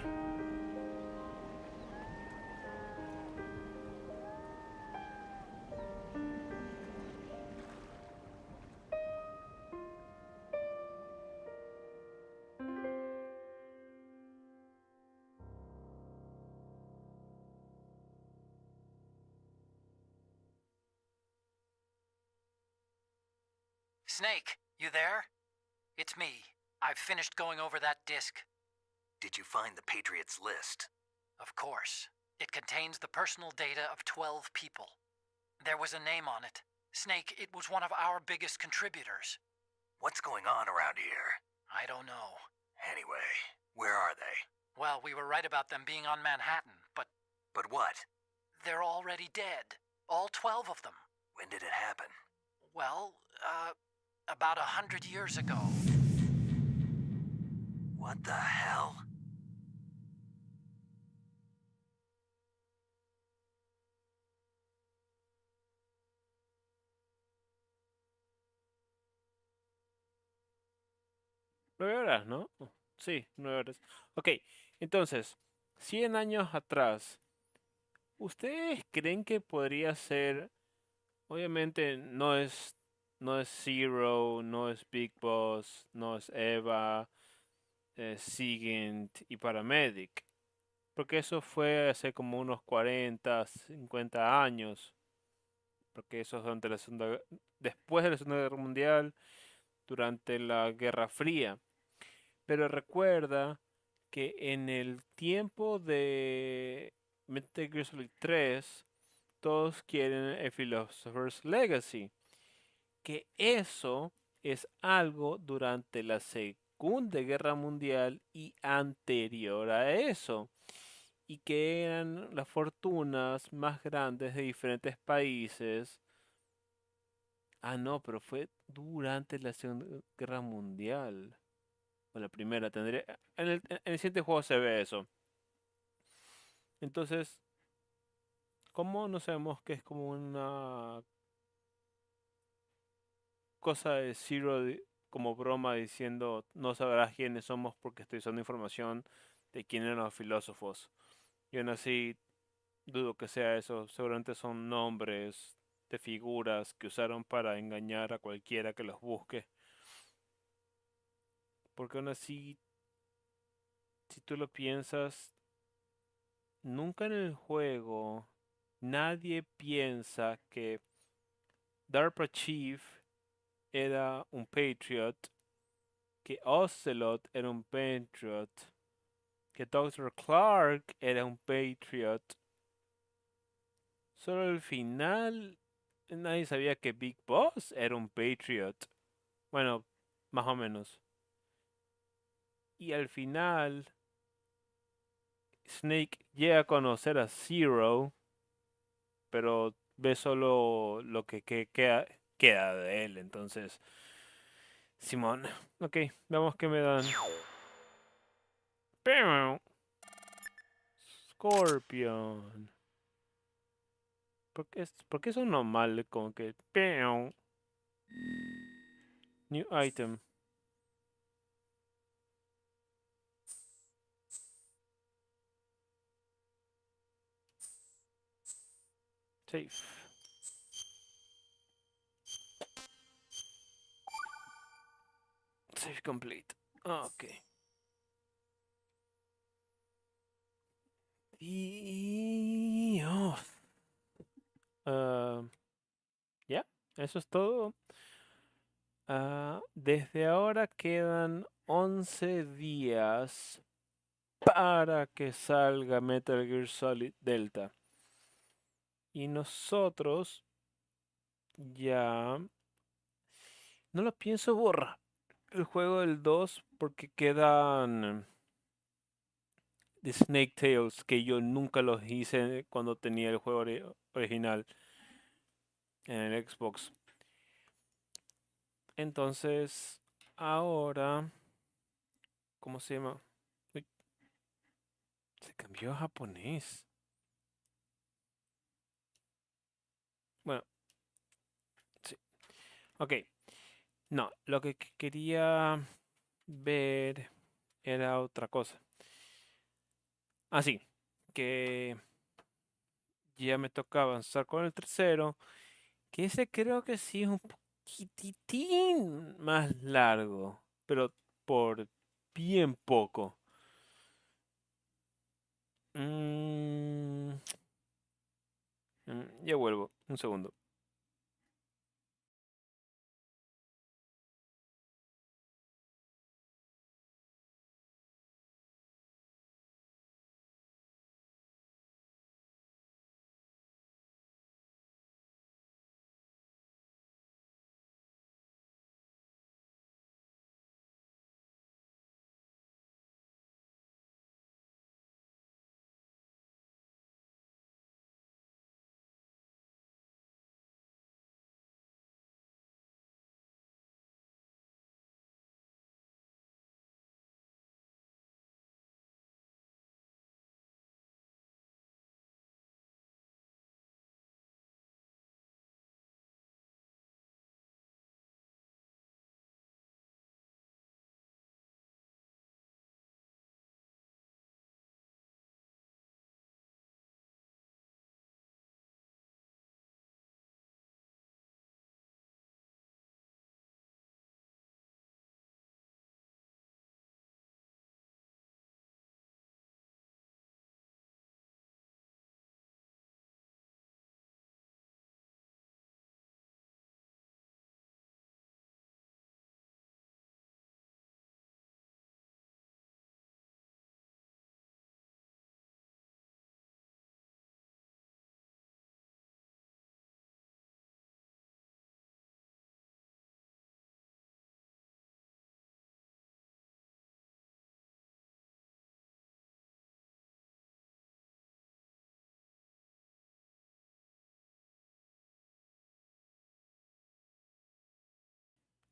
Snake, you there? It's me. I've finished going over that disc. Did you find the Patriots list? Of course. It contains the personal data of 12 people. There was a name on it. Snake, it was one of our biggest contributors. What's going on around here? I don't know. Anyway, where are they? Well, Well, we were right about them being on Manhattan, but... But what? They're already dead. All 12 of them. When did it happen? Well, about 100 years ago. What the hell? Nueve horas, ¿no? Sí, 9 horas. Ok, entonces, 100 años atrás, ¿ustedes creen que podría ser? Obviamente no es Zero, no es Big Boss, no es Eva, Sigint y Paramedic. Porque eso fue hace como unos 40, 50 años. Porque eso es después de la Segunda Guerra Mundial, durante la Guerra Fría. Pero recuerda que en el tiempo de Metal Gear Solid 3, todos quieren el Philosopher's Legacy. Que eso es algo durante la Segunda Guerra Mundial y anterior a eso. Y que eran las fortunas más grandes de diferentes países. Ah, no, pero fue durante la Segunda Guerra Mundial. O la primera, tendría. En el siguiente juego se ve eso. Entonces, ¿cómo no sabemos que es como una cosa de Zero como broma diciendo no sabrás quiénes somos porque estoy usando información de quién eran los filósofos? Y aún así dudo que sea eso. Seguramente son nombres de figuras que usaron para engañar a cualquiera que los busque. Porque aún así, si tú lo piensas, nunca en el juego nadie piensa que DARPA Chief era un Patriot, que Ocelot era un Patriot, que Dr. Clark era un Patriot. Solo al final nadie sabía que Big Boss era un Patriot. Bueno, más o menos. Y al final Snake llega a conocer a Zero, pero ve solo lo que queda de él. Entonces, Simón, ok, veamos qué me dan. Scorpion. ¿Por qué son normales? Como que... New item. Safe. Save complete. Ok. Dios. Ya, eso es todo. Desde ahora quedan 11 días para que salga Metal Gear Solid Delta. Y nosotros ya no lo pienso borrar el juego del 2 porque quedan de Snake Tales que yo nunca los hice cuando tenía el juego original en el Xbox. Entonces, ahora, ¿cómo se llama? Uy, se cambió a japonés. Bueno, sí. Ok. No, lo que quería ver era otra cosa. Así, que ya me toca avanzar con el tercero, que ese creo que sí es un poquitín más largo, pero por bien poco. Ya vuelvo, un segundo.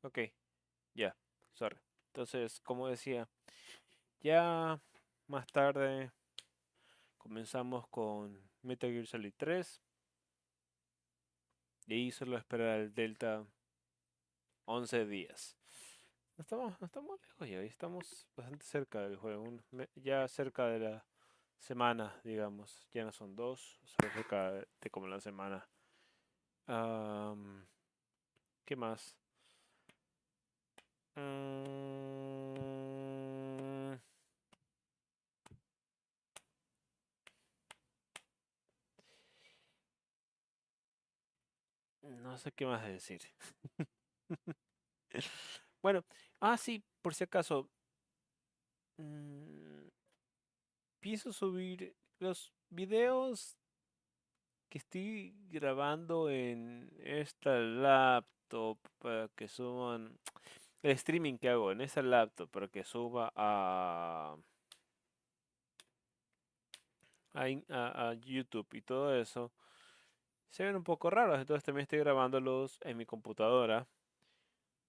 Ok, ya, sorry. Entonces, como decía, ya más tarde comenzamos con Metal Gear Solid 3. Y ahí solo esperar el Delta 11 días. No estamos lejos ya, estamos bastante cerca del juego. Ya cerca de la semana, digamos. Ya no son dos, solo cerca de como la semana. Am, ¿Qué más? Mm, no sé qué más decir. Bueno, sí, por si acaso. mm, Pienso subir los videos que estoy grabando en esta laptop para que suban el streaming que hago en esa laptop para que suba a YouTube y todo eso. Se ven un poco raros, entonces también estoy grabándolos en mi computadora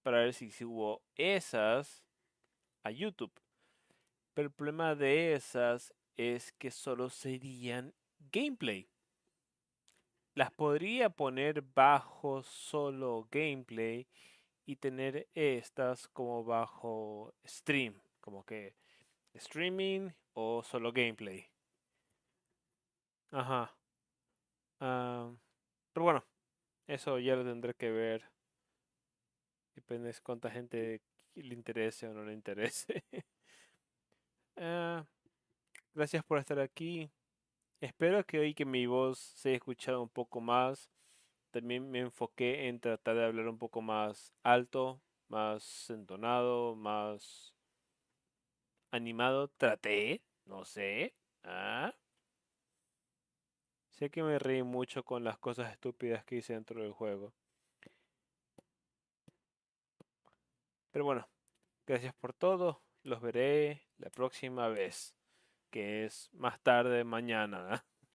para ver si subo esas a YouTube. Pero el problema de esas es que solo serían gameplay. Las podría poner bajo solo gameplay y tener estas como bajo stream, como que streaming o solo gameplay. Ajá. ah, pero bueno, eso ya lo tendré que ver. Depende de cuánta gente le interese o no le interese. Ah, Gracias por estar aquí. Espero que hoy que mi voz se haya escuchado un poco más. También me enfoqué en tratar de hablar un poco más alto, más entonado, más animado. Traté, no sé. Ah, Sé que me reí mucho con las cosas estúpidas que hice dentro del juego. Pero bueno, gracias por todo. Los veré la próxima vez, que es más tarde mañana.